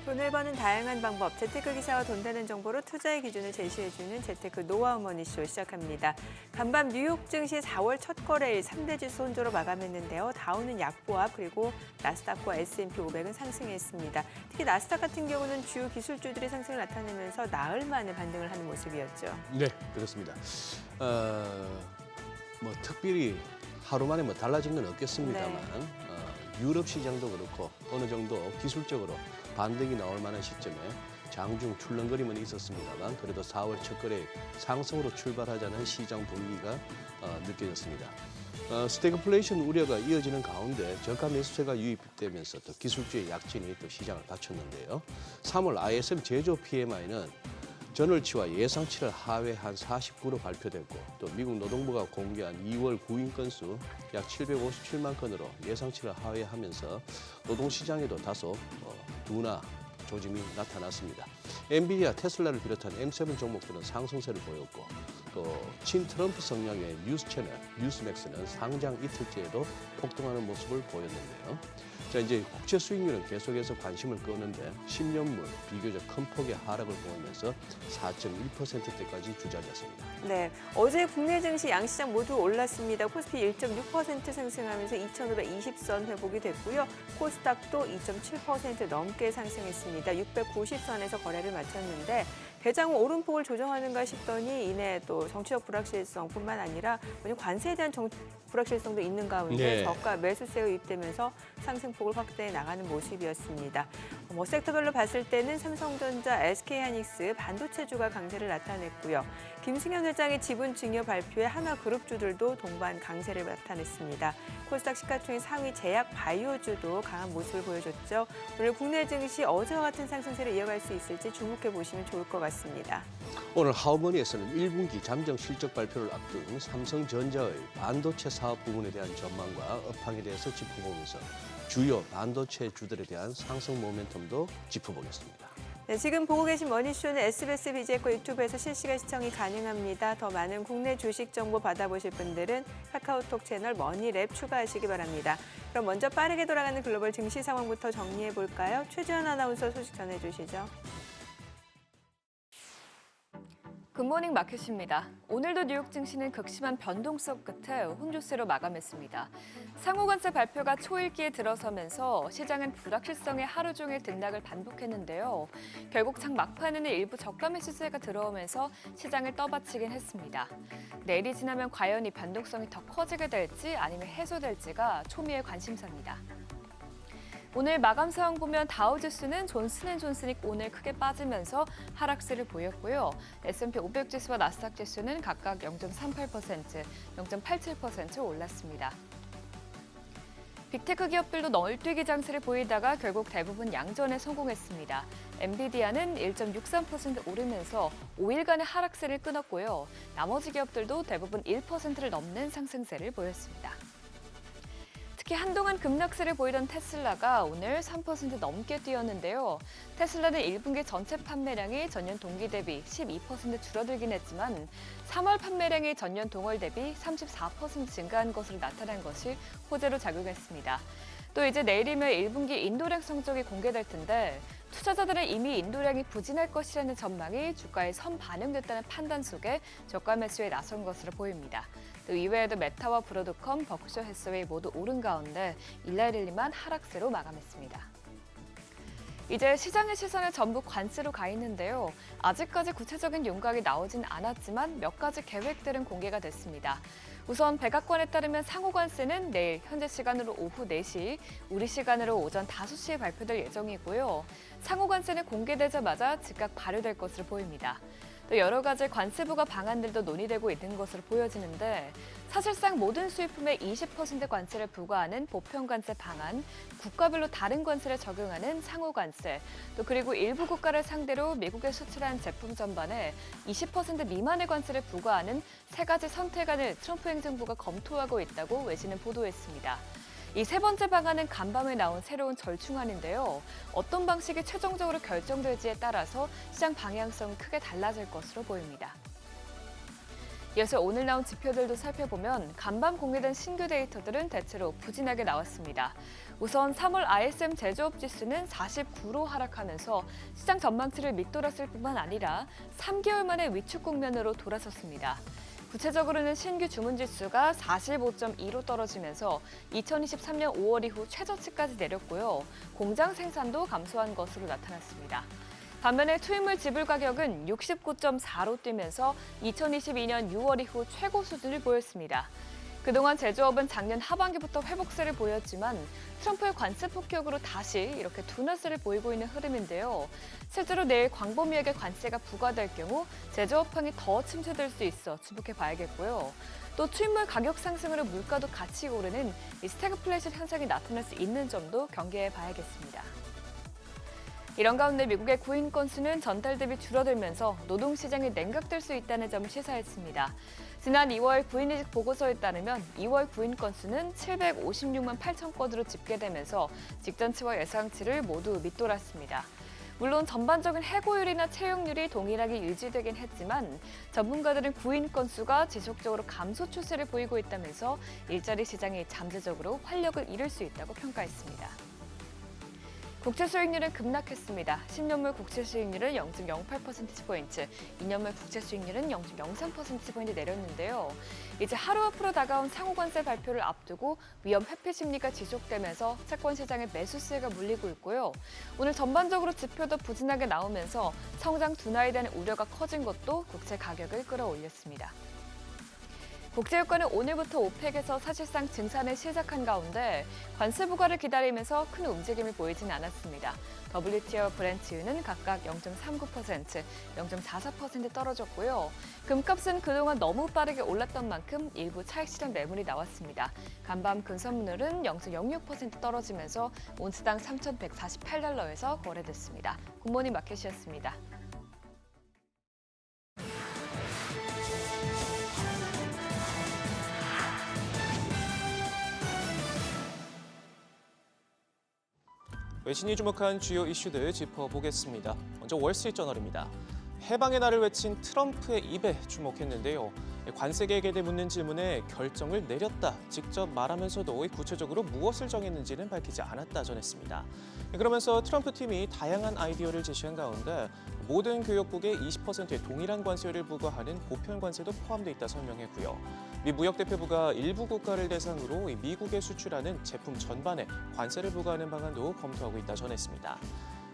돈을 버는 다양한 방법, 재테크 기사와 돈 되는 정보로 투자의 기준을 제시해주는 재테크 노하우 머니쇼 시작합니다. 간밤 뉴욕 증시 4월 첫 거래일 3대 지수 혼조로 마감했는데요. 다우는 약보합, 그리고 나스닥과 S&P 500은 상승했습니다. 특히 나스닥 같은 경우는 주요 기술주들이 상승을 나타내면서 나흘 만에 반등을 하는 모습이었죠. 네, 그렇습니다. 특별히 하루 만에 달라진 건 없겠습니다만 유럽 시장도 그렇고 어느 정도 기술적으로 반등이 나올 만한 시점에 장중 출렁거림은 있었습니다만 그래도 4월 첫 거래 상승으로 출발하자는 시장 분위기가 느껴졌습니다. 스태그플레이션 우려가 이어지는 가운데 저가 매수세가 유입되면서 또 기술주의 약진이 또 시장을 받쳤는데요. 3월 ISM 제조 PMI는 전월치와 예상치를 하회한 49로 발표됐고 또 미국 노동부가 공개한 2월 구인 건수 약 757만 건으로 예상치를 하회하면서 노동시장에도 다소 둔화 조짐이 나타났습니다. 엔비디아, 테슬라를 비롯한 M7 종목들은 상승세를 보였고 또 친트럼프 성향의 뉴스 채널 뉴스맥스는 상장 이틀째에도 폭등하는 모습을 보였는데요. 자, 이제 국채 수익률은 계속해서 관심을 끄는데 10년물 비교적 큰 폭의 하락을 보이면서 4.1%대까지 주저앉았습니다. 네, 어제 국내 증시 양시장 모두 올랐습니다. 코스피 1.6% 상승하면서 2,520선 회복이 됐고요. 코스닥도 2.7% 넘게 상승했습니다. 690선에서 거래를 마쳤는데 대장은 오름폭을 조정하는가 싶더니 이내 또 정치적 불확실성뿐만 아니라 관세에 대한 불확실성도 있는 가운데 저가 매수세가 유입되면서 상승폭을 확대해 나가는 모습이었습니다. 섹터별로 봤을 때는 삼성전자, SK하이닉스, 반도체주가 강세를 나타냈고요. 김승현 회장의 지분 증여 발표에 하나그룹주들도 동반 강세를 나타냈습니다. 코스닥 시가총액 상위 제약 바이오주도 강한 모습을 보여줬죠. 오늘 국내 증시 어제와 같은 상승세를 이어갈 수 있을지 주목해 보시면 좋을 것 같습니다. 오늘 하우머니에서는 1분기 잠정 실적 발표를 앞둔 삼성전자의 반도체 사업 부분에 대한 전망과 업황에 대해서 짚어보면서 주요 반도체 주들에 대한 상승 모멘텀도 짚어보겠습니다. 네, 지금 보고 계신 머니쇼는 SBS BJ과 유튜브에서 실시간 시청이 가능합니다. 더 많은 국내 주식 정보 받아보실 분들은 카카오톡 채널 머니랩 추가하시기 바랍니다. 그럼 먼저 빠르게 돌아가는 글로벌 증시 상황부터 정리해 볼까요? 최주연 아나운서 소식 전해주시죠. 굿모닝 마켓입니다. 오늘도 뉴욕 증시는 극심한 변동성 끝에 혼조세로 마감했습니다. 상호관세 발표가 초일기에 들어서면서 시장은 불확실성의 하루 종일 등락을 반복했는데요. 결국 장 막판에는 일부 저가 매수세가 들어오면서 시장을 떠받치긴 했습니다. 내일이 지나면 과연 이 변동성이 더 커지게 될지 아니면 해소될지가 초미의 관심사입니다. 오늘 마감 상황 보면 다우지수는 존슨앤존슨이 오늘 크게 빠지면서 하락세를 보였고요. S&P 500 지수와 나스닥 지수는 각각 0.38%, 0.87% 올랐습니다. 빅테크 기업들도 널뛰기 장세를 보이다가 결국 대부분 양전에 성공했습니다. 엔비디아는 1.63% 오르면서 5일간의 하락세를 끊었고요. 나머지 기업들도 대부분 1%를 넘는 상승세를 보였습니다. 특히 한동안 급락세를 보이던 테슬라가 오늘 3% 넘게 뛰었는데요. 테슬라는 1분기 전체 판매량이 전년 동기 대비 12% 줄어들긴 했지만 3월 판매량이 전년 동월 대비 34% 증가한 것으로 나타난 것이 호재로 작용했습니다. 또 이제 내일이면 1분기 인도량 성적이 공개될 텐데 투자자들은 이미 인도량이 부진할 것이라는 전망이 주가에 선반영됐다는 판단 속에 저가 매수에 나선 것으로 보입니다. 또 이외에도 메타와 브로드컴, 버크셔 해서웨이 모두 오른 가운데 일라일리만 하락세로 마감했습니다. 이제 시장의 시선은 전부 관세로 가 있는데요. 아직까지 구체적인 윤곽이 나오진 않았지만 몇 가지 계획들은 공개가 됐습니다. 우선 백악관에 따르면 상호관세는 내일 현재 시간으로 오후 4시, 우리 시간으로 오전 5시에 발표될 예정이고요. 상호관세는 공개되자마자 즉각 발효될 것으로 보입니다. 또 여러 가지 관세부과 방안들도 논의되고 있는 것으로 보여지는데 사실상 모든 수입품에 20% 관세를 부과하는 보편관세 방안, 국가별로 다른 관세를 적용하는 상호관세, 또 그리고 일부 국가를 상대로 미국에 수출한 제품 전반에 20% 미만의 관세를 부과하는 세 가지 선택안을 트럼프 행정부가 검토하고 있다고 외신은 보도했습니다. 이 세 번째 방안은 간밤에 나온 새로운 절충안인데요. 어떤 방식이 최종적으로 결정될지에 따라서 시장 방향성이 크게 달라질 것으로 보입니다. 이어서 오늘 나온 지표들도 살펴보면 간밤 공개된 신규 데이터들은 대체로 부진하게 나왔습니다. 우선 3월 ISM 제조업 지수는 49로 하락하면서 시장 전망치를 밑돌았을 뿐만 아니라 3개월 만에 위축 국면으로 돌아섰습니다. 구체적으로는 신규 주문 지수가 45.2로 떨어지면서 2023년 5월 이후 최저치까지 내렸고요. 공장 생산도 감소한 것으로 나타났습니다. 반면에 투입물 지불 가격은 69.4로 뛰면서 2022년 6월 이후 최고 수준을 보였습니다. 그동안 제조업은 작년 하반기부터 회복세를 보였지만 트럼프의 관세 폭격으로 다시 이렇게 둔화세를 보이고 있는 흐름인데요. 실제로 내일 광범위하게 관세가 부과될 경우 제조업황이 더 침체될 수 있어 주목해 봐야겠고요. 또 투입물 가격 상승으로 물가도 같이 오르는 이 스태그플레이션 현상이 나타날 수 있는 점도 경계해 봐야겠습니다. 이런 가운데 미국의 구인 건수는 전달 대비 줄어들면서 노동시장이 냉각될 수 있다는 점을 시사했습니다. 지난 2월 구인이직 보고서에 따르면 2월 구인 건수는 756만 8천 건으로 집계되면서 직전치와 예상치를 모두 밑돌았습니다. 물론 전반적인 해고율이나 채용률이 동일하게 유지되긴 했지만 전문가들은 구인 건수가 지속적으로 감소 추세를 보이고 있다면서 일자리 시장이 잠재적으로 활력을 잃을 수 있다고 평가했습니다. 국채 수익률은 급락했습니다. 10년물 국채 수익률은 0.08%포인트, 2년물 국채 수익률은 0.03%포인트 내렸는데요. 이제 하루 앞으로 다가온 상호관세 발표를 앞두고 위험 회피 심리가 지속되면서 채권 시장에 매수세가 몰리고 있고요. 오늘 전반적으로 지표도 부진하게 나오면서 성장 둔화에 대한 우려가 커진 것도 국채 가격을 끌어올렸습니다. 국제유가는 오늘부터 오펙에서 사실상 증산을 시작한 가운데 관세 부과를 기다리면서 큰 움직임을 보이진 않았습니다. WTI와 브렌트유는 각각 0.39%, 0.44% 떨어졌고요. 금값은 그동안 너무 빠르게 올랐던 만큼 일부 차익 실현 매물이 나왔습니다. 간밤 근선물은 0.06% 떨어지면서 온스당 3,148달러에서 거래됐습니다. 굿모닝 마켓이었습니다. 외신이 주목한 주요 이슈들 짚어보겠습니다. 먼저 월스트리트저널입니다. 해방의 날을 외친 트럼프의 입에 주목했는데요. 관세 계획에 대해 묻는 질문에 결정을 내렸다 직접 말하면서도 구체적으로 무엇을 정했는지는 밝히지 않았다 전했습니다. 그러면서 트럼프 팀이 다양한 아이디어를 제시한 가운데 모든 교역국에 20%의 동일한 관세율을 부과하는 보편 관세도 포함되어 있다 설명했고요. 미 무역대표부가 일부 국가를 대상으로 미국에 수출하는 제품 전반에 관세를 부과하는 방안도 검토하고 있다 전했습니다.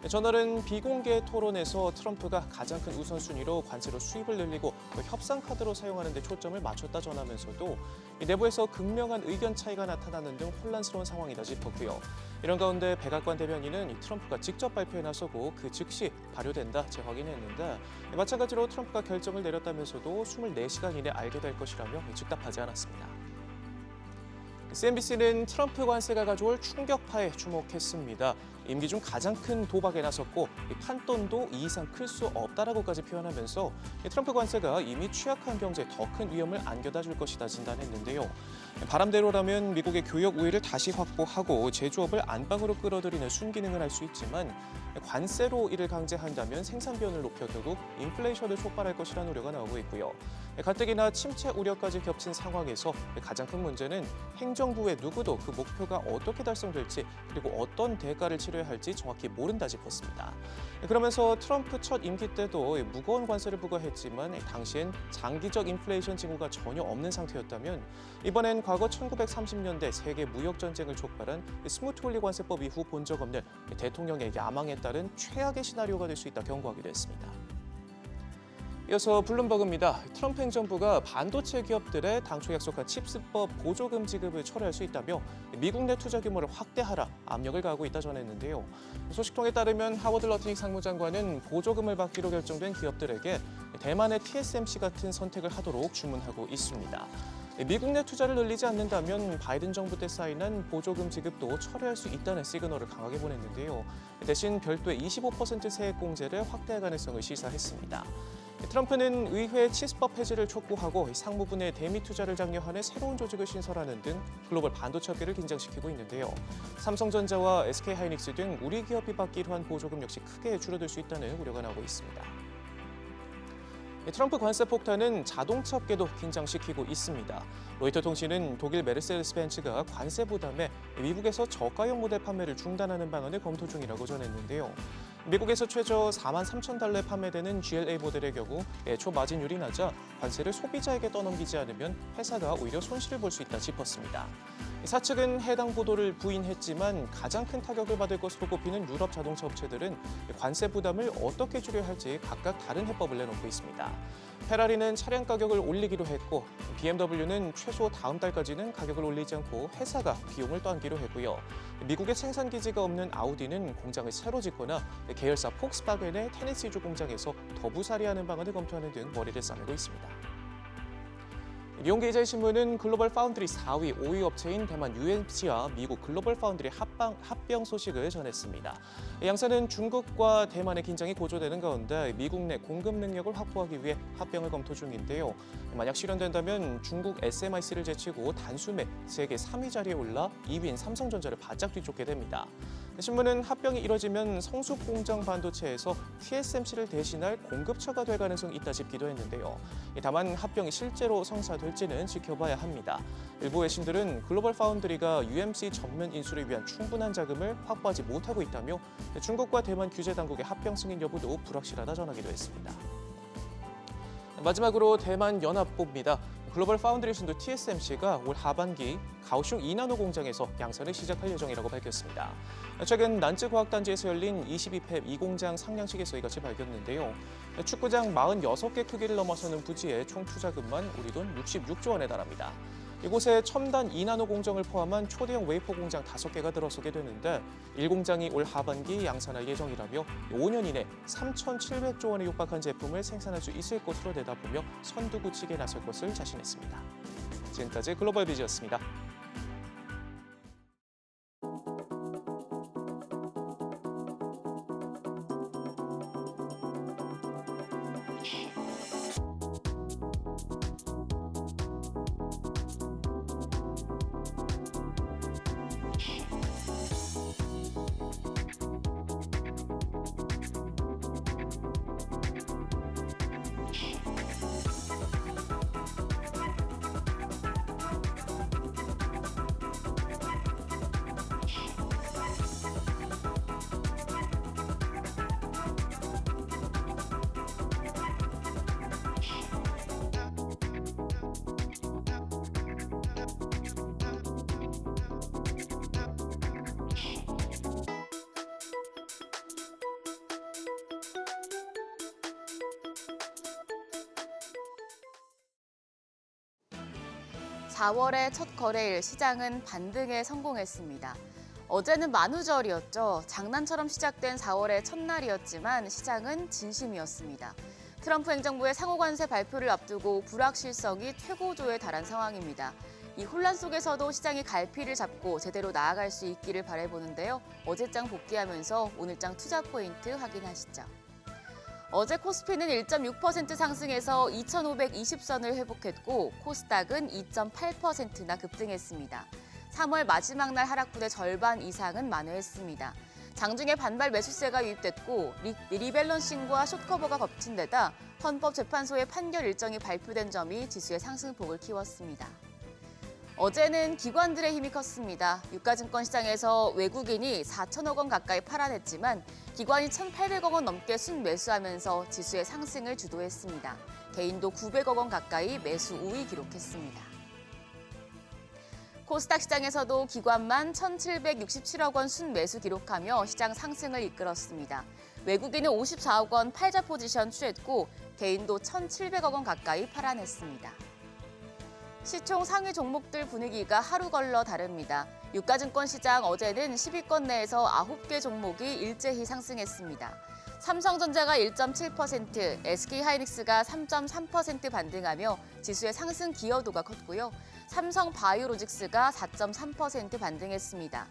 저널은 비공개 토론에서 트럼프가 가장 큰 우선순위로 관세로 수입을 늘리고 협상 카드로 사용하는 데 초점을 맞췄다 전하면서도 내부에서 극명한 의견 차이가 나타나는 등 혼란스러운 상황이다 짚었고요. 이런 가운데 백악관 대변인은 트럼프가 직접 발표에 나서고 그 즉시 발효된다 재확인했는데 마찬가지로 트럼프가 결정을 내렸다면서도 24시간 이내 알게 될 것이라며 즉답하지 않았습니다. CNBC는 트럼프 관세가 가져올 충격파에 주목했습니다. 임기 중 가장 큰 도박에 나섰고 판돈도 이 이상 클 수 없다라고까지 표현하면서 트럼프 관세가 이미 취약한 경제에 더 큰 위험을 안겨다 줄 것이다 진단했는데요. 바람대로라면 미국의 교역 우위를 다시 확보하고 제조업을 안방으로 끌어들이는 순기능을 할 수 있지만 관세로 이를 강제한다면 생산비용을 높여 결국 인플레이션을 촉발할 것이라는 우려가 나오고 있고요. 가뜩이나 침체 우려까지 겹친 상황에서 가장 큰 문제는 행정부의 누구도 그 목표가 어떻게 달성될지 그리고 어떤 대가를 치러야 할지 정확히 모른다 짚었습니다. 그러면서 트럼프 첫 임기 때도 무거운 관세를 부과했지만 당시엔 장기적 인플레이션 징후가 전혀 없는 상태였다면 이번엔 과거 1930년대 세계 무역 전쟁을 촉발한 스무트홀리 관세법 이후 본 적 없는 대통령의 야망에 따른 최악의 시나리오가 될 수 있다 경고하기도 했습니다. 이어서 블룸버그입니다. 트럼프 행정부가 반도체 기업들의 당초 약속한 칩스법 보조금 지급을 철회할 수 있다며 미국 내 투자 규모를 확대하라 압력을 가하고 있다 전했는데요. 소식통에 따르면 하워드 러트닉 상무장관은 보조금을 받기로 결정된 기업들에게 대만의 TSMC 같은 선택을 하도록 주문하고 있습니다. 미국 내 투자를 늘리지 않는다면 바이든 정부 때 사인한 보조금 지급도 철회할 수 있다는 시그널을 강하게 보냈는데요. 대신 별도의 25% 세액 공제를 확대할 가능성을 시사했습니다. 트럼프는 의회 칩스법 폐지를 촉구하고 상무부 내 대미 투자를 장려하는 새로운 조직을 신설하는 등 글로벌 반도체 업계를 긴장시키고 있는데요. 삼성전자와 SK하이닉스 등 우리 기업이 받기로 한 보조금 역시 크게 줄어들 수 있다는 우려가 나오고 있습니다. 트럼프 관세 폭탄은 자동차 업계도 긴장시키고 있습니다. 로이터 통신은 독일 메르세데스 벤츠가 관세 부담에 미국에서 저가형 모델 판매를 중단하는 방안을 검토 중이라고 전했는데요. 미국에서 최저 4만 3천 달러에 판매되는 GLA 모델의 경우 애초 마진율이 낮아 관세를 소비자에게 떠넘기지 않으면 회사가 오히려 손실을 볼 수 있다 짚었습니다. 사측은 해당 보도를 부인했지만 가장 큰 타격을 받을 것으로 꼽히는 유럽 자동차 업체들은 관세 부담을 어떻게 줄여야 할지 각각 다른 해법을 내놓고 있습니다. 페라리는 차량 가격을 올리기로 했고 BMW는 최소 다음 달까지는 가격을 올리지 않고 회사가 비용을 떠안기로 했고요. 미국에 생산 기지가 없는 아우디는 공장을 새로 짓거나 계열사 폭스바겐의 테네시주 공장에서 더 부사리하는 방안을 검토하는 등 머리를 싸매고 있습니다. 미용계좌신문은 글로벌 파운드리 4위, 5위 업체인 대만 UMC와 미국 글로벌 파운드리 합병 소식을 전했습니다. 양사는 중국과 대만의 긴장이 고조되는 가운데 미국 내 공급 능력을 확보하기 위해 합병을 검토 중인데요. 만약 실현된다면 중국 SMIC를 제치고 단숨에 세계 3위 자리에 올라 2위인 삼성전자를 바짝 뒤쫓게 됩니다. 신문은 합병이 이뤄지면 성숙 공장 반도체에서 TSMC를 대신할 공급처가 될 가능성이 있다 싶기도 했는데요. 다만 합병이 실제로 성사될지는 지켜봐야 합니다. 일부 외신들은 글로벌 파운드리가 UMC 전면 인수를 위한 충분한 자금을 확보하지 못하고 있다며 중국과 대만 규제 당국의 합병 승인 여부도 불확실하다 전하기도 했습니다. 마지막으로 대만 연합보입니다. 글로벌 파운드리 신도 TSMC가 올 하반기 가오슝 2나노 공장에서 양산을 시작할 예정이라고 밝혔습니다. 최근 난쯔과학단지에서 열린 22팹 2공장 상량식에서 이같이 밝혔는데요. 축구장 46개 크기를 넘어서는 부지에 총 투자금만 우리 돈 66조 원에 달합니다. 이곳에 첨단 2나노 공정을 포함한 초대형 웨이퍼 공장 5개가 들어서게 되는데 1공장이 올 하반기 양산할 예정이라며 5년 이내 3,700조 원에 육박한 제품을 생산할 수 있을 것으로 내다보며 선두구치기에 나설 것을 자신했습니다. 지금까지 글로벌 비즈였습니다. (4월의) 첫 거래일 시장은 반등에 성공했습니다. 어제는 만우절이었죠. 장난처럼 시작된 4월의 첫날이었지만 시장은 진심이었습니다. 트럼프 행정부의 상호관세 발표를 앞두고 불확실성이 최고조에 달한 상황입니다. 이 혼란 속에서도 시장이 갈피를 잡고 제대로 나아갈 수 있기를 바라보는데요. 어제장 복귀하면서 오늘장 투자 포인트 확인하시죠. 어제 코스피는 1.6% 상승해서 2,520선을 회복했고 코스닥은 2.8%나 급등했습니다. 3월 마지막 날 하락분의 절반 이상은 만회했습니다. 장중에 반발 매수세가 유입됐고 리밸런싱과 숏커버가 겹친 데다 헌법재판소의 판결 일정이 발표된 점이 지수의 상승폭을 키웠습니다. 어제는 기관들의 힘이 컸습니다. 유가증권 시장에서 외국인이 4천억 원 가까이 팔아냈지만 기관이 1,800억 원 넘게 순매수하면서 지수의 상승을 주도했습니다. 개인도 900억 원 가까이 매수 우위 기록했습니다. 코스닥 시장에서도 기관만 1,767억 원 순매수 기록하며 시장 상승을 이끌었습니다. 외국인은 54억 원 팔자 포지션 취했고 개인도 1,700억 원 가까이 팔아냈습니다. 시총 상위 종목들 분위기가 하루 걸러 다릅니다. 유가증권 시장 어제는 10위권 내에서 9개 종목이 일제히 상승했습니다. 삼성전자가 1.7%, SK하이닉스가 3.3% 반등하며 지수의 상승 기여도가 컸고요. 삼성바이오로직스가 4.3% 반등했습니다.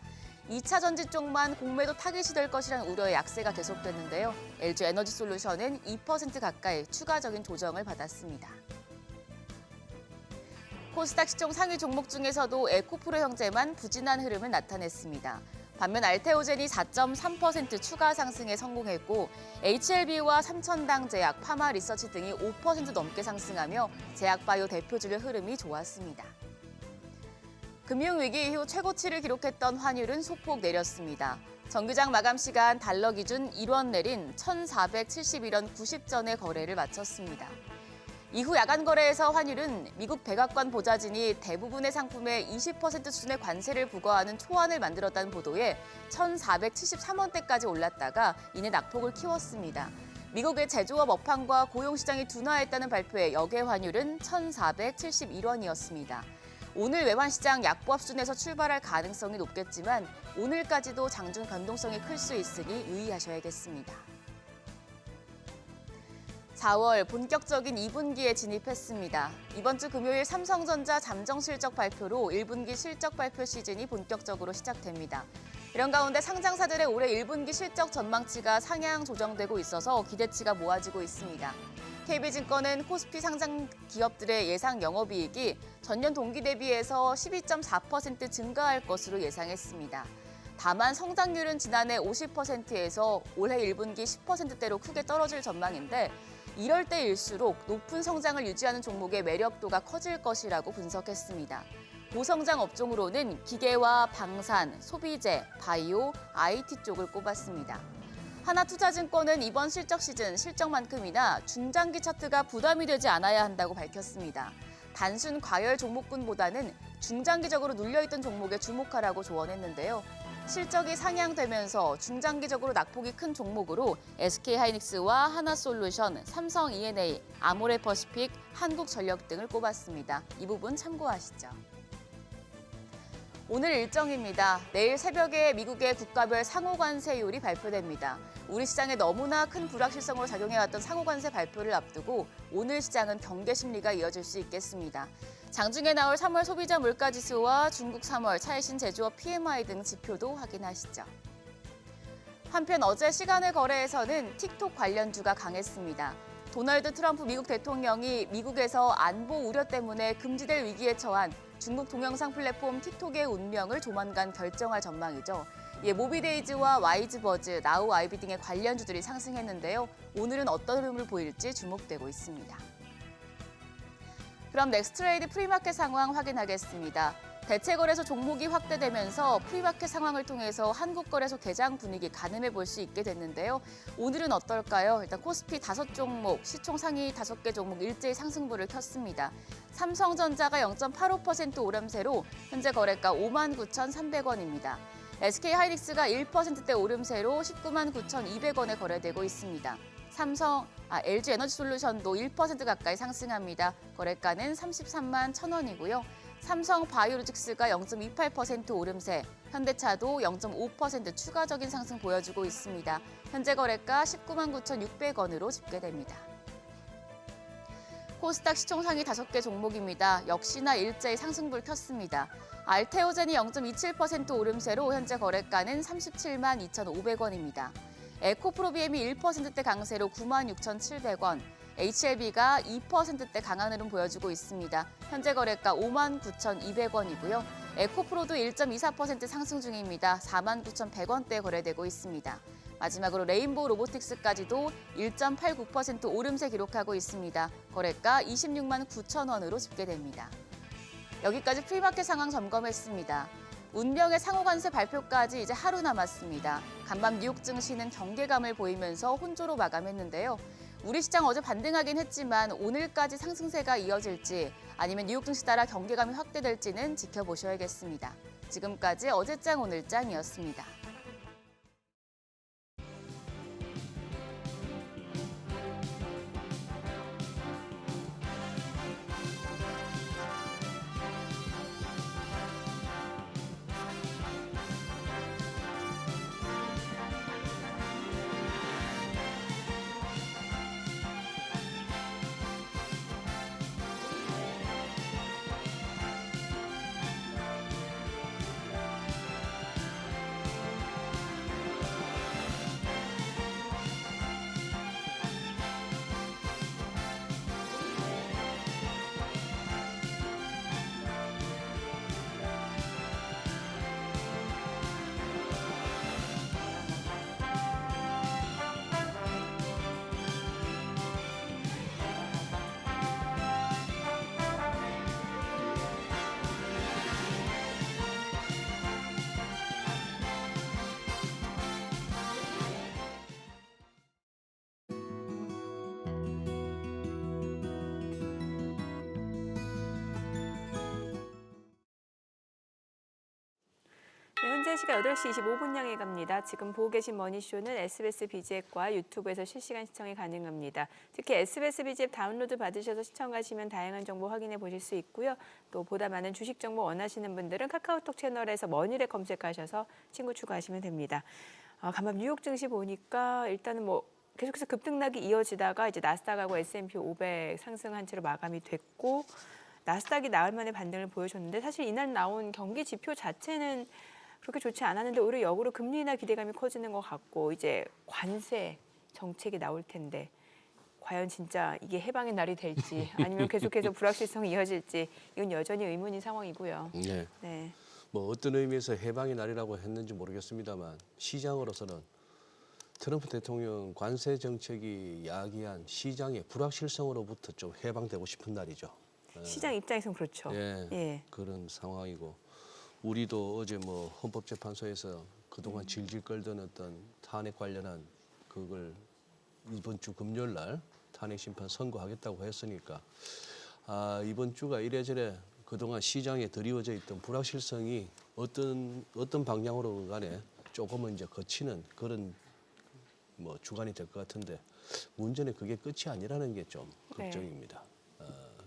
2차 전지 쪽만 공매도 타깃이 될 것이라는 우려의 약세가 계속됐는데요. LG에너지솔루션은 2% 가까이 추가적인 조정을 받았습니다. 코스닥 시총 상위 종목 중에서도 에코프로 형제만 부진한 흐름을 나타냈습니다. 반면 알테오젠이 4.3% 추가 상승에 성공했고 HLB와 삼천당제약, 파마리서치 등이 5% 넘게 상승하며 제약바이오 대표주의 흐름이 좋았습니다. 금융위기 이후 최고치를 기록했던 환율은 소폭 내렸습니다. 정규장 마감 시간 달러 기준 1원 내린 1,471원 90전의 거래를 마쳤습니다. 이후 야간 거래에서 환율은 미국 백악관 보좌진이 대부분의 상품에 20% 수준의 관세를 부과하는 초안을 만들었다는 보도에 1,473원대까지 올랐다가 이내 낙폭을 키웠습니다. 미국의 제조업 업황과 고용시장이 둔화했다는 발표에 역외 환율은 1,471원이었습니다. 오늘 외환시장 약보합 수준에서 출발할 가능성이 높겠지만 오늘까지도 장중 변동성이 클 수 있으니 유의하셔야겠습니다. 4월 본격적인 2분기에 진입했습니다. 이번 주 금요일 삼성전자 잠정 실적 발표로 1분기 실적 발표 시즌이 본격적으로 시작됩니다. 이런 가운데 상장사들의 올해 1분기 실적 전망치가 상향 조정되고 있어서 기대치가 모아지고 있습니다. KB증권은 코스피 상장 기업들의 예상 영업이익이 전년 동기 대비해서 12.4% 증가할 것으로 예상했습니다. 다만 성장률은 지난해 50%에서 올해 1분기 10%대로 크게 떨어질 전망인데 이럴 때일수록 높은 성장을 유지하는 종목의 매력도가 커질 것이라고 분석했습니다. 고성장 업종으로는 기계와 방산, 소비재, 바이오, IT 쪽을 꼽았습니다. 하나투자증권은 이번 실적 시즌 실적만큼이나 중장기 차트가 부담이 되지 않아야 한다고 밝혔습니다. 단순 과열 종목군보다는 중장기적으로 눌려있던 종목에 주목하라고 조언했는데요. 실적이 상향되면서 중장기적으로 낙폭이 큰 종목으로 SK하이닉스와 하나솔루션, 삼성 E&A, 아모레퍼시픽, 한국전력 등을 꼽았습니다. 이 부분 참고하시죠. 오늘 일정입니다. 내일 새벽에 미국의 국가별 상호관세율이 발표됩니다. 우리 시장에 너무나 큰 불확실성으로 작용해왔던 상호관세 발표를 앞두고 오늘 시장은 경계 심리가 이어질 수 있겠습니다. 장중에 나올 3월 소비자 물가지수와 중국 3월 차이신 제조업 PMI 등 지표도 확인하시죠. 한편 어제 시간의 거래에서는 틱톡 관련주가 강했습니다. 도널드 트럼프 미국 대통령이 미국에서 안보 우려 때문에 금지될 위기에 처한 중국 동영상 플랫폼 틱톡의 운명을 조만간 결정할 전망이죠. 모비데이즈와 와이즈버즈, 나우 아이비 등의 관련주들이 상승했는데요. 오늘은 어떤 흐름을 보일지 주목되고 있습니다. 그럼 넥스트레이드 프리마켓 상황 확인하겠습니다. 대체거래소 종목이 확대되면서 프리마켓 상황을 통해서 한국거래소 개장 분위기 가늠해 볼 수 있게 됐는데요. 오늘은 어떨까요? 일단 코스피 5종목, 시총 상위 5개 종목 일제히 상승부를 켰습니다. 삼성전자가 0.85% 오름세로 현재 거래가 59,300원입니다. SK하이닉스가 1%대 오름세로 199,200원에 거래되고 있습니다. LG에너지솔루션도 1% 가까이 상승합니다. 거래가는 331,000원이고요. 삼성 바이오로직스가 0.28% 오름세, 현대차도 0.5% 추가적인 상승 보여주고 있습니다. 현재 거래가 199,600원으로 집계됩니다. 코스닥 시총 상위 5개 종목입니다. 역시나 일제히 상승불 켰습니다. 알테오젠이 0.27% 오름세로 현재 거래가는 372,500원입니다. 에코프로비엠이 1%대 강세로 96,700원, HLB가 2%대 강한 흐름 보여주고 있습니다. 현재 거래가 59,200원이고요. 에코프로도 1.24% 상승 중입니다. 49,100원대에 거래되고 있습니다. 마지막으로 레인보우 로보틱스까지도 1.89% 오름세 기록하고 있습니다. 거래가 269,000원으로 집계됩니다. 여기까지 프리마켓 상황 점검했습니다. 운명의 상호관세 발표까지 이제 하루 남았습니다. 간밤 뉴욕 증시는 경계감을 보이면서 혼조로 마감했는데요. 우리 시장 어제 반등하긴 했지만 오늘까지 상승세가 이어질지 아니면 뉴욕 증시 따라 경계감이 확대될지는 지켜보셔야겠습니다. 지금까지 어제장 오늘장이었습니다. 지금은 시각 8시 25분 향해 갑니다. 지금 보고 계신 머니쇼는 SBS BG앱과 유튜브에서 실시간 시청이 가능합니다. 특히 SBS BG앱 다운로드 받으셔서 시청하시면 다양한 정보 확인해 보실 수 있고요. 또 보다 많은 주식 정보 원하시는 분들은 카카오톡 채널에서 머니를 검색하셔서 친구 추가하시면 됩니다. 간밤 뉴욕 증시 보니까 일단은 계속해서 급등락이 이어지다가 이제 나스닥하고 S&P 500 상승한 채로 마감이 됐고 나스닥이 나흘 만에 반등을 보여줬는데 사실 이날 나온 경기 지표 자체는 그렇게 좋지 않았는데 오히려 역으로 금리 인하 기대감이 커지는 것 같고 이제 관세 정책이 나올 텐데 과연 진짜 이게 해방의 날이 될지 아니면 계속해서 불확실성이 이어질지 이건 여전히 의문인 상황이고요. 네. 네. 뭐 어떤 의미에서 해방의 날이라고 했는지 모르겠습니다만 시장으로서는 트럼프 대통령 관세 정책이 야기한 시장의 불확실성으로부터 좀 해방되고 싶은 날이죠. 시장 입장에서는 그렇죠. 예, 예. 그런 상황이고 우리도 어제 헌법재판소에서 그동안 질질 끌던 어떤 탄핵 관련한 그걸 이번 주 금요일 날 탄핵 심판 선고하겠다고 했으니까 이번 주가 이래저래 그동안 시장에 드리워져 있던 불확실성이 어떤 방향으로 간에 조금은 이제 거치는 그런 주간이 될 것 같은데 문제는 그게 끝이 아니라는 게 좀 걱정입니다.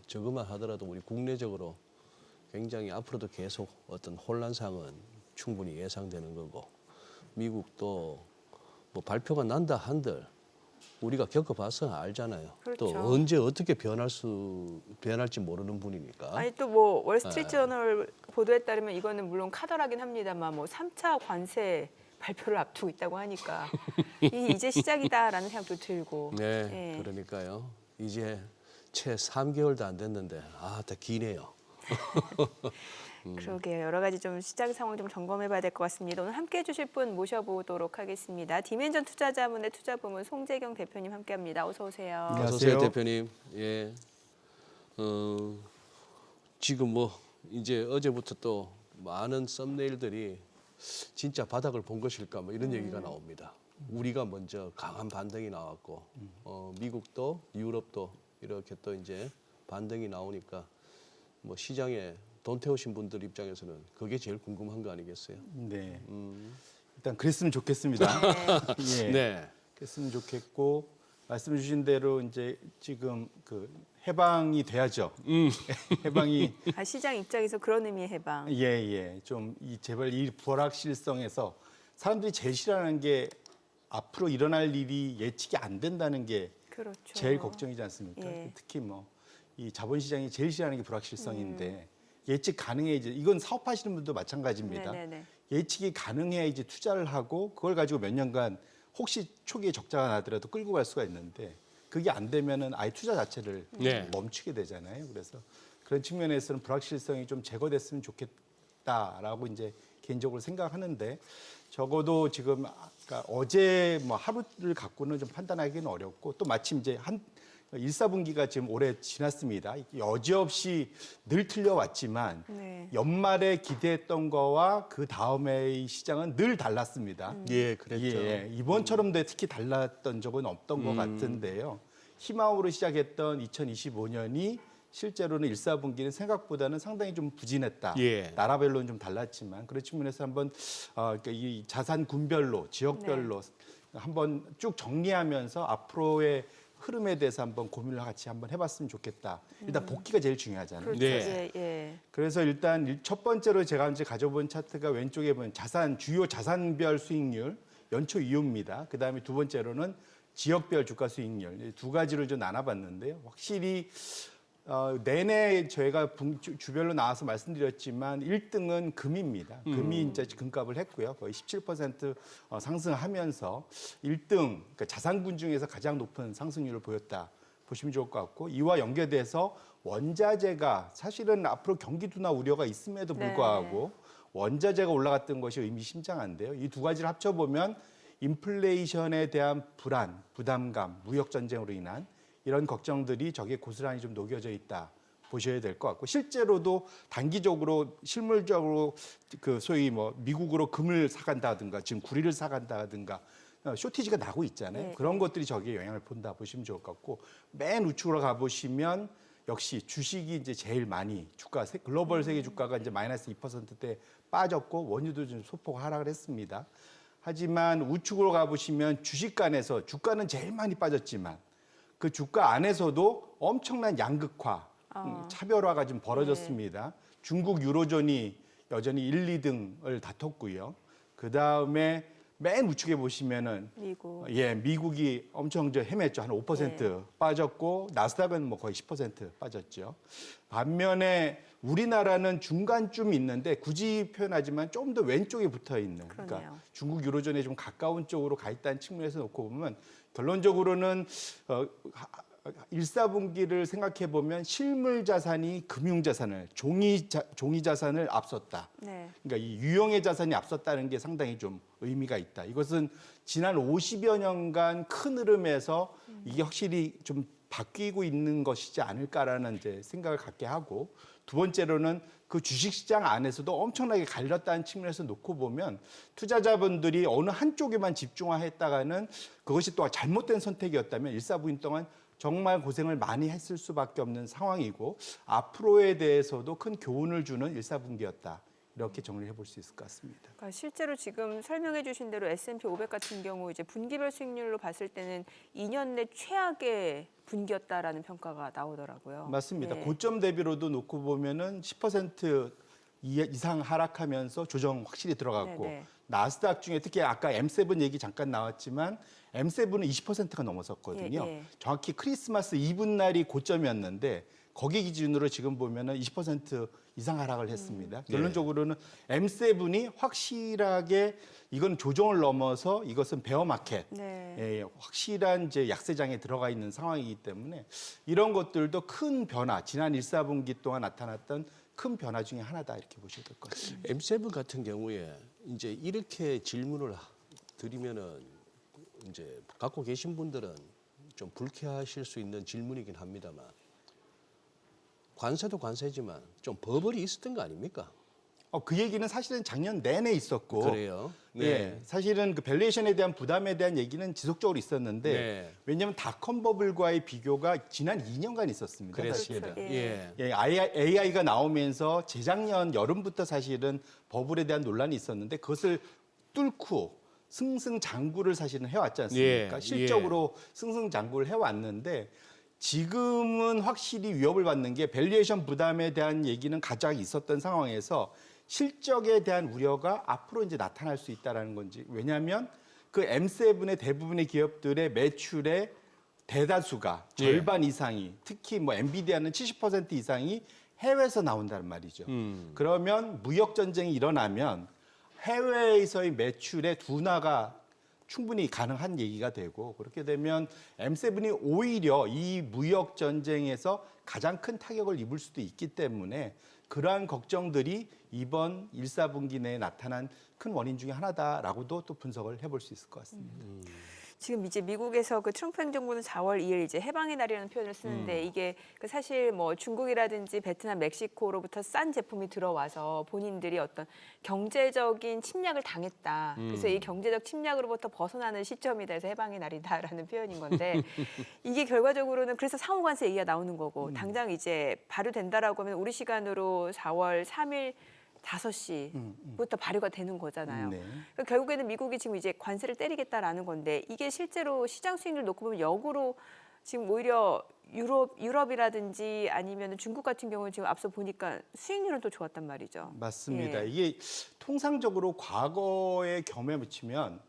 저것만 하더라도 우리 국내적으로 굉장히 앞으로도 계속 어떤 혼란상은 충분히 예상되는 거고 미국도 발표가 난다 한들 우리가 겪어봐서 알잖아요. 그렇죠. 또 언제 어떻게 변할지 모르는 분이니까. 아니 또 월스트리트 저널 보도에 따르면 이거는 물론 카더라긴 합니다만 3차 관세 발표를 앞두고 있다고 하니까 이제 시작이다라는 생각도 들고. 네, 예. 그러니까요. 이제 채 3개월도 안 됐는데 다 기네요. 그러게요. 여러 가지 좀 시장 상황 좀 점검해봐야 될 것 같습니다. 오늘 함께해 주실 분 모셔보도록 하겠습니다. 디멘전 투자자문의 투자부문 송재경 대표님 함께합니다. 어서 오세요. 어서 오세요, 대표님. 예. 지금 이제 어제부터 또 많은 썸네일들이 진짜 바닥을 본 것일까 이런 얘기가 나옵니다. 우리가 먼저 강한 반등이 나왔고 미국도 유럽도 이렇게 또 이제 반등이 나오니까 시장에 돈 태우신 분들 입장에서는 그게 제일 궁금한 거 아니겠어요? 네. 일단 그랬으면 좋겠습니다. 예. 네. 그랬으면 좋겠고 말씀 주신 대로 이제 지금 해방이 돼야죠. 해방이 시장 입장에서 그런 의미의 해방. 예. 좀 제발 이 불확실성에서 사람들이 제일 싫어하는 게 앞으로 일어날 일이 예측이 안 된다는 게 그렇죠. 제일 걱정이지 않습니까? 예. 특히 이 자본시장이 제일 싫어하는 게 불확실성인데 예측 가능해야지. 이건 사업하시는 분도 마찬가지입니다. 네네네. 예측이 가능해야 이제 투자를 하고 그걸 가지고 몇 년간 혹시 초기에 적자가 나더라도 끌고 갈 수가 있는데 그게 안 되면은 아예 투자 자체를 네. 멈추게 되잖아요. 그래서 그런 측면에서는 불확실성이 좀 제거됐으면 좋겠다라고 이제 개인적으로 생각하는데 적어도 지금 어제 하루를 갖고는 좀 판단하기는 어렵고 또 마침 이제 1사분기가 지금 올해 지났습니다. 여지없이 늘 틀려왔지만 네. 연말에 기대했던 거와 그 다음의 시장은 늘 달랐습니다. 예, 그랬죠. 예, 이번처럼 특히 달랐던 적은 없던 것 같은데요. 희망으로 시작했던 2025년이 실제로는 1사분기는 생각보다는 상당히 좀 부진했다. 예. 나라별로는 좀 달랐지만 그런 측면에서 한번 그러니까 이 자산 군별로 지역별로 한번 쭉 정리하면서 앞으로의 흐름에 대해서 한번 고민을 같이 한번 해봤으면 좋겠다. 일단 복귀가 제일 중요하잖아요. 그렇죠. 네. 예. 그래서 일단 첫 번째로 제가 이제 가져본 차트가 왼쪽에 보면 주요 자산별 수익률 연초 이후입니다. 그 다음에 두 번째로는 지역별 주가 수익률 이 두 가지를 좀 나눠봤는데요. 확실히 내내 저희가 주별로 나와서 말씀드렸지만 1등은 금입니다. 금이 이제 금값을 했고요. 거의 17% 상승하면서 1등 그러니까 자산군 중에서 가장 높은 상승률을 보였다 보시면 좋을 것 같고 이와 연계돼서 원자재가 사실은 앞으로 경기 둔화 우려가 있음에도 불구하고 원자재가 올라갔던 것이 의미심장한데요. 이 두 가지를 합쳐보면 인플레이션에 대한 불안, 부담감, 무역 전쟁으로 인한 이런 걱정들이 저게 고스란히 좀 녹여져 있다 보셔야 될 것 같고 실제로도 단기적으로 실물적으로 소위 미국으로 금을 사간다든가 지금 구리를 사간다든가 쇼티지가 나고 있잖아요. 네. 그런 것들이 저기에 영향을 본다 보시면 좋을 것 같고 맨 우측으로 가보시면 역시 주식이 이제 제일 많이 글로벌 세계 주가가 이제 마이너스 2%대 빠졌고 원유도 좀 소폭 하락을 했습니다. 하지만 우측으로 가보시면 주식간에서 주가는 제일 많이 빠졌지만 그 주가 안에서도 엄청난 양극화, 차별화가 좀 벌어졌습니다. 중국 유로존이 여전히 1, 2등을 다퉜고요. 그 다음에 맨 우측에 보시면은 미국이 엄청 헤맸죠. 한 5% 빠졌고 나스닥은 뭐 거의 10% 빠졌죠. 반면에 우리나라는 중간쯤 있는데 굳이 표현하지만 좀 더 왼쪽에 붙어 있는, 그러니까 중국 유로존에 좀 가까운 쪽으로 가 있다는 측면에서 놓고 보면 결론적으로는 1사분기를 생각해 보면 실물 자산이 금융 자산을 종이 자산을 앞섰다. 네. 그러니까 이 유형의 자산이 앞섰다는 게 상당히 좀 의미가 있다. 이것은 지난 50여 년간 큰 흐름에서 이게 확실히 좀 바뀌고 있는 것이지 않을까라는 이제 생각을 갖게 하고, 두 번째로는 그 주식시장 안에서도 엄청나게 갈렸다는 측면에서 놓고 보면 투자자분들이 어느 한쪽에만 집중했다가는 그것이 또 잘못된 선택이었다면 1사분기 동안 정말 고생을 많이 했을 수밖에 없는 상황이고, 앞으로에 대해서도 큰 교훈을 주는 1사분기였다. 이렇게 정리해 볼 수 있을 것 같습니다. 그러니까 실제로 지금 설명해 주신 대로 S&P 500 같은 경우 이제 분기별 수익률로 봤을 때는 2년 내 최악의 분기였다라는 평가가 나오더라고요. 맞습니다. 네. 고점 대비로도 놓고 보면은 10% 이상 하락하면서 조정 확실히 들어갔고, 네네. 나스닥 중에 특히 아까 M7 얘기 잠깐 나왔지만 M7은 20%가 넘어섰거든요. 예. 정확히 크리스마스 이브날이 고점이었는데 거기 기준으로 지금 보면은 20% 이상 하락을 했습니다. 결론적으로는 M7이 확실하게 이건 조정을 넘어서 이것은 베어 마켓, 네. 확실한 이제 약세장에 들어가 있는 상황이기 때문에 이런 것들도 큰 변화, 지난 1사분기 동안 나타났던 큰 변화 중에 하나다 이렇게 보셔야 될 것 같습니다. M7 같은 경우에 이제 이렇게 질문을 드리면은 이제 갖고 계신 분들은 좀 불쾌하실 수 있는 질문이긴 합니다만, 관세도 관세지만 좀 버블이 있었던 거 아닙니까? 그 얘기는 사실은 작년 내내 있었고, 그래요? 네. 예, 사실은 그 밸류에이션에 대한 부담에 대한 얘기는 지속적으로 있었는데, 네. 왜냐하면 닷컴 버블과의 비교가 지난 2년간 있었습니다. 그렇습니다. 그렇죠. 예. 예, AI가 나오면서 재작년 여름부터 사실은 버블에 대한 논란이 있었는데 그것을 뚫고 승승장구를 사실은 해왔지 않습니까? 예, 실적으로 승승장구를 해왔는데 지금은 확실히 위협을 받는 게 밸류에이션 부담에 대한 얘기는 가장 있었던 상황에서 실적에 대한 우려가 앞으로 이제 나타날 수 있다는 건지, 왜냐하면 그 M7의 대부분의 기업들의 매출의 대다수가 절반 이상이, 특히 뭐 엔비디아는 70% 이상이 해외에서 나온다는 말이죠. 그러면 무역 전쟁이 일어나면 해외에서의 매출의 둔화가 충분히 가능한 얘기가 되고, 그렇게 되면 M7이 오히려 이 무역 전쟁에서 가장 큰 타격을 입을 수도 있기 때문에 그러한 걱정들이 이번 1사분기 내에 나타난 큰 원인 중에 하나다라고도 또 분석을 해볼 수 있을 것 같습니다. 지금 이제 미국에서 그 트럼프 행정부는 4월 2일 이제 해방의 날이라는 표현을 쓰는데 이게 그 사실 뭐 중국이라든지 베트남, 멕시코로부터 싼 제품이 들어와서 본인들이 어떤 경제적인 침략을 당했다. 그래서 이 경제적 침략으로부터 벗어나는 시점이다 해서 해방의 날이다라는 표현인 건데 이게 결과적으로는 그래서 상호관세 얘기가 나오는 거고 당장 이제 발효된다라고 하면 우리 시간으로 4월 3일 5시부터 발효가 되는 거잖아요. 네. 그러니까 결국에는 미국이 지금 이제 관세를 때리겠다라는 건데 이게 실제로 시장 수익률 놓고 보면 역으로 지금 오히려 유럽이라든지 아니면 중국 같은 경우는 지금 앞서 보니까 수익률은 또 좋았단 말이죠. 맞습니다. 예. 이게 통상적으로 과거의 경험에 비치면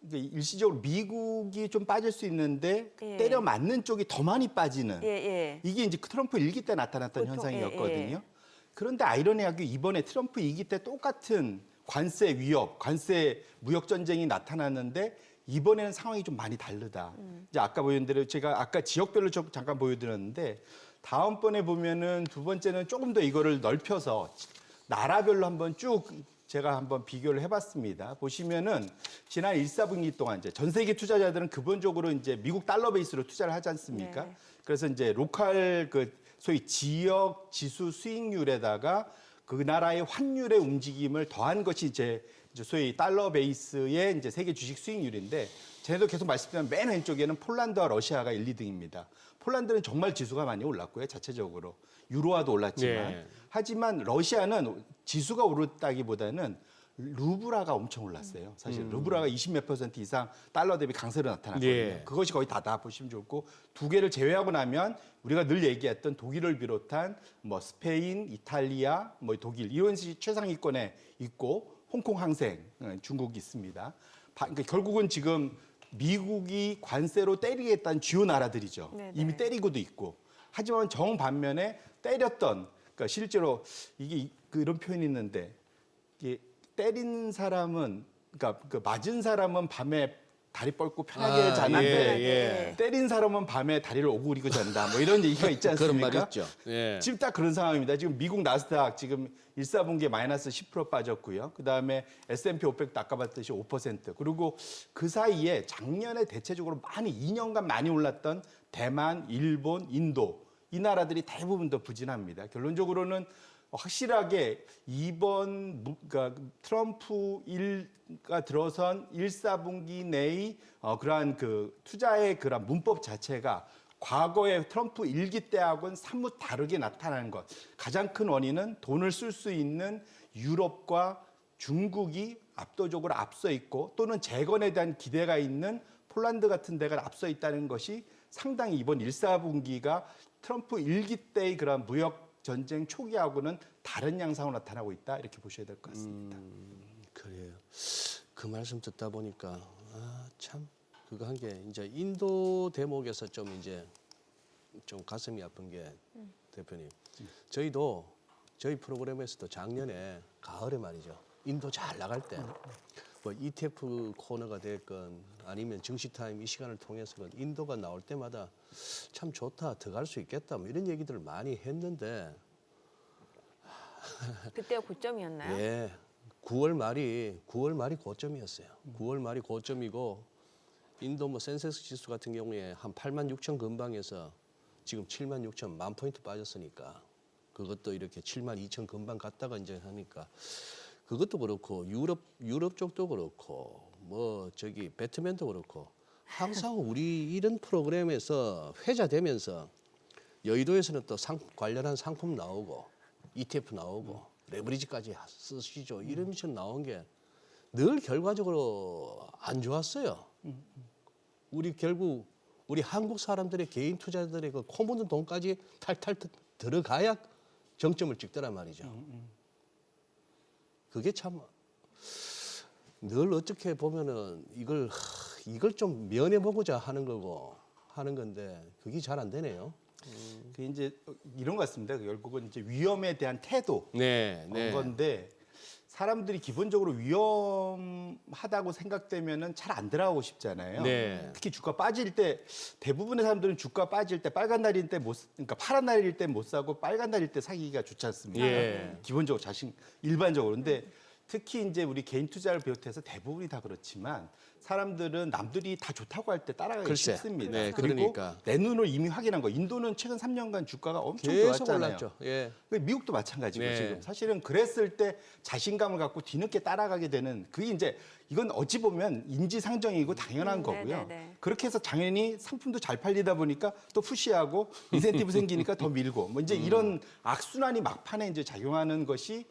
이게 일시적으로 미국이 좀 빠질 수 있는데 예. 때려 맞는 쪽이 더 많이 빠지는, 예. 이게 이제 트럼프 일기 때 나타났던 보통, 현상이었거든요. 예. 그런데 아이러니하게 이번에 트럼프 이기 때 똑같은 관세 위협, 관세 무역 전쟁이 나타났는데 이번에는 상황이 좀 많이 다르다. 이제 아까 보여준 대로 제가 아까 지역별로 좀 잠깐 보여드렸는데 다음번에 보면은 두 번째는 조금 더 이거를 넓혀서 나라별로 한번 쭉 제가 한번 비교를 해봤습니다. 보시면은 지난 1사분기 동안 이제 전 세계 투자자들은 기본적으로 이제 미국 달러 베이스로 투자를 하지 않습니까? 네. 그래서 이제 로컬 소위 지역 지수 수익률에다가 그 나라의 환율의 움직임을 더한 것이 이제 소위 달러 베이스의 이제 세계 주식 수익률인데, 제가 계속 말씀드리면 맨 왼쪽에는 폴란드와 러시아가 1, 2등입니다. 폴란드는 정말 지수가 많이 올랐고요. 자체적으로 유로화도 올랐지만 네. 하지만 러시아는 지수가 오르다기보다는 루블화가 엄청 올랐어요. 사실 루블화가 20몇 % 이상 달러 대비 강세로 나타났거든요. 네. 그것이 거의 다다 보시면 좋고 두 개를 제외하고 나면 우리가 늘 얘기했던 독일을 비롯한 뭐 스페인, 이탈리아, 뭐 독일 이런 식이 최상위권에 있고 홍콩 항생, 중국이 있습니다. 그러니까 결국은 지금 미국이 관세로 때리겠다는 주요 나라들이죠. 네네. 이미 때리고도 있고. 하지만 정반면에 때렸던, 그러니까 실제로 이게 그런 표현이 있는데 이게 때린 사람은, 그러니까 그 맞은 사람은 밤에 다리 뻗고 편하게 자는데 예. 때린 사람은 밤에 다리를 오그리고 잔다. 뭐 이런 얘기가 있지 그런 않습니까? 말 있죠. 예. 지금 딱 그런 상황입니다. 지금 미국 나스닥 지금 1사분기에 마이너스 10% 빠졌고요. 그다음에 S&P 500도 아까 봤듯이 5%. 그리고 그 사이에 작년에 대체적으로 많이 2년간 많이 올랐던 대만, 일본, 인도 이 나라들이 대부분 더 부진합니다. 결론적으로는 확실하게 이번 그러니까 트럼프 일가 들어선 1사분기 내의 그러한 그 투자의 그런 문법 자체가 과거의 트럼프 1기 때하고는 사뭇 다르게 나타나는 것. 가장 큰 원인은 돈을 쓸 수 있는 유럽과 중국이 압도적으로 앞서 있고 또는 재건에 대한 기대가 있는 폴란드 같은 데가 앞서 있다는 것이 상당히 이번 1사분기가 트럼프 1기 때의 그런 무역 전쟁 초기하고는 다른 양상으로 나타나고 있다 이렇게 보셔야 될 것 같습니다. 그래요. 그 말씀 듣다 보니까 참 그거 한 게 이제 인도 대목에서 좀 이제 좀 가슴이 아픈 게 대표님 저희도 저희 프로그램에서도 작년에 가을에 말이죠 인도 잘 나갈 때 뭐 ETF 코너가 됐건 아니면 증시타임 이 시간을 통해서건 인도가 나올 때마다 참 좋다 들어갈 수 있겠다 뭐 이런 얘기들을 많이 했는데 그때가 고점이었나요? 예, 9월 말이 고점이었어요. 9월 말이 고점이고 인도 뭐 센세스 지수 같은 경우에 한 8만 6천 근방에서 지금 7만 6천 만 포인트 빠졌으니까 그것도 이렇게 7만 2천 근방 갔다가 이제 하니까 그것도 그렇고 유럽 쪽도 그렇고 뭐 저기 배트맨도 그렇고 항상 우리 이런 프로그램에서 회자되면서 여의도에서는 또 관련한 상품 나오고 ETF 나오고 레버리지까지 쓰시죠. 이런 미션 나온 게 늘 결과적으로 안 좋았어요. 결국 우리 한국 사람들의 개인 투자자들의 그 코 묻은 돈까지 탈탈 들어가야 정점을 찍더란 말이죠. 그게 참 늘 어떻게 보면은 이걸 좀 면해보고자 하는 거고 하는 건데 그게 잘 안 되네요. 그 이제 이런 것 같습니다. 결국은 이제 위험에 대한 태도 네, 건데 사람들이 기본적으로 위험하다고 생각되면은 잘 안 들어가고 싶잖아요. 네. 특히 주가 빠질 때 대부분의 사람들은 주가 빠질 때 빨간 날일 때 그러니까 파란 날일 때 못 사고 빨간 날일 때 사기가 좋지 않습니까? 예. 기본적으로 일반적으로. 근데 특히 이제 우리 개인 투자를 비롯해서 대부분이 다 그렇지만 사람들은 남들이 다 좋다고 할 때 따라가기 글쎄. 쉽습니다. 네, 그리고 그러니까. 내 눈으로 이미 확인한 거. 인도는 최근 3년간 주가가 엄청 계속 좋았잖아요. 올랐죠. 예. 미국도 마찬가지고 네. 지금 사실은 그랬을 때 자신감을 갖고 뒤늦게 따라가게 되는 그게 이제 이건 어찌 보면 인지상정이고 당연한 거고요. 네네네. 그렇게 해서 당연히 상품도 잘 팔리다 보니까 또 푸시하고 인센티브 생기니까 더 밀고 뭐 이제 이런 악순환이 막판에 이제 작용하는 것이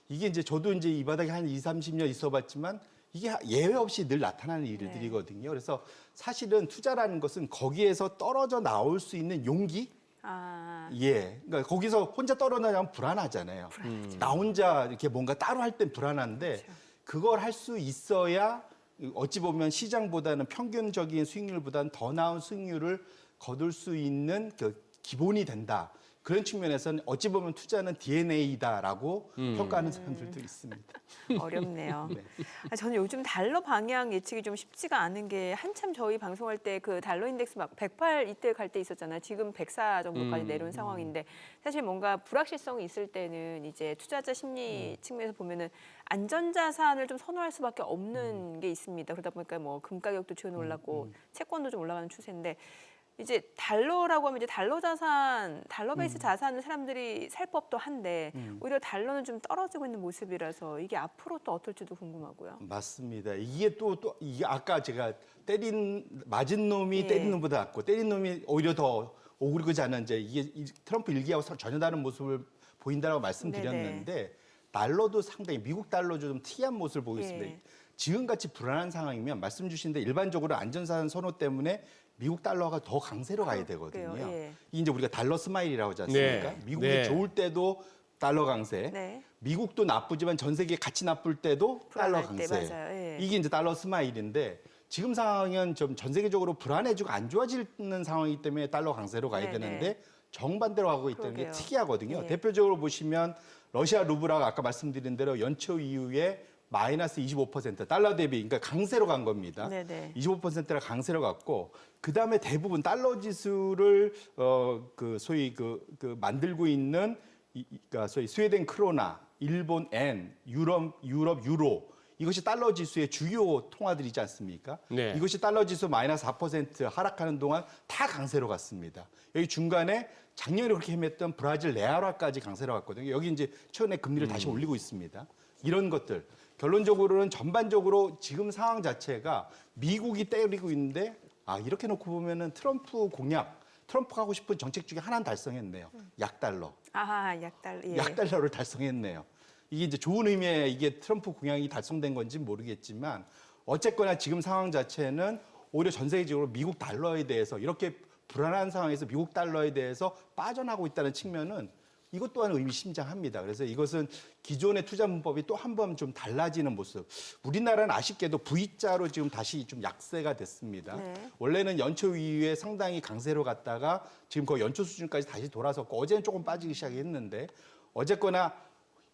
이게 이제 저도 이제 이 바닥에 한 2, 30년 있어봤지만 이게 예외 없이 늘 나타나는 일들이거든요. 그래서 사실은 투자라는 것은 거기에서 떨어져 나올 수 있는 용기 예. 그러니까 거기서 혼자 떨어나면 불안하잖아요. 나 혼자 이렇게 뭔가 따로 할 땐 불안한데 그렇죠. 그걸 할 수 있어야 어찌 보면 시장보다는 평균적인 수익률보다는 더 나은 수익률을 거둘 수 있는 그 기본이 된다. 그런 측면에서는 어찌 보면 투자는 DNA다라고 평가하는 사람들도 있습니다. 어렵네요. 네. 저는 요즘 달러 방향 예측이 좀 쉽지가 않은 게 한참 저희 방송할 때 그 달러 인덱스 막 108 이때 갈 때 있었잖아요. 지금 104 정도까지 내려온 상황인데 사실 뭔가 불확실성이 있을 때는 이제 투자자 심리 측면에서 보면은 안전자산을 좀 선호할 수밖에 없는 게 있습니다. 그러다 보니까 뭐 금 가격도 최근 올랐고 채권도 좀 올라가는 추세인데 이제 달러라고 하면 이제 달러 자산, 달러 베이스 자산을 사람들이 살 법도 한데 오히려 달러는 좀 떨어지고 있는 모습이라서 이게 앞으로 또 어떨지도 궁금하고요. 맞습니다. 이게 또 이게 아까 제가 맞은 놈이 예. 때린 놈보다 낫고 때린 놈이 오히려 더 오그리지 않은 이제 이게 이 트럼프 일기하고 전혀 다른 모습을 보인다라고 말씀드렸는데 달러도 상당히 미국 달러도 좀 특이한 모습을 보이고 있습니다. 예. 지금같이 불안한 상황이면 말씀 주신데 일반적으로 안전사안 선호 때문에 미국 달러가 더 강세로 가야 되거든요. 그래요? 예. 이게 이제 우리가 달러 스마일이라고 하지 않습니까? 네. 미국이 네. 좋을 때도 달러 강세, 네. 미국도 나쁘지만 전 세계 같이 나쁠 때도 달러 불안할 때, 강세. 맞아요. 예. 이게 이제 달러 스마일인데 지금 상황은 좀 전 세계적으로 불안해지고 안 좋아지는 상황이기 때문에 달러 강세로 가야 네네. 되는데 정반대로 가고 있다는 게 그러게요. 특이하거든요. 예. 대표적으로 보시면 러시아 루블화가 아까 말씀드린 대로 연초 이후에 마이너스 25% 달러 대비 그러니까 강세로 간 겁니다. 네네. 25%라 강세로 갔고 그 다음에 대부분 달러 지수를 그 소위 그 만들고 있는 그러니까 소위 스웨덴 크로나, 일본 엔, 유럽 유로 이것이 달러 지수의 주요 통화들이지 않습니까? 네. 이것이 달러 지수 마이너스 4% 하락하는 동안 다 강세로 갔습니다. 여기 중간에 작년에 그렇게 헤맸던 브라질 레알화까지 강세로 갔거든요. 여기 이제 최근에 금리를 다시 올리고 있습니다. 이런 것들 결론적으로는 전반적으로 지금 상황 자체가 미국이 때리고 있는데 이렇게 놓고 보면은 트럼프가 하고 싶은 정책 중에 하나는 달성했네요. 약달러. 아하, 약달러. 예. 약달러를 달성했네요. 이게 이제 좋은 의미의 이게 트럼프 공약이 달성된 건지 모르겠지만 어쨌거나 지금 상황 자체는 오히려 전 세계적으로 미국 달러에 대해서 이렇게 불안한 상황에서 미국 달러에 대해서 빠져나가고 있다는 측면은 이것 또한 의미심장합니다. 그래서 이것은 기존의 투자 문법이 또 한 번 좀 달라지는 모습. 우리나라는 아쉽게도 V자로 지금 다시 좀 약세가 됐습니다. 네. 원래는 연초 이후에 상당히 강세로 갔다가 지금 거의 연초 수준까지 다시 돌아섰고 어제는 조금 빠지기 시작했는데 어쨌거나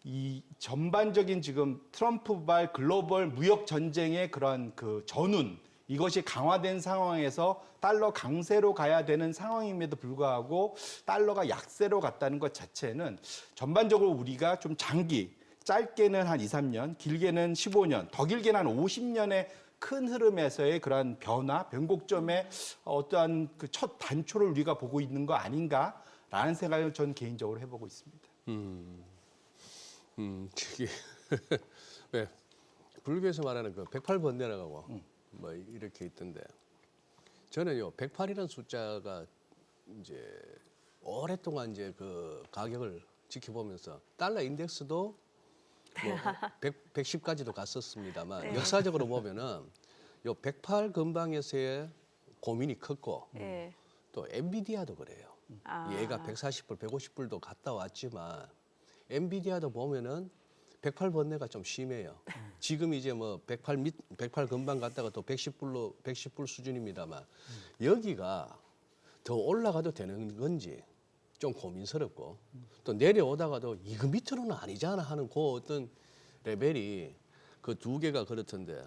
이 전반적인 지금 트럼프발 글로벌 무역 전쟁의 그런 그 전운 이것이 강화된 상황에서 달러 강세로 가야 되는 상황임에도 불구하고 달러가 약세로 갔다는 것 자체는 전반적으로 우리가 좀 장기 짧게는 한 2, 3년, 길게는 15년, 더 길게는 한 50년의 큰 흐름에서의 그러한 변화, 변곡점의 어떠한 그 첫 단초를 우리가 보고 있는 거 아닌가라는 생각을 저는 개인적으로 해보고 있습니다. 저기 왜 불교에서 말하는 그 108번뇌라고 뭐 이렇게 있던데 저는요 108이라는 숫자가 이제 오랫동안 이제 그 가격을 지켜보면서 달러 인덱스도 뭐 110까지도 갔었습니다만 역사적으로 보면은 요 108 근방에서의 고민이 컸고 예. 또 엔비디아도 그래요. 얘가 140불, 150불도 갔다 왔지만 엔비디아도 보면은 108번뇌가 좀 심해요. 지금 이제 뭐 108 근방 갔다가 또 110불 수준입니다만 여기가 더 올라가도 되는 건지 좀 고민스럽고 또 내려오다가도 이거 밑으로는 아니잖아 하는 그 어떤 레벨이 그 두 개가 그렇던데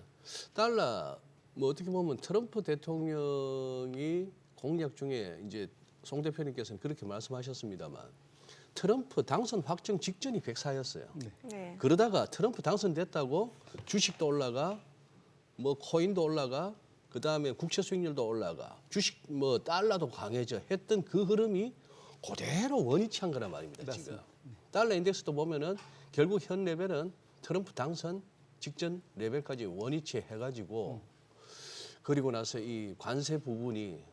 달러 뭐 어떻게 보면 트럼프 대통령이 공약 중에 이제 송 대표님께서는 그렇게 말씀하셨습니다만 트럼프 당선 확정 직전이 104였어요. 네. 그러다가 트럼프 당선됐다고 주식도 올라가, 뭐 코인도 올라가, 그 다음에 국채 수익률도 올라가, 주식 뭐 달러도 강해져 했던 그 흐름이 그대로 원위치한 거란 말입니다. 지금 달러 인덱스도 보면은 결국 현 레벨은 트럼프 당선 직전 레벨까지 원위치 해가지고 그리고 나서 이 관세 부분이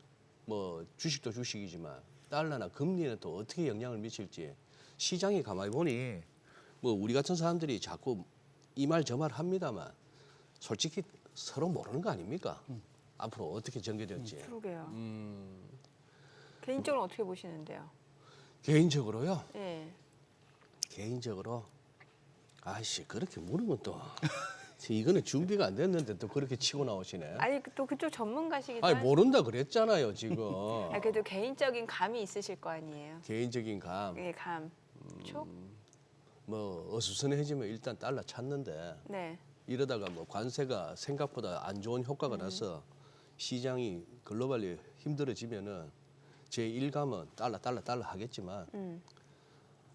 뭐 주식도 주식이지만 달러나 금리는 또 어떻게 영향을 미칠지 시장이 가만히 보니 뭐 우리 같은 사람들이 자꾸 이 말 저 말 합니다만 솔직히 서로 모르는 거 아닙니까? 앞으로 어떻게 전개될지. 그러게요. 개인적으로 어떻게 보시는데요? 개인적으로요. 예. 개인적으로 아이씨 그렇게 물으면 또 이거는 준비가 안 됐는데 또 그렇게 치고 나오시네. 아니 또 그쪽 전문가시기도 아니 한- 모른다 그랬잖아요 지금. 그래도 개인적인 감이 있으실 거 아니에요. 개인적인 감. 예, 감. 촉? 뭐 어수선해지면 일단 달러 찾는데 네. 이러다가 뭐 관세가 생각보다 안 좋은 효과가 나서 시장이 글로벌리 힘들어지면은 제 일감은 달러 하겠지만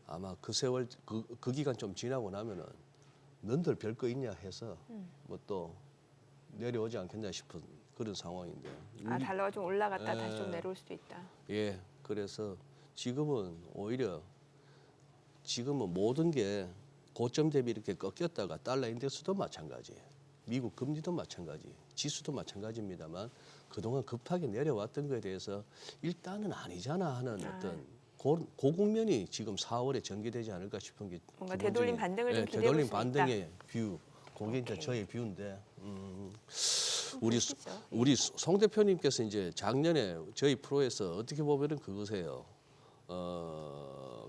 아마 그 세월 그 기간 좀 지나고 나면은 너희들 별거 있냐 해서 뭐 또 내려오지 않겠냐 싶은 그런 상황인데. 달러가 좀 올라갔다 다시 예. 좀 내려올 수도 있다. 예, 그래서 지금은 오히려 지금은 모든 게 고점 대비 이렇게 꺾였다가 달러 인덱스도 마찬가지, 미국 금리도 마찬가지, 지수도 마찬가지입니다만 그동안 급하게 내려왔던 거에 대해서 일단은 아니잖아 하는 어떤 그 국면이 지금 4월에 전개되지 않을까 싶은 게 뭔가 기본적인- 되돌림 반등을 좀 기대해 되돌림 볼수 있다. 반등의 뷰. 그게 이제 오케이. 저의 뷰인데 그러시죠. 우리 송 대표님께서 이제 작년에 저희 프로에서 어떻게 보면은 그거세요.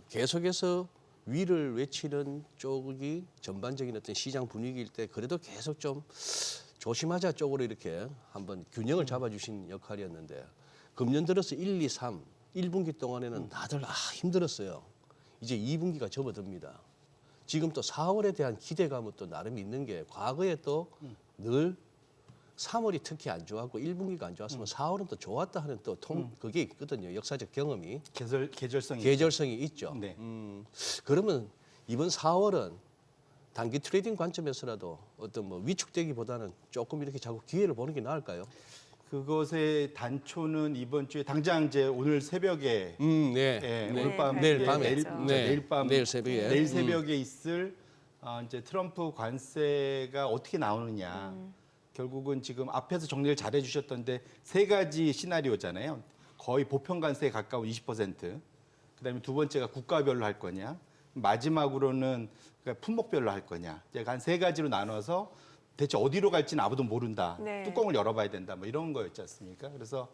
계속해서 위를 외치는 쪽이 전반적인 어떤 시장 분위기일 때 그래도 계속 좀 조심하자 쪽으로 이렇게 한번 균형을 잡아주신 역할이었는데 금년 들어서 1, 2, 3, 1분기 동안에는 다들 힘들었어요. 이제 2분기가 접어듭니다. 지금 또 4월에 대한 기대감은 또 나름 있는 게 과거에 또 늘 3월이 특히 안 좋았고 1분기가 안 좋았으면 4월은 또 좋았다 하는 또 그게 있거든요. 역사적 경험이. 계절성이 있죠. 네. 그러면 이번 4월은 단기 트레이딩 관점에서라도 어떤 뭐 위축되기보다는 조금 이렇게 자꾸 기회를 보는 게 나을까요? 그것의 단초는 이번 주에 당장 이제 오늘 새벽에 네. 예, 네. 오늘 밤 내일 예, 밤에. 내일 밤 내일 새벽에. 내일 새벽에 있을 이제 트럼프 관세가 어떻게 나오느냐. 결국은 지금 앞에서 정리를 잘 해주셨던데 세 가지 시나리오잖아요. 거의 보편 관세에 가까운 20%. 그다음에 두 번째가 국가별로 할 거냐. 마지막으로는 그러니까 품목별로 할 거냐. 제가 한 세 가지로 나눠서 대체 어디로 갈지는 아무도 모른다. 네. 뚜껑을 열어봐야 된다. 뭐 이런 거였지 않습니까? 그래서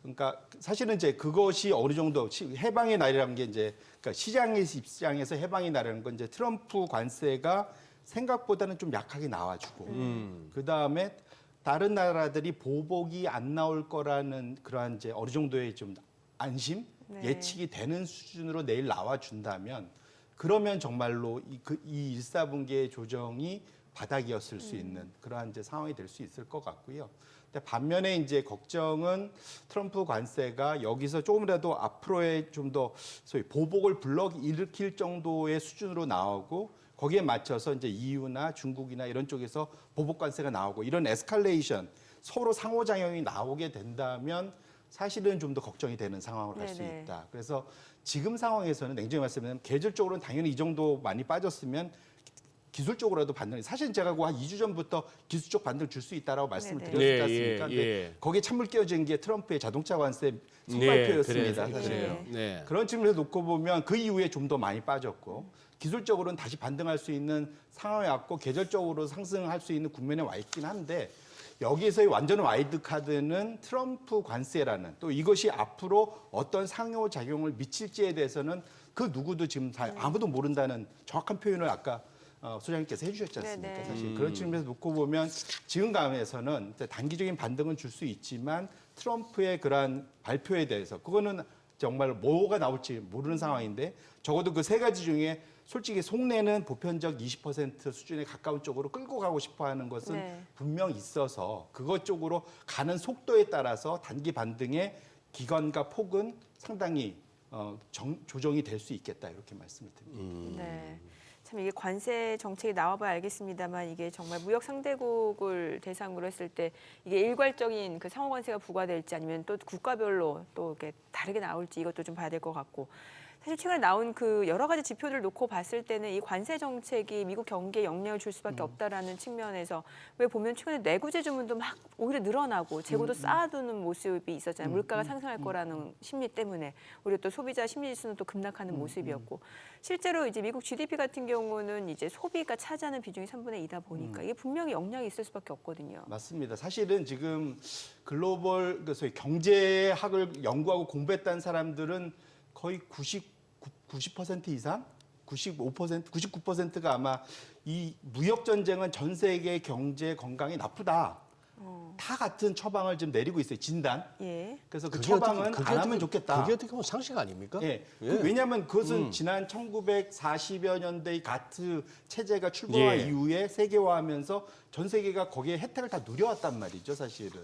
그러니까 사실은 이제 그것이 어느 정도 해방의 날이라는 게 이제 그러니까 시장의 입장에서 해방의 날이라는 건 이제 트럼프 관세가 생각보다는 좀 약하게 나와주고 그 다음에 다른 나라들이 보복이 안 나올 거라는 그러한 이제 어느 정도의 좀 안심 네. 예측이 되는 수준으로 내일 나와준다면 그러면 정말로 이 1사분기의 조정이 바닥이었을 수 있는 그러한 이제 상황이 될 수 있을 것 같고요. 근데 반면에 이제 걱정은 트럼프 관세가 여기서 조금이라도 앞으로의 좀 더 소위 보복을 불러일으킬 정도의 수준으로 나오고 거기에 맞춰서 이제 EU나 중국이나 이런 쪽에서 보복 관세가 나오고 이런 에스컬레이션 서로 상호작용이 나오게 된다면 사실은 좀 더 걱정이 되는 상황으로 갈 수 네네. 있다. 그래서 지금 상황에서는 냉정히 말씀드리면 계절적으로는 당연히 이 정도 많이 빠졌으면 기술적으로라도 반등이 사실 제가 한 2주 전부터 기술적 반등을 줄 수 있다라고 말씀을 네네. 드렸지 네, 않습니까? 예, 근데 예. 거기에 찬물 끼얹은 게 트럼프의 자동차 관세 선발표였습니다. 네, 사실. 그래요. 네. 그런 측면에서 놓고 보면 그 이후에 좀 더 많이 빠졌고 기술적으로는 다시 반등할 수 있는 상황에 왔고 계절적으로 상승할 수 있는 국면에 와 있긴 한데 여기서의 완전 와일드 카드는 트럼프 관세라는 또 이것이 앞으로 어떤 상호작용을 미칠지에 대해서는 그 누구도 지금 아무도 모른다는 정확한 표현을 아까 소장님께서 해주셨지 않습니까? 네네. 사실 그런 측면에서 놓고 보면 지금 감에서는 단기적인 반등은 줄 수 있지만 트럼프의 그러한 발표에 대해서 그거는 정말 뭐가 나올지 모르는 상황인데 적어도 그 세 가지 중에 솔직히 속내는 보편적 20% 수준에 가까운 쪽으로 끌고 가고 싶어하는 것은 네. 분명 있어서 그것 쪽으로 가는 속도에 따라서 단기 반등의 기간과 폭은 상당히 조정이 될 수 있겠다 이렇게 말씀을 드립니다. 네. 참 이게 관세 정책이 나와봐야 알겠습니다만 이게 정말 무역 상대국을 대상으로 했을 때 이게 일괄적인 그 상호 관세가 부과될지 아니면 또 국가별로 또 이렇게 다르게 나올지 이것도 좀 봐야 될 것 같고 사실 최근에 나온 그 여러 가지 지표들을 놓고 봤을 때는 이 관세 정책이 미국 경기에 영향을 줄 수밖에 없다라는 측면에서 왜 보면 최근에 내구재 주문도 막 오히려 늘어나고 재고도 쌓아두는 모습이 있었잖아요. 물가가 상승할 거라는 심리 때문에 오히려 또 소비자 심리 지수는 또 급락하는 모습이었고 실제로 이제 미국 GDP 같은 경우는 이제 소비가 차지하는 비중이 3분의 2다 보니까 이게 분명히 영향이 있을 수밖에 없거든요. 맞습니다. 사실은 지금 글로벌 소위 경제학을 연구하고 공부했다는 사람들은 거의 90% 이상, 95%, 99%가 아마 이 무역 전쟁은 전 세계 경제 건강에 나쁘다. 다 같은 처방을 지금 내리고 있어요. 진단. 예. 그래서 그 그게 처방은 어떻게- 안 하면 좋겠다. 그게 어떻게 보면 상식 아닙니까? 예. 예. 왜냐하면 그것은 지난 1940여 년대의 가트 체제가 출범한 예. 이후에 세계화하면서 전 세계가 거기에 혜택을 다 누려왔단 말이죠, 사실은.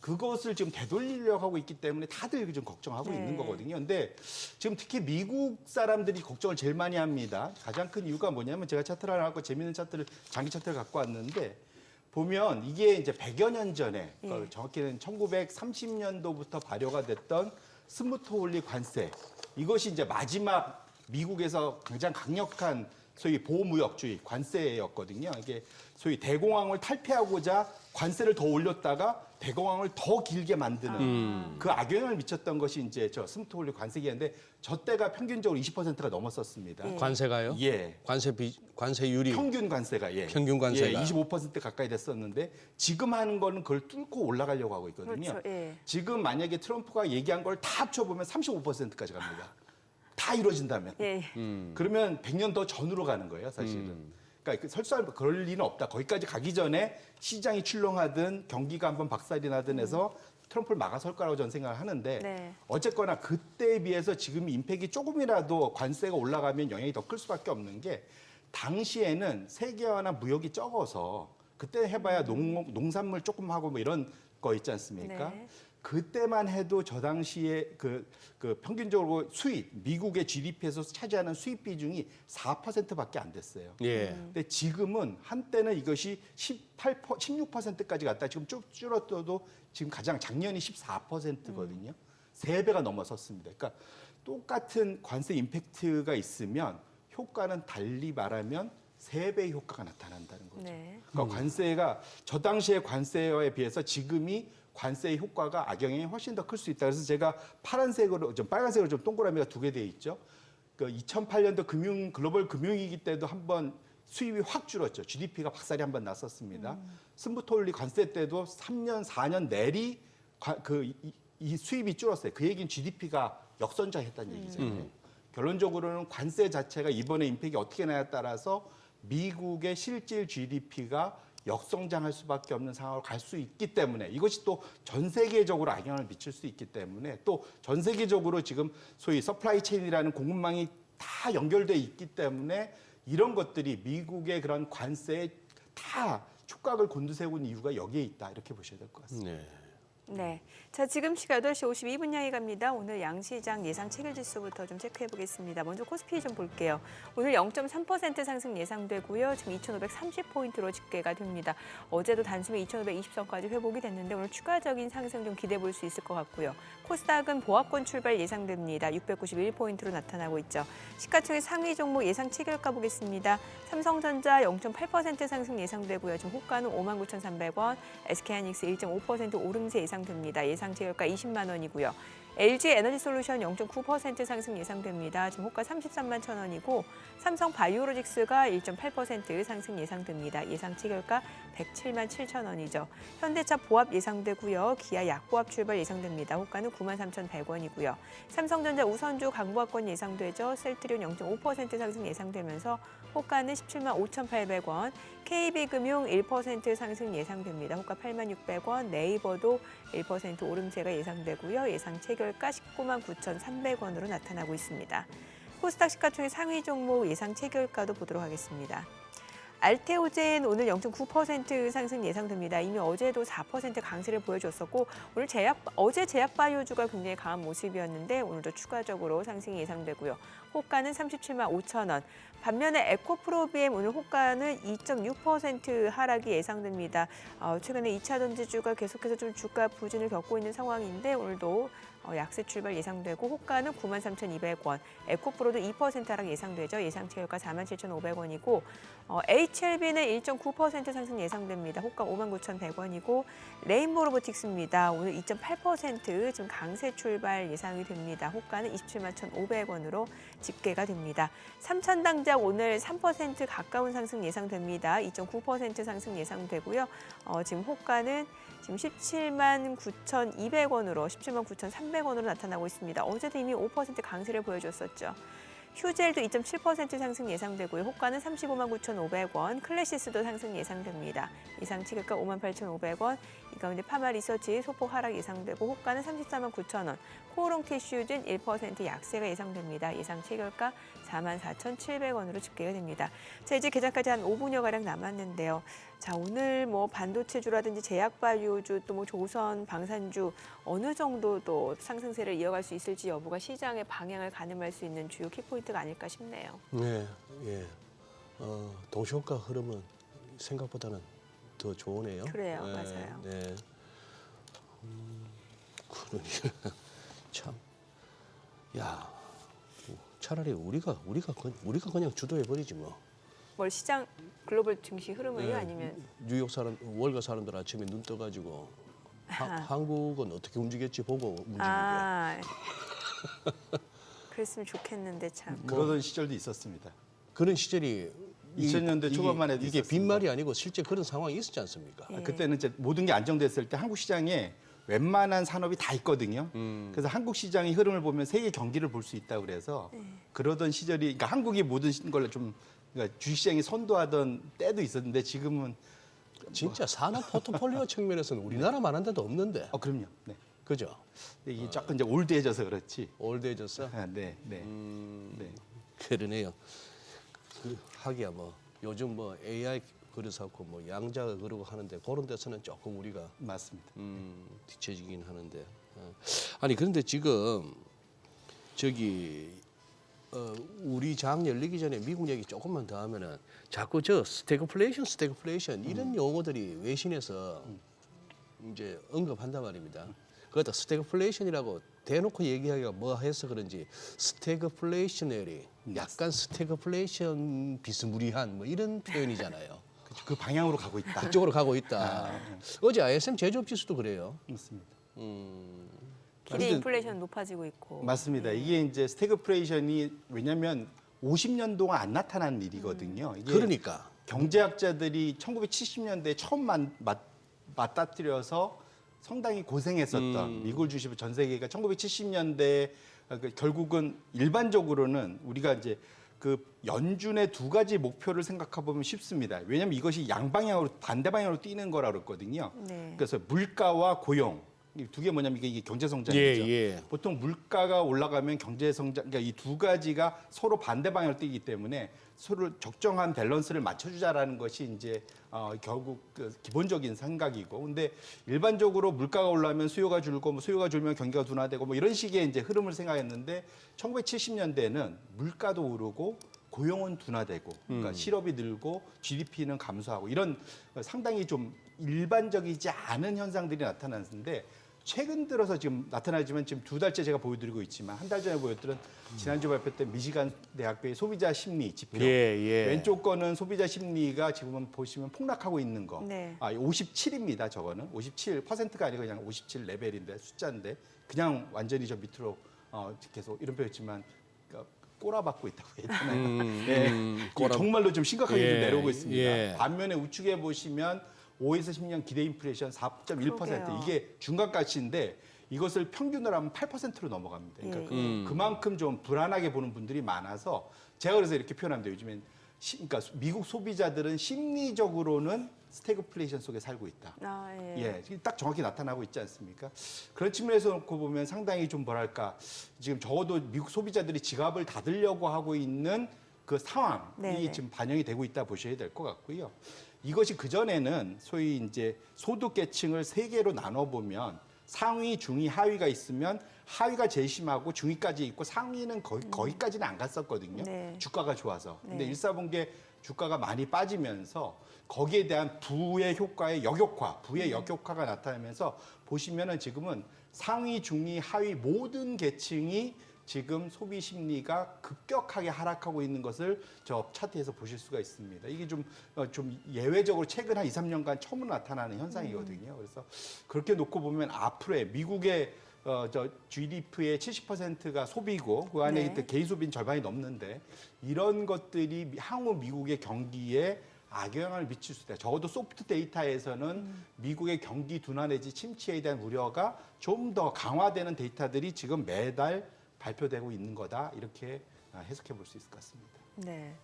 그것을 지금 되돌리려고 하고 있기 때문에 다들 좀 걱정하고 네. 있는 거거든요. 근데 지금 특히 미국 사람들이 걱정을 제일 많이 합니다. 가장 큰 이유가 뭐냐면 제가 차트를 하나 갖고 재밌는 차트를 장기 차트를 갖고 왔는데 보면 이게 이제 100여 년 전에 정확히는 1930년도부터 발효가 됐던 스무트 홀리 관세. 이것이 이제 마지막 미국에서 가장 강력한 소위 보호무역주의 관세였거든요. 이게 소위 대공황을 탈피하고자 관세를 더 올렸다가 대공황을 더 길게 만드는 그 악영향을 미쳤던 것이 이제 저 스무트홀리 관세기인데 저 때가 평균적으로 20%가 넘었었습니다. 관세가요? 예. 관세율이 평균 관세가 예. 평균 관세가. 예, 25% 가까이 됐었는데 지금 하는 거는 그걸 뚫고 올라가려고 하고 있거든요. 그렇죠. 예. 지금 만약에 트럼프가 얘기한 걸 다 합쳐보면 35%까지 갑니다. 다 이루어진다면. 예. 그러면 100년 더 전으로 가는 거예요, 사실은. 그러니까 설사 그럴 리는 없다. 거기까지 가기 전에 시장이 출렁하든 경기가 한번 박살이 나든 해서 트럼프를 막아설 거라고 저는 생각을 하는데 네. 어쨌거나 그때에 비해서 지금 임팩이 조금이라도 관세가 올라가면 영향이 더 클 수밖에 없는 게 당시에는 세계화나 무역이 적어서 그때 해봐야 농산물 조금 하고 뭐 이런 거 있지 않습니까? 네. 그때만 해도 저 당시에 그 평균적으로 수입, 미국의 GDP에서 차지하는 수입 비중이 4%밖에 안 됐어요. 예. 근데 지금은 한때는 이것이 16%까지 갔다 지금 쭉 줄어들어도 지금 가장 작년이 14%거든요. 3배가 넘어섰습니다. 그러니까 똑같은 관세 임팩트가 있으면 효과는 달리 말하면 3배의 효과가 나타난다는 거죠. 네. 그러니까 관세가 저 당시의 관세에 비해서 지금이 관세의 효과가 악영향이 훨씬 더 클 수 있다. 그래서 제가 파란색으로 좀 빨간색으로 좀 동그라미가 2개 돼 있죠. 그 2008년도 글로벌 금융위기 때도 한번 수입이 확 줄었죠. GDP가 박살이 한번 났었습니다. 스무트홀리 관세 때도 3년, 4년 내리 이 수입이 줄었어요. 그 얘기는 GDP가 역선장했다는 얘기잖아요. 결론적으로는 관세 자체가 이번에 임팩이 어떻게 나냐에 따라서 미국의 실질 GDP가 역성장할 수밖에 없는 상황으로 갈 수 있기 때문에 이것이 또 전 세계적으로 악영향을 미칠 수 있기 때문에 또 전 세계적으로 지금 소위 서플라이 체인이라는 공급망이 다 연결돼 있기 때문에 이런 것들이 미국의 그런 관세에 다 촉각을 곤두세운 이유가 여기에 있다 이렇게 보셔야 될 것 같습니다. 네. 네. 자, 지금 시각 8시 52분 향해 갑니다. 오늘 양시장 예상 체결 지수부터 좀 체크해 보겠습니다. 먼저 코스피 좀 볼게요. 오늘 0.3% 상승 예상되고요. 지금 2,530포인트로 집계가 됩니다. 어제도 단숨에 2,520선까지 회복이 됐는데 오늘 추가적인 상승 좀 기대해 볼 수 있을 것 같고요. 코스닥은 보합권 출발 예상됩니다. 691포인트로 나타나고 있죠. 시가총액 상위 종목 예상 체결가 보겠습니다. 삼성전자 0.8% 상승 예상되고요. 지금 호가는 59,300원, SK하이닉스 1.5% 오름세 예상됩니다. 예상 체결가 20만 원이고요. LG 에너지솔루션 0.9% 상승 예상됩니다. 지금 호가 33만 1,000원이고 삼성 바이오로직스가 1.8% 상승 예상됩니다. 예상 체결가 107만 7,000원이죠. 현대차 보합 예상되고요. 기아 약보합 출발 예상됩니다. 호가는 9만 3,100원이고요. 삼성전자 우선주 강보합권 예상되죠. 셀트리온 0.5% 상승 예상되면서 호가는 17만 5,800원. KB금융 1% 상승 예상됩니다. 호가 8만 600원. 네이버도 1% 오름세가 예상되고요. 예상 체결가 19만 9,300원으로 나타나고 있습니다. 코스닥 시가총액 상위 종목 예상 체결가도 보도록 하겠습니다. 알테오젠 오늘 0.9% 상승 예상됩니다. 이미 어제도 4% 강세를 보여줬었고 오늘 어제 제약바이오주가 굉장히 강한 모습이었는데 오늘도 추가적으로 상승이 예상되고요. 호가는 37만 5천 원. 반면에 에코프로비엠 오늘 호가는 2.6% 하락이 예상됩니다. 최근에 2차 전지주가 계속해서 좀 주가 부진을 겪고 있는 상황인데 오늘도 약세 출발 예상되고 호가는 9만 3,200원, 에코프로도 2% 하락 예상되죠. 예상 체결가 4만 7,500원이고 HLB는 1.9% 상승 예상됩니다. 호가 5만 9,100원이고 레인보우 로보틱스입니다. 오늘 2.8% 지금 강세 출발 예상이 됩니다. 호가는 27만 1,500원으로 집계가 됩니다. 삼천당작 오늘 3% 가까운 상승 예상됩니다. 2.9% 상승 예상되고요. 지금 호가는 지금 17만 9,200원으로 17만 9,300원으로 나타나고 있습니다. 어제도 이미 5% 강세를 보여줬었죠. 휴젤도 2.7% 상승 예상되고요. 호가는 35만 9,500원, 클래시스도 상승 예상됩니다. 예상 체결가 5만 8,500원, 이 가운데 파마리서치 소폭 하락 예상되고 호가는 34만 9,000원, 코오롱 티슈진 1% 약세가 예상됩니다. 예상 체결가 4만 4,700원으로 집계가 됩니다. 자, 이제 개장까지 한 5분여가량 남았는데요. 자, 오늘 뭐 반도체주라든지 제약바이오주 또 뭐 조선, 방산주 어느 정도 또 상승세를 이어갈 수 있을지 여부가 시장의 방향을 가늠할 수 있는 주요 키포인트가 아닐까 싶네요. 네, 예. 동시효과 흐름은 생각보다는 더 좋으네요. 그래요, 네, 맞아요. 네. 그러니까 참, 야, 차라리 우리가 그냥 주도해 버리지 뭐. 뭘 시장 글로벌 증시 흐름을요? 네. 아니면 뉴욕 사람 월가 사람들 아침에 눈 떠가지고 한국은 어떻게 움직였지 보고 움직이게. 아 그랬으면 좋겠는데 참. 그러던 시절도 있었습니다. 그런 시절이 2000년대 초반만 해도 이게 있었습니다. 빈말이 아니고 실제 그런 상황이 있었지 않습니까? 예. 그때는 이제 모든 게 안정됐을 때 한국 시장에 웬만한 산업이 다 있거든요. 그래서 한국 시장의 흐름을 보면 세계 경기를 볼 수 있다고 그래서 그러던 시절이, 그러니까 한국이 모든 걸 좀 그러니까 주식시장이 선도하던 때도 있었는데 지금은 진짜 산업 포트폴리오 측면에서는 우리나라만 한 데도 없는데. 그럼요. 네. 그죠? 이게 조금 이제 올드해져서 그렇지. 올드해졌어? 네, 네. 네. 그러네요. 하기야 뭐 요즘 뭐 AI 그래서고 뭐 양자가 그러고 하는데 그런 데서는 조금 우리가 맞습니다. 뒤처지긴 하는데. 아니 그런데 지금 저기 우리 장 열리기 전에 미국 얘기 조금만 더 하면은 자꾸 저 스태그플레이션 이런 용어들이 외신에서 이제 언급한단 말입니다. 그것도 스태그플레이션이라고 대놓고 얘기하기가 뭐 해서 그런지 스태그플레이셔너리 약간 스태그플레이션 비스무리한 뭐 이런 표현이잖아요. 그 방향으로 가고 있다. 그쪽으로 가고 있다. 어제 ISM 제조업 지수도 그래요. 맞습니다. 기대 인플레이션 높아지고 있고. 맞습니다. 이게 이제 스태그플레이션이 왜냐하면 50년 동안 안 나타난 일이거든요. 이게 그러니까 경제학자들이 1970년대에 처음 맞닥뜨려서 상당히 고생했었던 미국 주식 전 세계가 1970년대 결국은 일반적으로는 우리가 이제 그 연준의 두 가지 목표를 생각해 보면 쉽습니다. 왜냐하면 이것이 양방향으로 반대 방향으로 뛰는 거라 그랬거든요. 네. 그래서 물가와 고용 이 두 개 뭐냐면 이게 경제 성장이죠. 예. 보통 물가가 올라가면 경제 성장, 그러니까 이 두 가지가 서로 반대 방향으로 뛰기 때문에 서로 적정한 밸런스를 맞춰주자라는 것이 이제 결국 그 기본적인 생각이고, 근데 일반적으로 물가가 올라가면 수요가 줄고, 뭐 수요가 줄면 경기가 둔화되고, 뭐 이런 식의 이제 흐름을 생각했는데 1970년대는 물가도 오르고 고용은 둔화되고, 그러니까 실업이 늘고 GDP는 감소하고 이런 상당히 좀 일반적이지 않은 현상들이 나타났는데. 최근 들어서 지금 나타나지만 지금 2달째 제가 보여드리고 있지만 한 달 전에 보여드린 지난주 발표된 미시간 대학교의 소비자 심리 지표 왼쪽 거는 소비자 심리가 지금은 보시면 폭락하고 있는 거. 네. 57입니다. 저거는 57%가 아니고 그냥 57 레벨인데 숫자인데 그냥 완전히 저 밑으로 계속 이런 표현했지만 그러니까 꼬라박고 있다고 해야 되나요? 네. 정말로 좀 심각하게 좀 내려오고 있습니다. 반면에 우측에 보시면 5에서 10년 기대 인플레이션 4.1% 그러게요. 이게 중간가치인데 이것을 평균으로 하면 8%로 넘어갑니다. 그러니까 그만큼 좀 불안하게 보는 분들이 많아서 제가 그래서 이렇게 표현합니다. 요즘엔 그러니까 미국 소비자들은 심리적으로는 스태그플레이션 속에 살고 있다. 예, 딱 정확히 나타나고 있지 않습니까? 그런 측면에서 놓고 보면 상당히 좀 뭐랄까 지금 적어도 미국 소비자들이 지갑을 닫으려고 하고 있는 그 상황이 네네. 지금 반영이 되고 있다 보셔야 될 것 같고요. 이것이 그전에는 소위 이제 소득 계층을 세 개로 나눠보면 상위, 중위, 하위가 있으면 하위가 제일 심하고 중위까지 있고 상위는 거기까지는 안 갔었거든요. 네. 주가가 좋아서. 근데 네. 일사분기에 주가가 많이 빠지면서 거기에 대한 부의 효과의 역효과, 부의 역효과가 나타나면서 보시면은 지금은 상위, 중위, 하위 모든 계층이 지금 소비 심리가 급격하게 하락하고 있는 것을 저 차트에서 보실 수가 있습니다. 이게 좀 예외적으로 최근 한 2, 3년간 처음으로 나타나는 현상이거든요. 그래서 그렇게 놓고 보면 앞으로의 미국의 저 GDP의 70%가 소비고 그 안에 네. 개인 소비는 절반이 넘는데 이런 것들이 향후 미국의 경기에 악영향을 미칠 수 있다. 적어도 소프트 데이터에서는 미국의 경기 둔화 내지 침체에 대한 우려가 좀 더 강화되는 데이터들이 지금 매달 발표되고 있는 거다. 이렇게 해석해 볼 수 있을 것 같습니다. 네.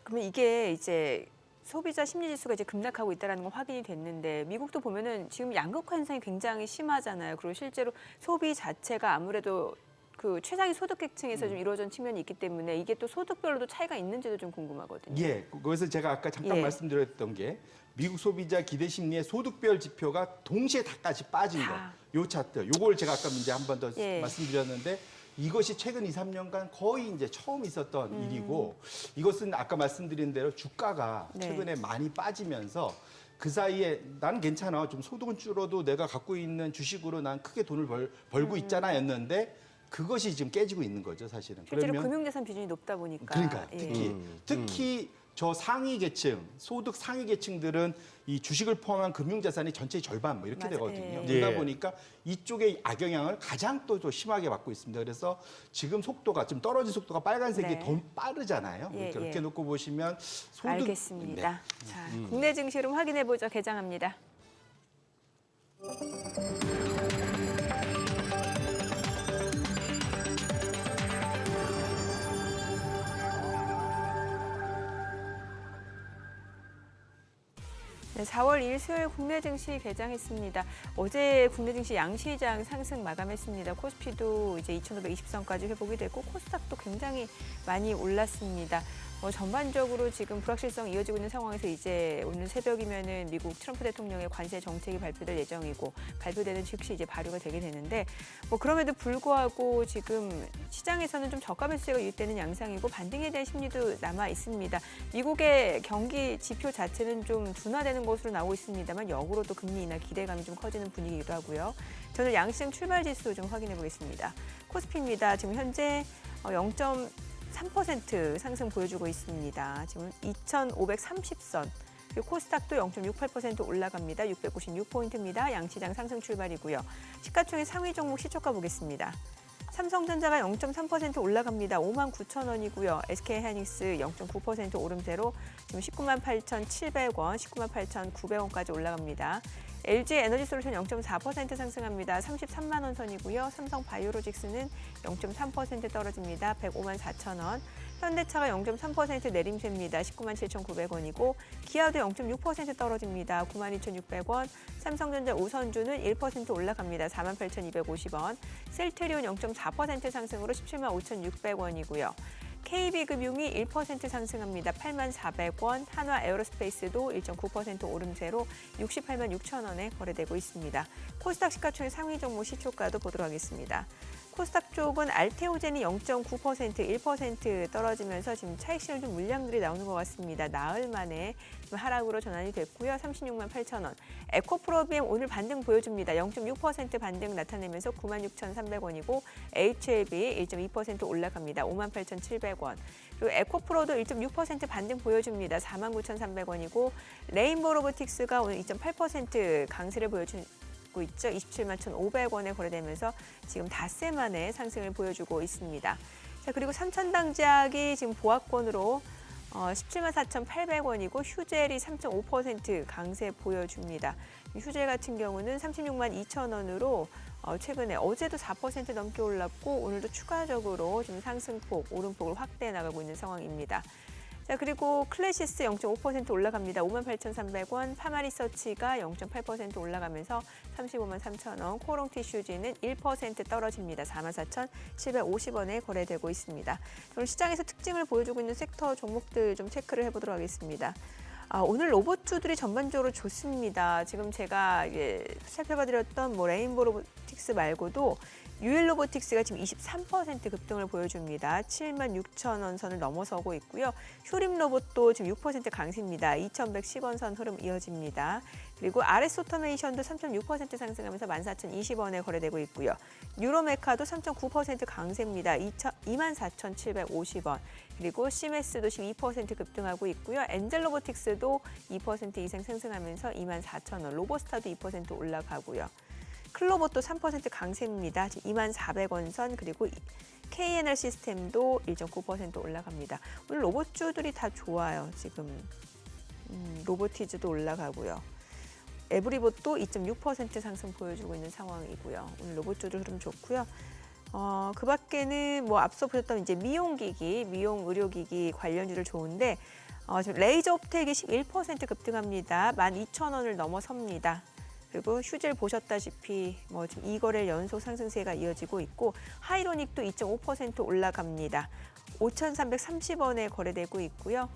그러면 이게 이제 소비자 심리 지수가 이제 급락하고 있다는 건 확인이 됐는데 미국도 보면은 지금 양극화 현상이 굉장히 심하잖아요. 그리고 실제로 소비 자체가 아무래도 그 최상위 소득계층에서 좀 이루어진 측면이 있기 때문에 이게 또 소득별로도 차이가 있는지도 좀 궁금하거든요. 예, 그래서 제가 아까 잠깐 예. 말씀드렸던 게 미국 소비자 기대 심리의 소득별 지표가 동시에 다까지 빠진 거. 요 차트. 요걸 제가 아까 이제 한 번 더 예. 말씀드렸는데 이것이 최근 2, 3년간 거의 이제 처음 있었던 일이고 이것은 아까 말씀드린 대로 주가가 네. 최근에 많이 빠지면서 그 사이에 난 괜찮아. 좀 소득은 줄어도 내가 갖고 있는 주식으로 난 크게 돈을 벌고 있잖아였는데 그것이 지금 깨지고 있는 거죠, 사실은. 실제로 금융자산 비중이 높다 보니까. 그러니까 예. 특히 저 상위 계층, 소득 상위 계층들은 이 주식을 포함한 금융자산이 전체의 절반 뭐 이렇게 맞아요. 되거든요. 예. 그러다 예. 보니까 이쪽의 악영향을 가장 또 심하게 받고 있습니다. 그래서 지금 속도가 좀 떨어진 속도가 빨간색이 네. 더 빠르잖아요. 예, 그렇게 예. 놓고 보시면 소득 알겠습니다. 자, 국내 증시 흐름 확인해 보죠. 개장합니다. 네, 4월 1일 수요일 국내 증시 개장했습니다. 어제 국내 증시 양시장 상승 마감했습니다. 코스피도 이제 2,520선까지 회복이 됐고 코스닥도 굉장히 많이 올랐습니다. 전반적으로 지금 불확실성이 이어지고 있는 상황에서 이제 오늘 새벽이면은 미국 트럼프 대통령의 관세 정책이 발표될 예정이고 발표되는 즉시 이제 발효가 되게 되는데 그럼에도 불구하고 지금 시장에서는 좀 저가 매수세가 유입되는 양상이고 반등에 대한 심리도 남아 있습니다. 미국의 경기 지표 자체는 좀 둔화되는 것으로 나오고 있습니다만 역으로 또 금리 인하 기대감이 좀 커지는 분위기이기도 하고요. 저는 양시장 출발 지수 좀 확인해 보겠습니다. 코스피입니다. 지금 현재 0.3% 상승 보여주고 있습니다. 지금 2,530선. 그리고 코스닥도 0.68% 올라갑니다. 696포인트입니다. 양시장 상승 출발이고요. 시가총액 상위 종목 시초가 보겠습니다. 삼성전자가 0.3% 올라갑니다. 59,000원이고요. SK하이닉스 0.9% 오름세로 지금 198,700원, 198,900원까지 올라갑니다. LG 에너지솔루션 0.4% 상승합니다. 33만 원 선이고요. 삼성바이오로직스는 0.3% 떨어집니다. 154,000원. 현대차가 0.3% 내림세입니다. 197,900원이고 기아도 0.6% 떨어집니다. 92,600원. 삼성전자 우선주는 1% 올라갑니다. 48,250원. 셀트리온 0.4% 상승으로 175,600원이고요. KB금융이 1% 상승합니다. 84,400원, 한화에어로스페이스도 1.9% 오름세로 686,000원에 거래되고 있습니다. 코스닥 시가총액 상위 종목 시초가도 보도록 하겠습니다. 코스닥 쪽은 알테오젠이 0.9%, 1% 떨어지면서 지금 차익 실현 좀 물량들이 나오는 것 같습니다. 나흘 만에 좀 하락으로 전환이 됐고요. 36만 8천 원. 에코프로비엠 오늘 반등 보여줍니다. 0.6% 반등 나타내면서 96,300원이고 HLB 1.2% 올라갑니다. 58,700원. 그리고 에코프로도 1.6% 반등 보여줍니다. 49,300원이고 레인보우 로보틱스가 오늘 2.8% 강세를 보여주고 있죠. 27만 1,500원에 거래되면서 지금 닷새 만에 상승을 보여주고 있습니다. 자, 그리고 삼천당제약이 지금 보합권으로 17만 4,800원이고 휴젤이 3.5% 강세 보여줍니다. 휴젤 같은 경우는 36만 2,000원으로 최근에 어제도 4% 넘게 올랐고 오늘도 추가적으로 좀 상승폭, 오름폭을 확대해 나가고 있는 상황입니다. 자, 그리고 클래시스 0.5% 올라갑니다. 58,300원, 파마리서치가 0.8% 올라가면서 35만 3,000원, 코롱티슈즈는 1% 떨어집니다. 44,750원에 거래되고 있습니다. 오늘 시장에서 특징을 보여주고 있는 섹터 종목들 좀 체크를 해보도록 하겠습니다. 오늘 로봇주들이 전반적으로 좋습니다. 지금 제가 살펴봐드렸던 레인보우 로보틱스 말고도 UL 로보틱스가 지금 23% 급등을 보여줍니다. 76,000원 선을 넘어서고 있고요. 휴림 로봇도 지금 6% 강세입니다. 2,110원 선 흐름 이어집니다. 그리고 RS 오토메이션도 3.6% 상승하면서 14,020원에 거래되고 있고요. 유로메카도 3.9% 강세입니다. 24,750원. 그리고 시메스도 12% 급등하고 있고요. 엔젤 로보틱스도 2% 이상 상승하면서 24,000원. 로보스타도 2% 올라가고요. 클로봇도 3% 강세입니다. 24,000원 선, 그리고 KNR 시스템도 1.9% 올라갑니다. 오늘 로봇주들이 다 좋아요. 지금 로보티즈도 올라가고요. 에브리봇도 2.6% 상승 보여주고 있는 상황이고요. 오늘 로봇주들 흐름 좋고요. 그 밖에는 앞서 보셨던 이제 미용기기, 미용 의료기기 관련주들 좋은데 지금 레이저 옵텍이 11% 급등합니다. 12,000원을 넘어섭니다. 그리고 휴젤 보셨다시피 지금 2거래일 연속 상승세가 이어지고 있고 하이로닉도 2.5% 올라갑니다. 5,330원에 거래되고 있고요.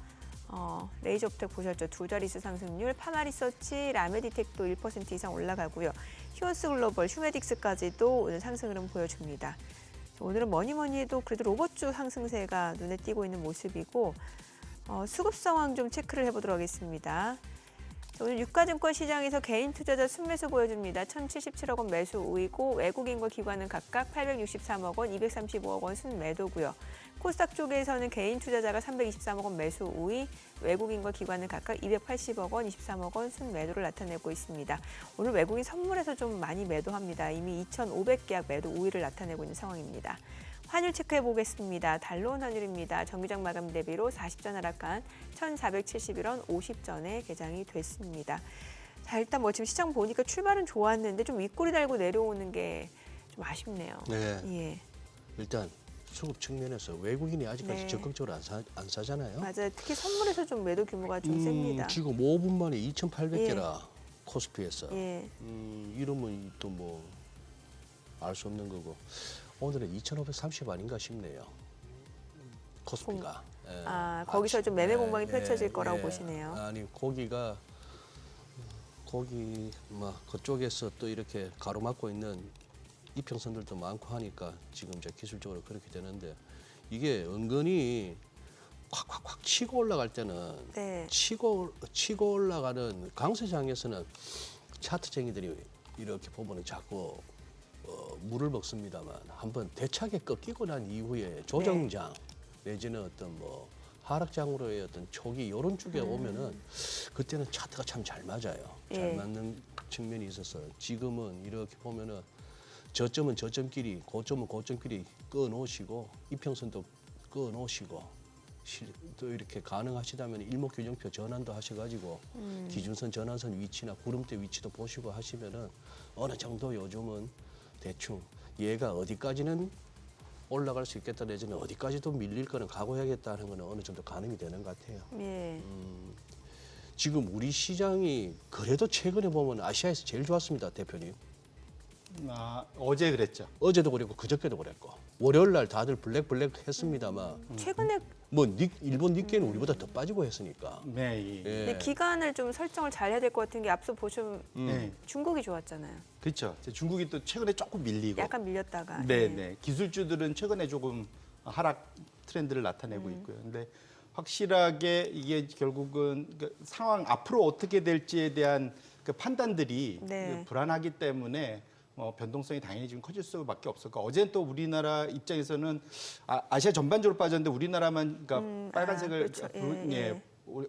레이저 옵텍 보셨죠? 두 자릿수 상승률, 파마리서치, 라메디텍도 1% 이상 올라가고요. 히온스 글로벌, 휴메딕스까지도 오늘 상승 흐름 보여줍니다. 오늘은 뭐니 해도 그래도 로봇주 상승세가 눈에 띄고 있는 모습이고 수급 상황 좀 체크를 해보도록 하겠습니다. 오늘 유가증권 시장에서 개인 투자자 순매수 보여줍니다. 1,077억 원 매수 우위고 외국인과 기관은 각각 863억 원, 235억 원 순매도고요. 코스닥 쪽에서는 개인 투자자가 323억 원 매수 우위, 외국인과 기관은 각각 280억 원, 23억 원 순매도를 나타내고 있습니다. 오늘 외국인 선물에서 좀 많이 매도합니다. 이미 2,500계약 매도 우위를 나타내고 있는 상황입니다. 환율 체크해 보겠습니다. 달러 원 환율입니다. 정기장 마감 대비로 40전 하락한 1,471원 50전에 개장이 됐습니다. 자, 일단 뭐 지금 시장 보니까 출발은 좋았는데 좀 윗꼬리 달고 내려오는 게 좀 아쉽네요. 네. 예, 일단 수급 측면에서 외국인이 아직까지 네. 적극적으로 안 사잖아요. 맞아요. 특히 선물에서 좀 매도 규모가 좀 셉니다. 지금 5분 만에 2,800개라 코스피에서. 예, 이러면 또 뭐 알 수 없는 거고. 오늘은 2,530 아닌가 싶네요. 코스피가. 예. 거기서 좀 매매 공방이 예, 펼쳐질 거라고 예. 보시네요. 아니 거기 막 그쪽에서 또 이렇게 가로막고 있는 이평선들도 많고 하니까 지금 이제 기술적으로 그렇게 되는데 이게 은근히 콱콱콱 치고 올라갈 때는 네. 치고 올라가는 강세장에서는 차트쟁이들이 이렇게 보면은 자꾸 물을 먹습니다만 한번 대차게 꺾이고 난 이후에 조정장 내지는 어떤 뭐 하락장으로의 어떤 초기 이런 쪽에 오면은 그때는 차트가 참 잘 맞아요. 잘 예. 맞는 측면이 있어서 지금은 이렇게 보면은 저점은 저점끼리, 고점은 고점끼리 끊어놓으시고 이평선도 끊어놓으시고 또 이렇게 가능하시다면 일목균형표 전환도 하셔가지고 기준선 전환선 위치나 구름대 위치도 보시고 하시면은 어느 정도 요즘은 대충 얘가 어디까지는 올라갈 수 있겠다 내지는 어디까지도 밀릴 거는 각오해야겠다는 거는 어느 정도 가늠이 되는 것 같아요. 예. 지금 우리 시장이 그래도 최근에 보면 아시아에서 제일 좋았습니다, 대표님. 어제 그랬죠. 어제도 그랬고 그저께도 그랬고 월요일 날 다들 블랙 했습니다만 최근에 뭐 일본 니케이는 우리보다 더 빠지고 했으니까. 네. 예. 예. 근데 기간을 좀 설정을 잘 해야 될 것 같은 게 앞서 보시면 네. 중국이 좋았잖아요. 그렇죠. 중국이 또 최근에 조금 밀리고. 약간 밀렸다가. 네, 예. 네. 기술주들은 최근에 조금 하락 트렌드를 나타내고 있고요. 근데 확실하게 이게 결국은 그 상황 앞으로 어떻게 될지에 대한 그 판단들이 네. 불안하기 때문에 변동성이 당연히 지금 커질 수밖에 없었고 어제는 또 우리나라 입장에서는 아시아 전반적으로 빠졌는데 우리나라만 그러니까 빨간색을 그렇죠. 예.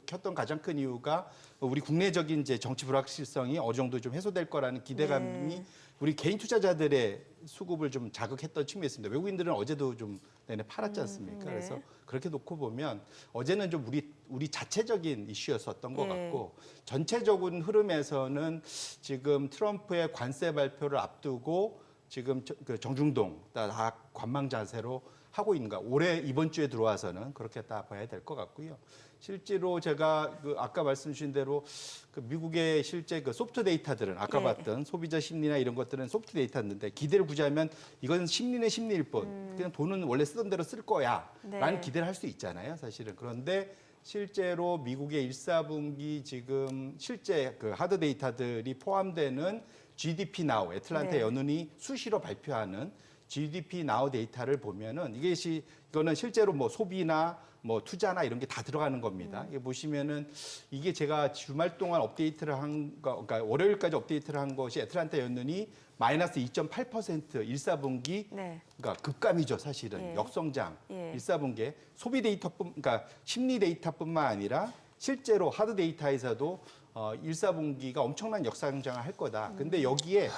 켰던 가장 큰 이유가 우리 국내적인 이제 정치 불확실성이 어느 정도 좀 해소될 거라는 기대감이 네. 우리 개인 투자자들의 수급을 좀 자극했던 측면이 있습니다. 외국인들은 어제도 좀 내내 팔았지 않습니까? 네. 그래서 그렇게 놓고 보면 어제는 좀 우리 자체적인 이슈였었던 것 예. 같고 전체적인 흐름에서는 지금 트럼프의 관세 발표를 앞두고 지금 그 정중동 다 관망 자세로 하고 있는가. 올해 이번 주에 들어와서는 그렇게 다 봐야 될 것 같고요. 실제로 제가 아까 말씀 주신 대로 그 미국의 실제 그 소프트 데이터들은 아까 네. 봤던 소비자 심리나 이런 것들은 소프트 데이터인데 기대를 구자면 이건 심리는 심리일 뿐 그냥 돈은 원래 쓰던 대로 쓸 거야 네. 라는 기대를 할 수 있잖아요 사실은. 그런데 실제로 미국의 1사분기 지금 실제 그 하드 데이터들이 포함되는 GDP Now 애틀란타 네. 연은이 수시로 발표하는 GDP Now 데이터를 보면은 이거는 실제로 뭐 소비나 뭐 투자나 이런 게 다 들어가는 겁니다. 이게 보시면은 이게 제가 주말 동안 업데이트를 한 거, 그러니까 월요일까지 업데이트를 한 것이 애틀란타 연은이 마이너스 2.8% 1사분기 네. 그러니까 급감이죠 사실은 예. 역성장 예. 1사분기에 소비 그러니까 심리 데이터뿐만 아니라 실제로 하드 데이터에서도 1사분기가 엄청난 역성장을 할 거다. 근데 여기에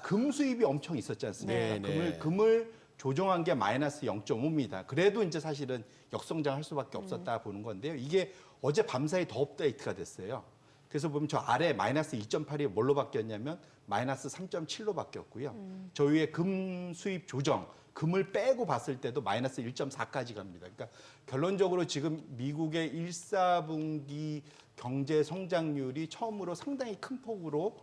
금 수입이 엄청 있었지 않습니까? 네, 네. 금을 조정한 게 마이너스 0.5입니다. 그래도 이제 사실은 역성장할 수밖에 없었다 보는 건데요. 이게 어제 밤사이 더 업데이트가 됐어요. 그래서 보면 저 아래 마이너스 2.8이 뭘로 바뀌었냐면 마이너스 3.7로 바뀌었고요. 저 위에 금 수입 조정, 금을 빼고 봤을 때도 마이너스 1.4까지 갑니다. 그러니까 결론적으로 지금 미국의 1사분기 경제 성장률이 처음으로 상당히 큰 폭으로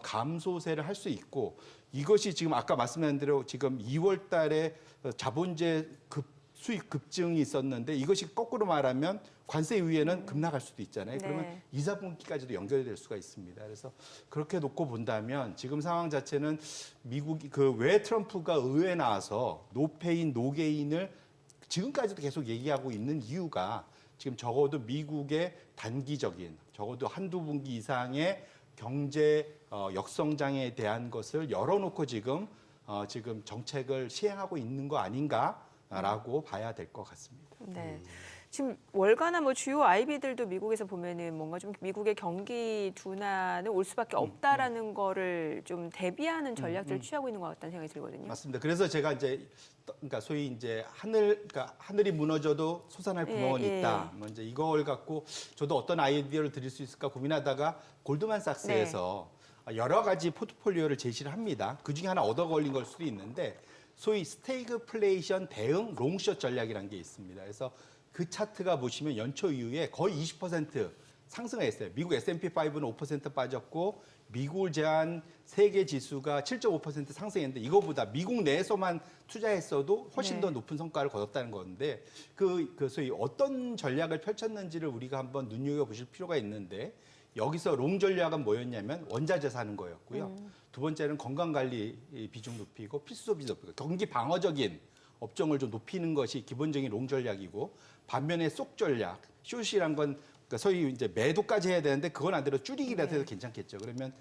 감소세를 할 수 있고 이것이 지금 아까 말씀드린 대로 지금 2월 달에 자본재 수익 급증이 있었는데 이것이 거꾸로 말하면 관세 이후에는 급락할 수도 있잖아요. 네. 그러면 2, 4분기까지도 연결될 수가 있습니다. 그래서 그렇게 놓고 본다면 지금 상황 자체는 미국이 왜 트럼프가 의회에 나와서 노페인, 노게인을 지금까지도 계속 얘기하고 있는 이유가 지금 적어도 미국의 단기적인 적어도 한두 분기 이상의 경제 역성장에 대한 것을 열어놓고 지금 정책을 시행하고 있는 거 아닌가라고 봐야 될 것 같습니다. 네. 지금 월가나 뭐 주요 IB들도 미국에서 보면은 뭔가 좀 미국의 경기 둔화는 올 수밖에 없다라는 거를 좀 대비하는 전략들을 취하고 있는 것 같다는 생각이 들거든요. 맞습니다. 그래서 제가 그러니까 소위 이제 하늘이 무너져도 솟아날 구멍은 예, 있다. 뭐 이제 이걸 갖고 저도 어떤 아이디어를 드릴 수 있을까 고민하다가 골드만삭스에서 여러 가지 포트폴리오를 제시를 합니다. 그 중에 하나 얻어 걸린 걸 수도 있는데 소위 스태그플레이션 대응 롱숏 전략이라는 게 있습니다. 그래서 그 차트가 보시면 연초 이후에 거의 20% 상승했어요. 미국 S&P 5는 5% 빠졌고 미국을 제한 세계 지수가 7.5% 상승했는데 이거보다 미국 내에서만 투자했어도 훨씬 더 높은 성과를 거뒀다는 건데 그 소위 어떤 전략을 펼쳤는지를 우리가 한번 눈여겨보실 필요가 있는데 여기서 롱 전략은 뭐였냐면 원자재 사는 거였고요. 두 번째는 건강관리 비중 높이고 필수 소비 높이고 경기 방어적인 업종을 좀 높이는 것이 기본적인 롱 전략이고 반면에 쏙 전략, 숏이란 건 그러니까 소위 이제 매도까지 해야 되는데 그건 안 되고 줄이기라도 해도 괜찮겠죠. 그러면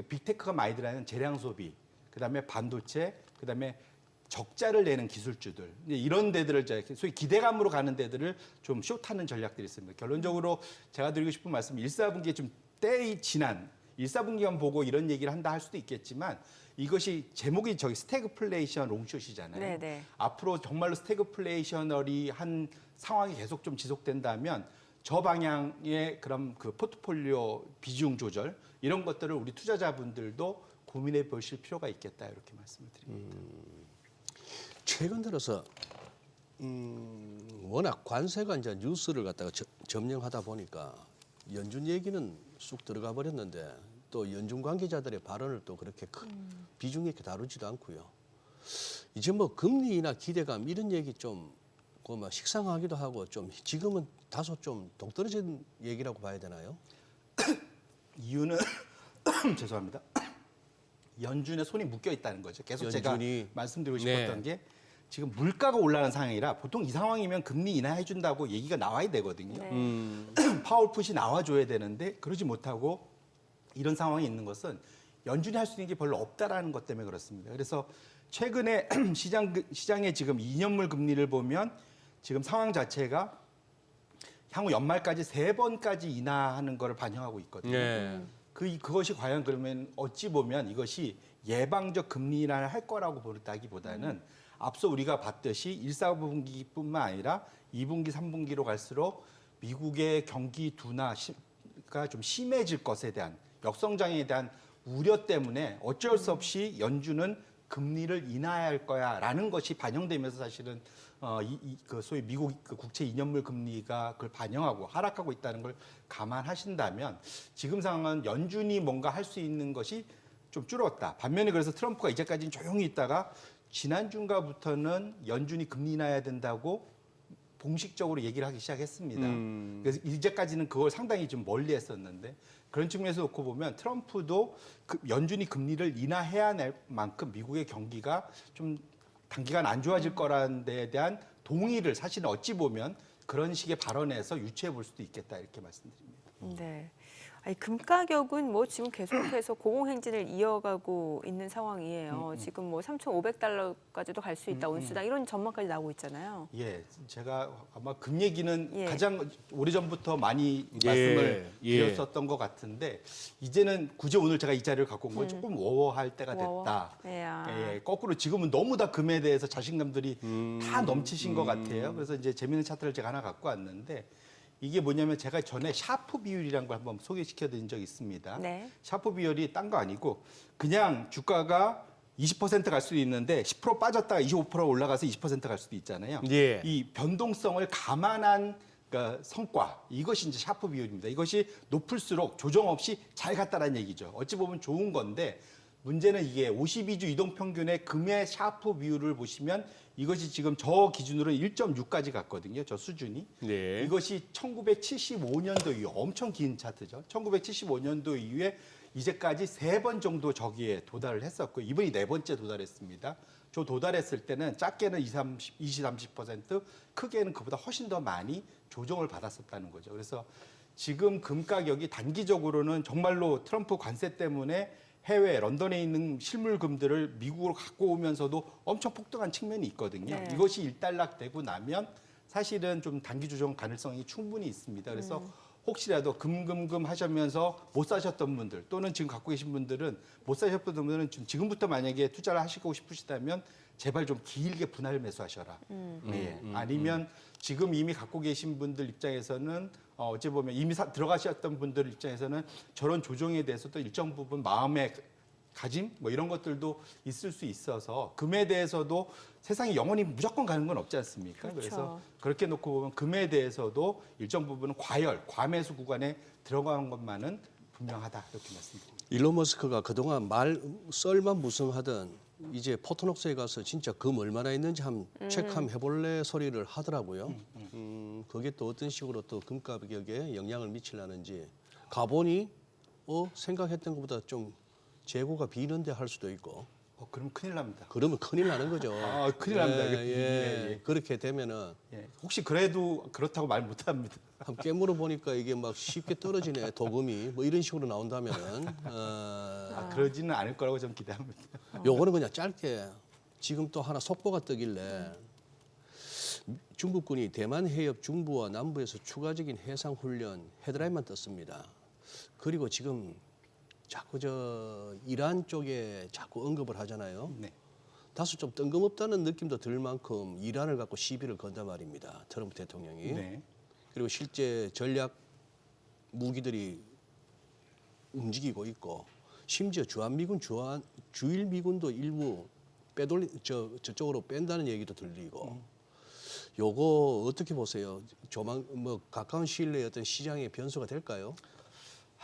빅테크가 많이 들어가는 재량 소비, 그다음에 반도체, 그다음에 적자를 내는 기술주들 이런 데들을 소위 기대감으로 가는 데들을 좀 숏하는 전략들이 있습니다. 결론적으로 제가 드리고 싶은 말씀은 1사분기에 좀 때이 지난 1사분기만 보고 이런 얘기를 한다 할 수도 있겠지만 이것이 제목이 스태그플레이션 롱숏이잖아요. 네네. 앞으로 정말로 스태그플레이셔널이한 상황이 계속 좀 지속된다면 저 방향의 그런 그 포트폴리오 비중 조절 이런 것들을 우리 투자자분들도 고민해 보실 필요가 있겠다 이렇게 말씀을 드립니다. 최근 들어서 워낙 관세가 이제 뉴스를 갖다가 점령하다 보니까 연준 얘기는 쑥 들어가 버렸는데 또 연준 관계자들의 발언을 또 그렇게 큰 비중 있게 다루지도 않고요. 이제 뭐 금리나 기대감 이런 얘기 좀 뭐 식상하기도 하고 좀 지금은 다소 좀 동떨어진 얘기라고 봐야 되나요? 이유는 죄송합니다. 연준의 손이 묶여 있다는 거죠. 계속 연준이- 제가 말씀드리고 싶었던 게 지금 물가가 올라가는 상황이라 보통 이 상황이면 금리 인하해 준다고 얘기가 나와야 되거든요. 파월 풋이 나와줘야 되는데 그러지 못하고 이런 상황이 있는 것은 연준이 할 수 있는 게 별로 없다라는 것 때문에 그렇습니다. 그래서 최근에 시장의 지금 2년물 금리를 보면 지금 상황 자체가 향후 연말까지 3번까지 인하하는 것을 반영하고 있거든요. 네. 그것이 과연 그러면 어찌 보면 이것이 예방적 금리 인하를 할 거라고 보다기보다는 앞서 우리가 봤듯이 1사분기뿐만 아니라 2분기, 3분기로 갈수록 미국의 경기 둔화가 좀 심해질 것에 대한 역성장에 대한 우려 때문에 어쩔 수 없이 연준은 금리를 인하해야 할 거야라는 것이 반영되면서 사실은 그 소위 미국 그 국채 2년물 금리가 그걸 반영하고 하락하고 있다는 걸 감안하신다면 지금 상황은 연준이 뭔가 할 수 있는 것이 좀 줄었다. 반면에 그래서 트럼프가 이제까지는 조용히 있다가 지난 주인가부터는 연준이 금리 인하해야 된다고 공식적으로 얘기를 하기 시작했습니다. 그래서 이제까지는 그걸 상당히 좀 멀리 했었는데 그런 측면에서 놓고 보면 트럼프도 연준이 금리를 인하해야 할 만큼 미국의 경기가 좀 단기간 안 좋아질 거라는 데에 대한 동의를 사실은 어찌 보면 그런 식의 발언에서 유추해 볼 수도 있겠다 이렇게 말씀드립니다. 네. 아니, 금 가격은 뭐 지금 계속해서 고공행진을 이어가고 있는 상황이에요. 지금 뭐 3,500달러까지도 갈 수 있다, 온수당 이런 전망까지 나오고 있잖아요. 예, 제가 아마 금 얘기는 예. 가장 오래전부터 많이 말씀을 드렸었던 것 같은데 이제는 굳이 오늘 제가 이 자리를 갖고 온 건 조금 워워할 때가 워워. 됐다. 예. 예, 거꾸로 지금은 너무 다 금에 대해서 자신감들이 다 넘치신 것 같아요. 그래서 이제 재미있는 차트를 제가 하나 갖고 왔는데 이게 뭐냐면 제가 전에 샤프 비율이라는 걸 한번 소개시켜드린 적이 있습니다. 네. 샤프 비율이 딴 거 아니고 그냥 주가가 20% 갈 수도 있는데 10% 빠졌다가 25% 올라가서 20% 갈 수도 있잖아요. 예. 이 변동성을 감안한 그러니까 성과 이것이 이제 샤프 비율입니다. 이것이 높을수록 조정 없이 잘 갔다라는 얘기죠. 어찌 보면 좋은 건데 문제는 이게 52주 이동 평균의 금의 샤프 비율을 보시면 이것이 지금 저 기준으로 1.6까지 갔거든요. 저 수준이. 네. 이것이 1975년도 이후 엄청 긴 차트죠. 1975년도 이후에 이제까지 3번 정도 저기에 도달을 했었고 이번이 4번째 도달했습니다. 저 도달했을 때는 작게는 20, 30%, 크게는 그보다 훨씬 더 많이 조정을 받았었다는 거죠. 그래서 지금 금 가격이 단기적으로는 정말로 트럼프 관세 때문에 해외 런던에 있는 실물금들을 미국으로 갖고 오면서도 엄청 폭등한 측면이 있거든요. 네. 이것이 일단락되고 나면 사실은 좀 단기 조정 가능성이 충분히 있습니다. 그래서 혹시라도 금 하시면서 못 사셨던 분들 또는 지금 갖고 계신 분들은 못 사셨던 분들은 좀 지금부터 만약에 투자를 하시고 싶으시다면 제발 좀 길게 분할 매수하셔라. 아니면 지금 이미 갖고 계신 분들 입장에서는 어찌 보면 이미 들어가셨던 분들 입장에서는 저런 조정에 대해서도 일정 부분 마음의 가짐 뭐 이런 것들도 있을 수 있어서 금에 대해서도 세상이 영원히 무조건 가는 건 없지 않습니까? 그렇죠. 그래서 그렇게 놓고 보면 금에 대해서도 일정 부분은 과매수 구간에 들어가는 것만은 분명하다 이렇게 말씀드립니다. 일론 머스크가 그동안 썰만 무성하던 이제 포토녹스에 가서 진짜 금 얼마나 있는지 한번 체크 한번 해볼래 소리를 하더라고요. 그게 또 어떤 식으로 또 금 가격에 영향을 미치려는지 가보니 생각했던 것보다 좀 재고가 비는데 할 수도 있고. 그럼 큰일 납니다. 그러면 큰일 나는 거죠. 큰일 납니다. 예. 그렇게 되면은 혹시 그래도 그렇다고 말 못합니다. 한 깨물어 보니까 이게 막 쉽게 떨어지네 도금이 뭐 이런 식으로 나온다면은 그러지는 않을 거라고 좀 기대합니다. 요거는 그냥 짧게 지금 또 하나 속보가 뜨길래 중국군이 대만 해협 중부와 남부에서 추가적인 해상 훈련 헤드라인만 떴습니다. 그리고 지금 자꾸 이란 쪽에 자꾸 언급을 하잖아요. 네. 다소 좀 뜬금없다는 느낌도 들 만큼 이란을 갖고 시비를 건단 말입니다. 트럼프 대통령이. 네. 그리고 실제 전략 무기들이 움직이고 있고 심지어 주일미군도 일부 저쪽으로 뺀다는 얘기도 들리고 요거 어떻게 보세요? 가까운 시일 내에 어떤 시장의 변수가 될까요?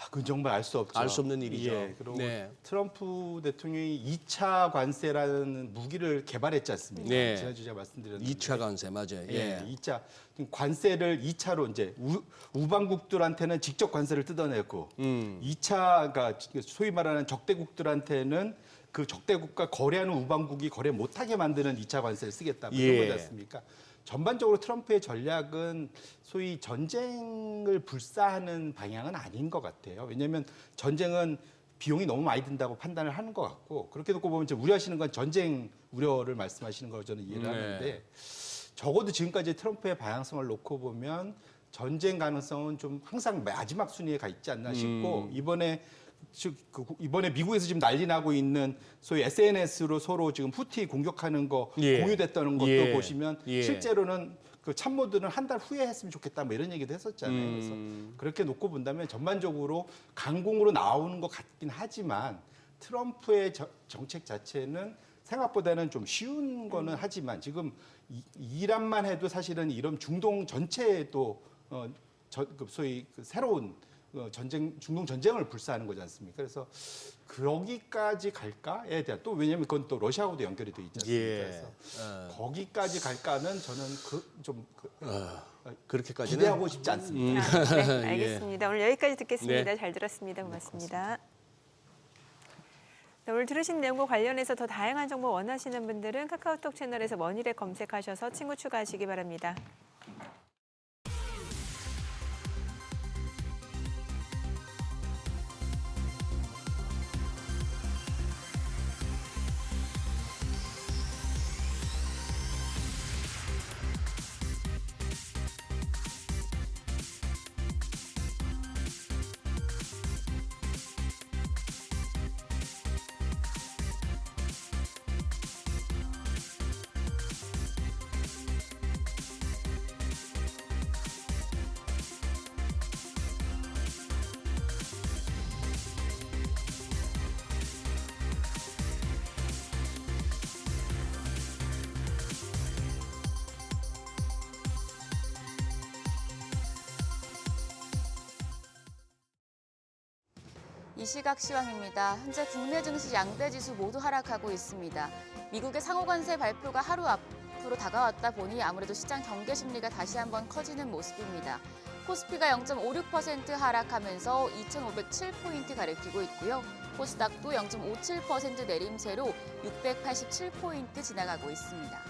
그건 정말 알 수 없죠. 알 수 없는 일이죠. 그리고 네. 트럼프 대통령이 2차 관세라는 무기를 개발했지 않습니까? 네. 지난주 제가 말씀드렸는데. 2차 관세 맞아요. 예. 2차 관세를 2차로 이제 우방국들한테는 직접 관세를 뜯어내고 2차가 소위 말하는 적대국들한테는 그 적대국과 거래하는 우방국이 거래 못하게 만드는 2차 관세를 쓰겠다. 그런 거지 않습니까? 전반적으로 트럼프의 전략은 소위 전쟁을 불사하는 방향은 아닌 것 같아요. 왜냐하면 전쟁은 비용이 너무 많이 든다고 판단을 하는 것 같고 그렇게 놓고 보면 이제 우려하시는 건 전쟁 우려를 말씀하시는 걸 저는 이해를 하는데 적어도 지금까지 트럼프의 방향성을 놓고 보면 전쟁 가능성은 좀 항상 마지막 순위에 가 있지 않나 싶고 이번에 미국에서 지금 난리 나고 있는 소위 SNS로 서로 지금 후티 공격하는 거 공유됐다는 것도 보시면 실제로는 그 참모들은 한 달 후에 했으면 좋겠다 뭐 이런 얘기도 했었잖아요. 그래서 그렇게 놓고 본다면 전반적으로 강공으로 나오는 것 같긴 하지만 트럼프의 정책 자체는 생각보다는 좀 쉬운 거는 하지만 지금 이란만 해도 사실은 이런 중동 전체에도 소위 그 새로운 중동 전쟁을 불사하는 거지 않습니까? 그래서 그러기까지 갈까에 대한 또 왜냐하면 그건 또 러시아하고도 연결이 돼 있지 않습니까? 그래서 거기까지 갈까는 저는 그렇게까지는 기대하고 싶지 않습니다. 네, 알겠습니다. 오늘 여기까지 듣겠습니다. 네. 잘 들었습니다. 고맙습니다. 네, 오늘 들으신 내용과 관련해서 더 다양한 정보 원하시는 분들은 카카오톡 채널에서 머니랩 검색하셔서 친구 추가하시기 바랍니다. 이 시각 시황입니다. 현재 국내 증시 양대 지수 모두 하락하고 있습니다. 미국의 상호관세 발표가 하루 앞으로 다가왔다 보니 아무래도 시장 경계 심리가 다시 한번 커지는 모습입니다. 코스피가 0.56% 하락하면서 2,507포인트 가리키고 있고요. 코스닥도 0.57% 내림세로 687포인트 지나가고 있습니다.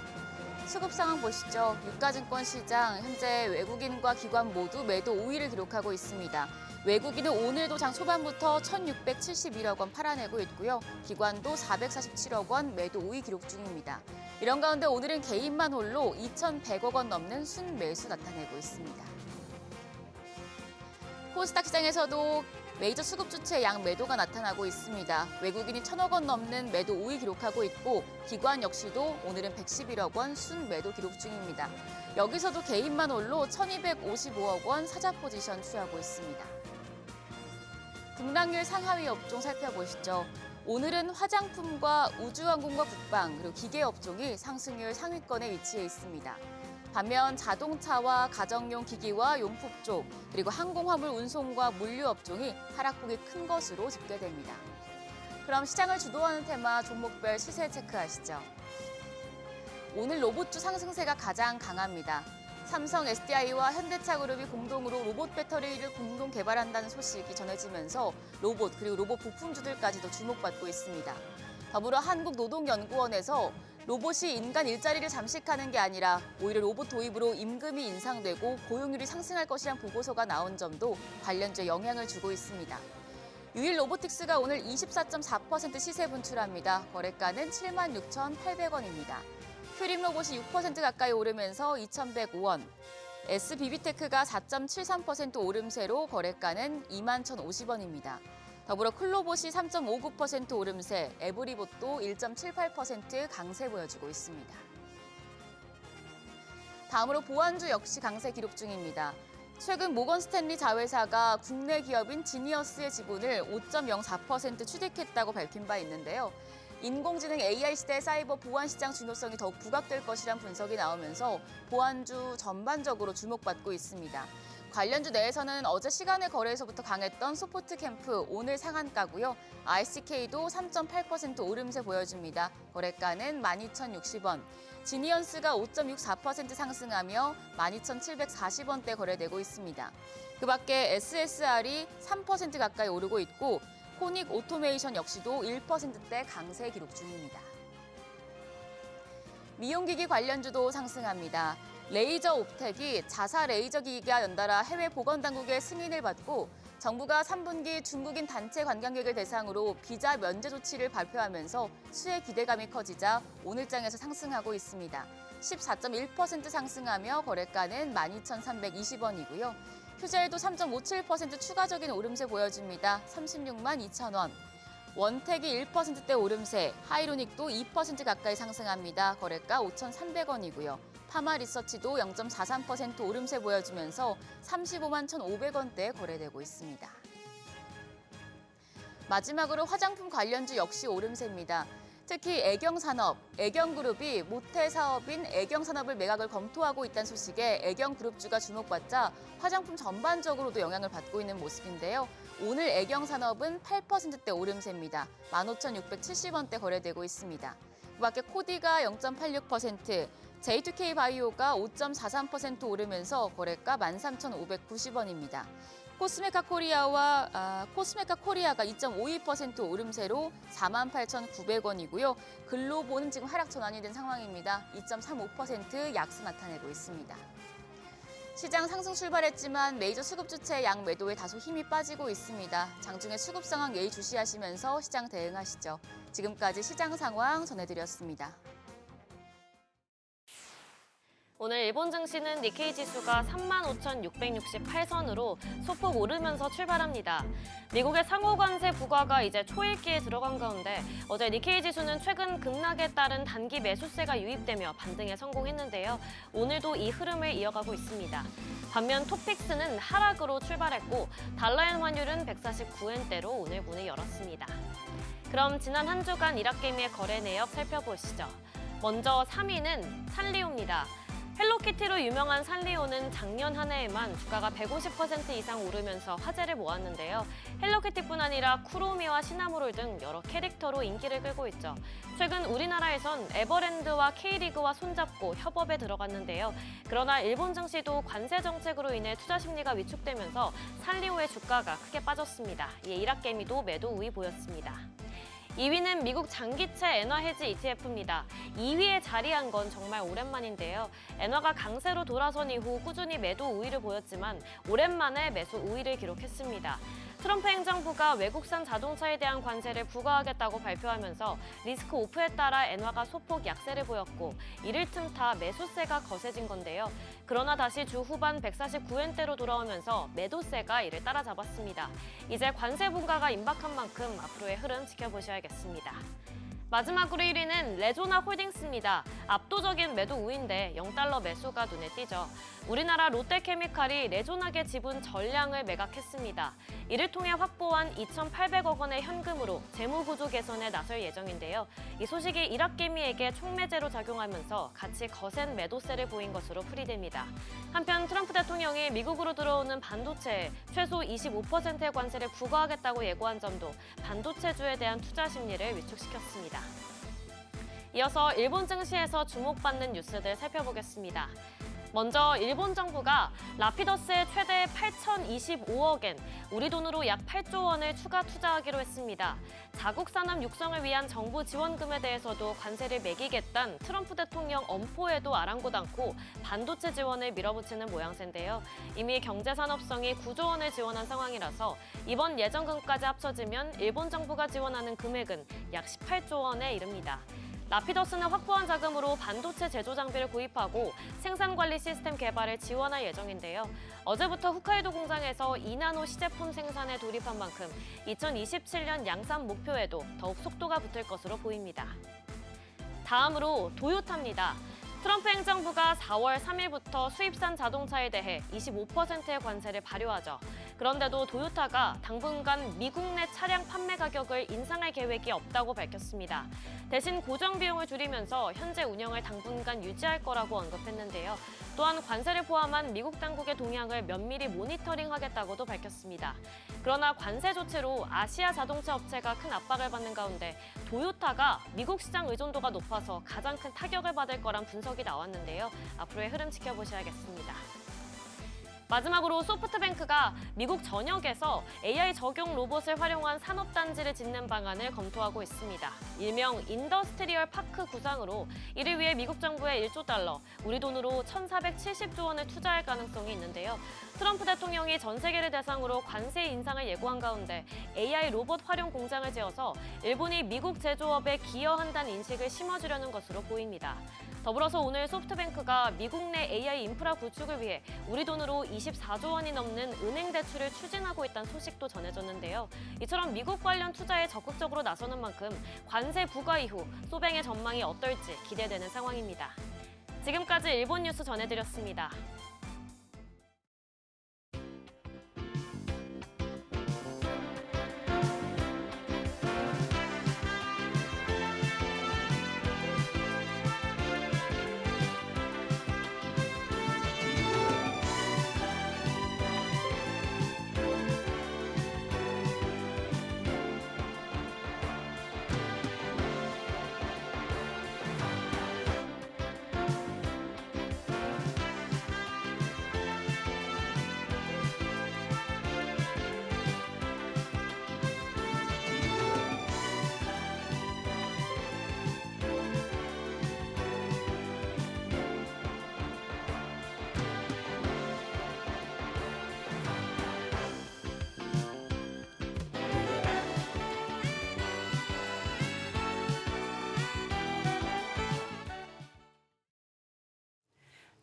수급 상황 보시죠. 유가증권 시장 현재 외국인과 기관 모두 매도 우위를 기록하고 있습니다. 외국인은 오늘도 장 초반부터 1,671억 원 팔아내고 있고요. 기관도 447억 원 매도 우위 기록 중입니다. 이런 가운데 오늘은 개인만 홀로 2,100억 원 넘는 순매수 나타내고 있습니다. 코스닥 시장에서도 메이저 수급 주체 양 매도가 나타나고 있습니다. 외국인이 1,000억 원 넘는 매도 우위 기록하고 있고 기관 역시도 오늘은 111억 원 순매도 기록 중입니다. 여기서도 개인만 홀로 1,255억 원 사자 포지션 취하고 있습니다. 등락률 상하위 업종 살펴보시죠. 오늘은 화장품과 우주항공과 국방 그리고 기계업종이 상승률 상위권에 위치해 있습니다. 반면 자동차와 가정용 기기와 용품 쪽, 그리고 항공화물 운송과 물류 업종이 하락폭이 큰 것으로 집계됩니다. 그럼 시장을 주도하는 테마 종목별 시세 체크하시죠. 오늘 로봇주 상승세가 가장 강합니다. 삼성 SDI와 현대차그룹이 공동으로 로봇 배터리를 공동 개발한다는 소식이 전해지면서 로봇 그리고 로봇 부품주들까지도 주목받고 있습니다. 더불어 한국노동연구원에서 로봇이 인간 일자리를 잠식하는 게 아니라 오히려 로봇 도입으로 임금이 인상되고 고용률이 상승할 것이란 보고서가 나온 점도 관련주에 영향을 주고 있습니다. 유일 로보틱스가 오늘 24.4% 시세 분출합니다. 거래가는 76,800원입니다. 큐림 로봇이 6% 가까이 오르면서 2,105원. SBB테크가 4.73% 오름세로 거래가는 21,050원입니다. 더불어 클로봇이 3.59% 오름세, 에브리봇도 1.78% 강세 보여주고 있습니다. 다음으로 보안주 역시 강세 기록 중입니다. 최근 모건 스탠리 자회사가 국내 기업인 지니어스의 지분을 5.04% 취득했다고 밝힌 바 있는데요. 인공지능 AI 시대 사이버 보안 시장 중요성이 더욱 부각될 것이란 분석이 나오면서 보안주 전반적으로 주목받고 있습니다. 관련주 내에서는 어제 시간의 거래에서부터 강했던 소포트캠프 오늘 상한가고요. RCK도 3.8% 오름세 보여줍니다. 거래가는 12,060원. 지니언스가 5.64% 상승하며 12,740원대 거래되고 있습니다. 그 밖에 SSR이 3% 가까이 오르고 있고 코닉 오토메이션 역시도 1%대 강세 기록 중입니다. 미용기기 관련주도 상승합니다. 레이저 옵텍이 자사 레이저 기기가 연달아 해외 보건당국의 승인을 받고 정부가 3분기 중국인 단체 관광객을 대상으로 비자 면제 조치를 발표하면서 수혜 기대감이 커지자 오늘장에서 상승하고 있습니다. 14.1% 상승하며 거래가는 12,320원이고요. 휴젤도 3.57% 추가적인 오름세 보여줍니다. 36만 2천 원. 원택이 1%대 오름세, 하이로닉도 2% 가까이 상승합니다. 거래가 5,300원이고요. 파마리서치도 0.43% 오름세 보여주면서 35만 1,500원대에 거래되고 있습니다. 마지막으로 화장품 관련주 역시 오름세입니다. 특히 애경산업, 애경그룹이 모태 사업인 애경산업을 매각을 검토하고 있다는 소식에 애경그룹주가 주목받자 화장품 전반적으로도 영향을 받고 있는 모습인데요. 오늘 애경산업은 8%대 오름세입니다. 15,670원대 거래되고 있습니다. 그 밖에 코디가 0.86%, J2K 바이오가 5.43% 오르면서 거래가 13,590원입니다. 코스메카 코리아가 2.52% 오름세로 48,900원이고요. 글로보는 지금 하락 전환이 된 상황입니다. 2.35% 약세 나타내고 있습니다. 시장 상승 출발했지만 메이저 수급 주체 양 매도에 다소 힘이 빠지고 있습니다. 장중에 수급 상황 예의주시하시면서 시장 대응하시죠. 지금까지 시장 상황 전해드렸습니다. 오늘 일본 증시는 니케이 지수가 35,668선으로 소폭 오르면서 출발합니다. 미국의 상호관세 부과가 이제 초읽기에 들어간 가운데 어제 니케이 지수는 최근 급락에 따른 단기 매수세가 유입되며 반등에 성공했는데요. 오늘도 이 흐름을 이어가고 있습니다. 반면 토픽스는 하락으로 출발했고 달러엔 환율은 149엔대로 오늘 문을 열었습니다. 그럼 지난 한 주간 일합개미의 거래 내역 살펴보시죠. 먼저 3위는 산리오입니다. 헬로키티로 유명한 산리오는 작년 한 해에만 주가가 150% 이상 오르면서 화제를 모았는데요. 헬로키티뿐 아니라 쿠로미와 시나모롤 등 여러 캐릭터로 인기를 끌고 있죠. 최근 우리나라에선 에버랜드와 K리그와 손잡고 협업에 들어갔는데요. 그러나 일본 증시도 관세 정책으로 인해 투자 심리가 위축되면서 산리오의 주가가 크게 빠졌습니다. 이에 일합개미도 매도 우위 보였습니다. 2위는 미국 장기채 엔화 해지 ETF입니다. 2위에 자리한 건 정말 오랜만인데요. 엔화가 강세로 돌아선 이후 꾸준히 매도 우위를 보였지만 오랜만에 매수 우위를 기록했습니다. 트럼프 행정부가 외국산 자동차에 대한 관세를 부과하겠다고 발표하면서 리스크 오프에 따라 엔화가 소폭 약세를 보였고 이를 틈타 매수세가 거세진 건데요. 그러나 다시 주 후반 149엔대로 돌아오면서 매도세가 이를 따라잡았습니다. 이제 관세 분과가 임박한 만큼 앞으로의 흐름 지켜보셔야겠습니다. 마지막으로 1위는 레조나 홀딩스입니다. 압도적인 매도 우위인데 0달러 매수가 눈에 띄죠. 우리나라 롯데케미칼이 레조나계 지분 전량을 매각했습니다. 이를 통해 확보한 2,800억 원의 현금으로 재무구조 개선에 나설 예정인데요. 이 소식이 일합개미에게 촉매제로 작용하면서 같이 거센 매도세를 보인 것으로 풀이됩니다. 한편 트럼프 대통령이 미국으로 들어오는 반도체에 최소 25%의 관세를 부과하겠다고 예고한 점도 반도체주에 대한 투자 심리를 위축시켰습니다. 이어서 일본 증시에서 주목받는 뉴스들 살펴보겠습니다. 먼저 일본 정부가 라피더스에 최대 8,025억엔, 우리 돈으로 약 8조 원을 추가 투자하기로 했습니다. 자국 산업 육성을 위한 정부 지원금에 대해서도 관세를 매기겠다는 트럼프 대통령 엄포에도 아랑곳 않고 반도체 지원을 밀어붙이는 모양새인데요. 이미 경제산업성이 9조 원을 지원한 상황이라서 이번 예정금까지 합쳐지면 일본 정부가 지원하는 금액은 약 18조 원에 이릅니다. 라피더스는 확보한 자금으로 반도체 제조 장비를 구입하고 생산관리 시스템 개발을 지원할 예정인데요. 어제부터 홋카이도 공장에서 2나노 시제품 생산에 돌입한 만큼 2027년 양산 목표에도 더욱 속도가 붙을 것으로 보입니다. 다음으로 토요타입니다. 트럼프 행정부가 4월 3일부터 수입산 자동차에 대해 25%의 관세를 발효하죠. 그런데도 토요타가 당분간 미국 내 차량 판매 가격을 인상할 계획이 없다고 밝혔습니다. 대신 고정 비용을 줄이면서 현재 운영을 당분간 유지할 거라고 언급했는데요. 또한 관세를 포함한 미국 당국의 동향을 면밀히 모니터링하겠다고도 밝혔습니다. 그러나 관세 조치로 아시아 자동차 업체가 큰 압박을 받는 가운데 토요타가 미국 시장 의존도가 높아서 가장 큰 타격을 받을 거란 분석이 나왔는데요. 앞으로의 흐름 지켜보셔야겠습니다. 마지막으로 소프트뱅크가 미국 전역에서 AI 적용 로봇을 활용한 산업단지를 짓는 방안을 검토하고 있습니다. 일명 인더스트리얼 파크 구상으로 이를 위해 미국 정부에 1조 달러, 우리 돈으로 1,470조 원을 투자할 가능성이 있는데요. 트럼프 대통령이 전 세계를 대상으로 관세 인상을 예고한 가운데 AI 로봇 활용 공장을 지어서 일본이 미국 제조업에 기여한다는 인식을 심어주려는 것으로 보입니다. 더불어서 오늘 소프트뱅크가 미국 내 AI 인프라 구축을 위해 우리 돈으로 24조 원이 넘는 은행 대출을 추진하고 있다는 소식도 전해졌는데요. 이처럼 미국 관련 투자에 적극적으로 나서는 만큼 관세 부과 이후 소뱅의 전망이 어떨지 기대되는 상황입니다. 지금까지 일본 뉴스 전해드렸습니다.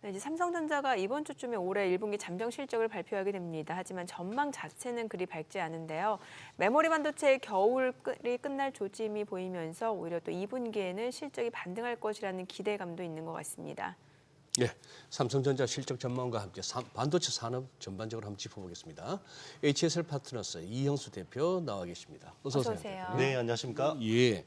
네, 이제 삼성전자가 이번 주쯤에 올해 1분기 잠정 실적을 발표하게 됩니다. 하지만 전망 자체는 그리 밝지 않은데요. 메모리 반도체의 겨울이 끝날 조짐이 보이면서 오히려 또 2분기에는 실적이 반등할 것이라는 기대감도 있는 것 같습니다. 네, 삼성전자 실적 전망과 함께 반도체 산업 전반적으로 한번 짚어보겠습니다. HSL 파트너스 이형수 대표 나와 계십니다. 어서 오세요. 네, 안녕하십니까? 예,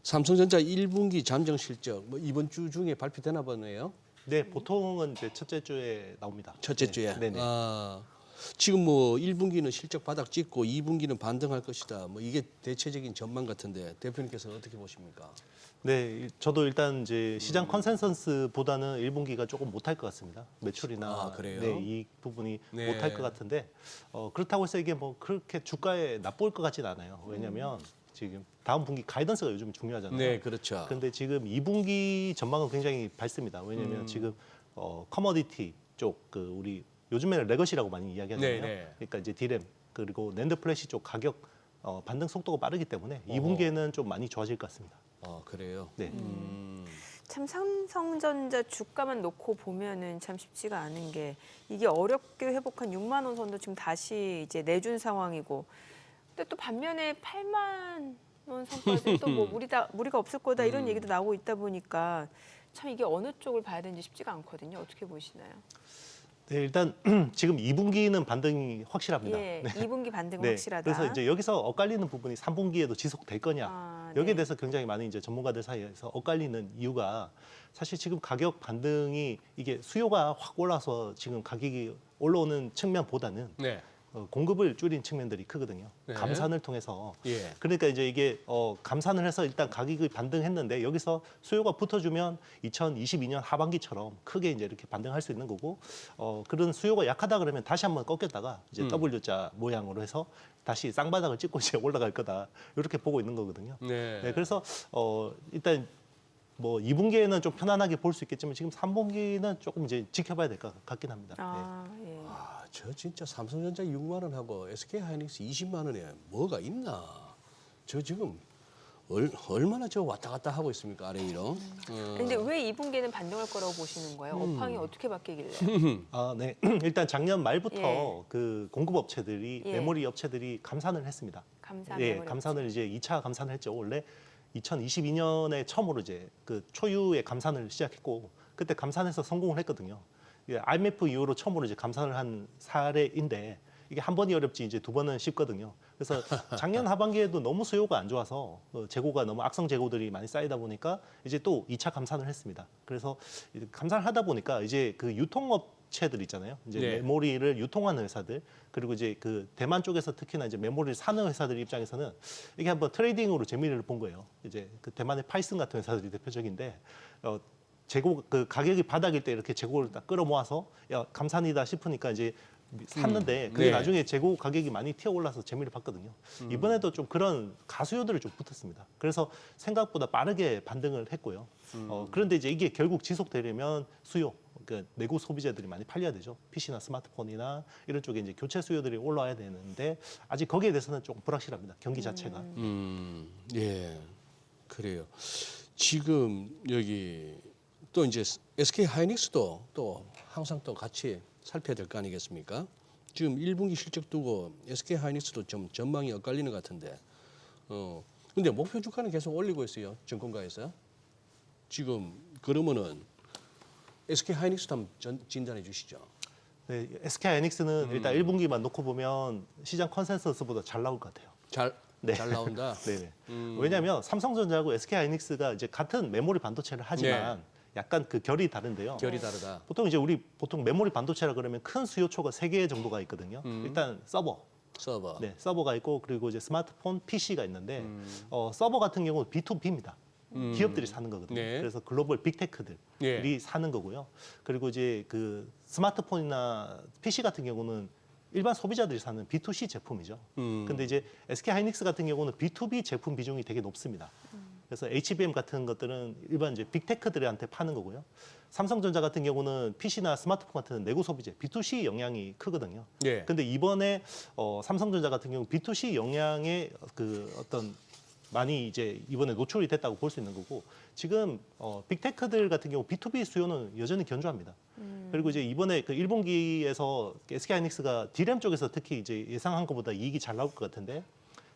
삼성전자 1분기 잠정 실적 이번 주 중에 발표되나 보네요. 네, 보통은 이제 첫째 주에 나옵니다. 첫째 주에. 네, 네. 지금 뭐 1분기는 실적 바닥 찍고 2분기는 반등할 것이다. 뭐 이게 대체적인 전망 같은데 대표님께서 어떻게 보십니까? 네, 저도 일단 이제 시장 컨센서스보다는 1분기가 조금 못할 것 같습니다. 매출이나 그래요? 네, 이 부분이 네. 못할 것 같은데 그렇다고 해서 이게 뭐 그렇게 주가에 나쁠 것 같진 않아요. 왜냐하면 지금 다음 분기 가이던스가 요즘 중요하잖아요. 네, 그렇죠. 그런데 지금 2분기 전망은 굉장히 밝습니다. 왜냐하면 지금 커머디티 쪽 그 우리 요즘에는 레거시라고 많이 이야기하잖아요. 네, 네. 그러니까 이제 디램 그리고 낸드 플래시 쪽 가격 반등 속도가 빠르기 때문에 2분기에는 좀 많이 좋아질 것 같습니다. 그래요. 네. 참 삼성전자 주가만 놓고 보면은 참 쉽지가 않은 게 이게 어렵게 회복한 6만 원 선도 지금 다시 이제 내준 상황이고, 근데 또 반면에 8만 원 선까지 또 뭐 무리가 없을 거다 이런 얘기도 나오고 있다 보니까 참 이게 어느 쪽을 봐야 되는지 쉽지가 않거든요. 어떻게 보시나요? 네, 일단 지금 2분기는 반등이 확실합니다. 예, 2분기 반등은 네, 확실하다. 그래서 이제 여기서 엇갈리는 부분이 3분기에도 지속될 거냐. 아, 여기에 네. 대해서 굉장히 많은 이제 전문가들 사이에서 엇갈리는 이유가 사실 지금 가격 반등이 이게 수요가 확 올라서 지금 가격이 올라오는 측면보다는 네. 공급을 줄인 측면들이 크거든요. 네. 감산을 통해서. 예. 그러니까 이제 이게 감산을 해서 일단 가격이 반등했는데 여기서 수요가 붙어주면 2022년 하반기처럼 크게 이제 이렇게 반등할 수 있는 거고 그런 수요가 약하다 그러면 다시 한번 꺾였다가 이제 W자 모양으로 해서 다시 쌍바닥을 찍고 이제 올라갈 거다 이렇게 보고 있는 거거든요. 네. 네, 그래서 일단 뭐 2분기에는 좀 편안하게 볼 수 있겠지만 지금 3분기는 조금 이제 지켜봐야 될 것 같긴 합니다. 아, 예. 저 진짜 삼성전자 6만 원하고 SK하이닉스 20만 원에 뭐가 있나? 저 지금 얼마나 저 왔다 갔다 하고 있습니까, 아래 위로? 근데 왜 2분기에는 반등할 거라고 보시는 거예요? 업황이 어떻게 바뀌길래? 네. 일단 작년 말부터 예. 그 공급업체들이 예. 메모리 업체들이 감산을 했습니다. 감산 예, 메모리 감산을 이제 2차 감산을 했죠. 원래 2022년에 처음으로 이제 그 초유의 감산을 시작했고 그때 감산해서 성공을 했거든요. 이게 IMF 이후로 처음으로 이제 감산을 한 사례인데 이게 한 번이 어렵지 이제 두 번은 쉽거든요. 그래서 작년 하반기에도 너무 수요가 안 좋아서 재고가 너무 악성 재고들이 많이 쌓이다 보니까 이제 또 2차 감산을 했습니다. 그래서 감산을 하다 보니까 이제 그 유통업체들 있잖아요. 이제 네. 메모리를 유통하는 회사들 그리고 이제 그 대만 쪽에서 특히나 이제 메모리를 사는 회사들 입장에서는 이게 한번 트레이딩으로 재미를 본 거예요. 이제 그 대만의 파이슨 같은 회사들이 대표적인데 재고 그 가격이 바닥일 때 이렇게 재고를 딱 끌어모아서 야 감산이다 싶으니까 이제 샀는데 그게 네. 나중에 재고 가격이 많이 튀어 올라서 재미를 봤거든요. 이번에도 좀 그런 가수요들이 좀 붙었습니다. 그래서 생각보다 빠르게 반등을 했고요. 그런데 이제 이게 결국 지속되려면 수요, 그러니까 내구 소비재들이 많이 팔려야 되죠. PC나 스마트폰이나 이런 쪽에 이제 교체 수요들이 올라와야 되는데 아직 거기에 대해서는 조금 불확실합니다. 경기 자체가. 예, 그래요. 지금 여기 또 이제 SK 하이닉스도 또 항상 또 같이 살펴야 될 거 아니겠습니까? 지금 1분기 실적 두고 SK 하이닉스도 좀 전망이 엇갈리는 것 같은데, 근데 목표 주가는 계속 올리고 있어요. 증권가에서. 지금 그러면은 SK 하이닉스도 한번 진단해 주시죠. 네, SK 하이닉스는 일단 1분기만 놓고 보면 시장 컨센서스보다 잘 나올 것 같아요. 잘 나온다. 네네. 왜냐하면 삼성전자하고 SK 하이닉스가 이제 같은 메모리 반도체를 하지만 약간 그 결이 다른데요. 결이 다르다. 보통 이제 우리 보통 메모리 반도체라 그러면 큰 수요초가 3개 정도가 있거든요. 일단 서버. 서버. 네, 서버가 있고 그리고 이제 스마트폰, PC가 있는데 서버 같은 경우는 B2B입니다. 기업들이 사는 거거든요. 네. 그래서 글로벌 빅테크들이 예. 사는 거고요. 그리고 이제 그 스마트폰이나 PC 같은 경우는 일반 소비자들이 사는 B2C 제품이죠. 근데 이제 SK 하이닉스 같은 경우는 B2B 제품 비중이 되게 높습니다. 그래서 HBM 같은 것들은 일반 이제 빅테크들한테 파는 거고요. 삼성전자 같은 경우는 PC나 스마트폰 같은 내구 소비재 B2C 영향이 크거든요. 예. 근데 이번에 삼성전자 같은 경우 B2C 영향의 그 어떤 많이 이제 이번에 노출이 됐다고 볼 수 있는 거고 지금 빅테크들 같은 경우 B2B 수요는 여전히 견조합니다. 그리고 이제 이번에 그 1분기에서 SK 하이닉스가 D램 쪽에서 특히 이제 예상한 것보다 이익이 잘 나올 것 같은데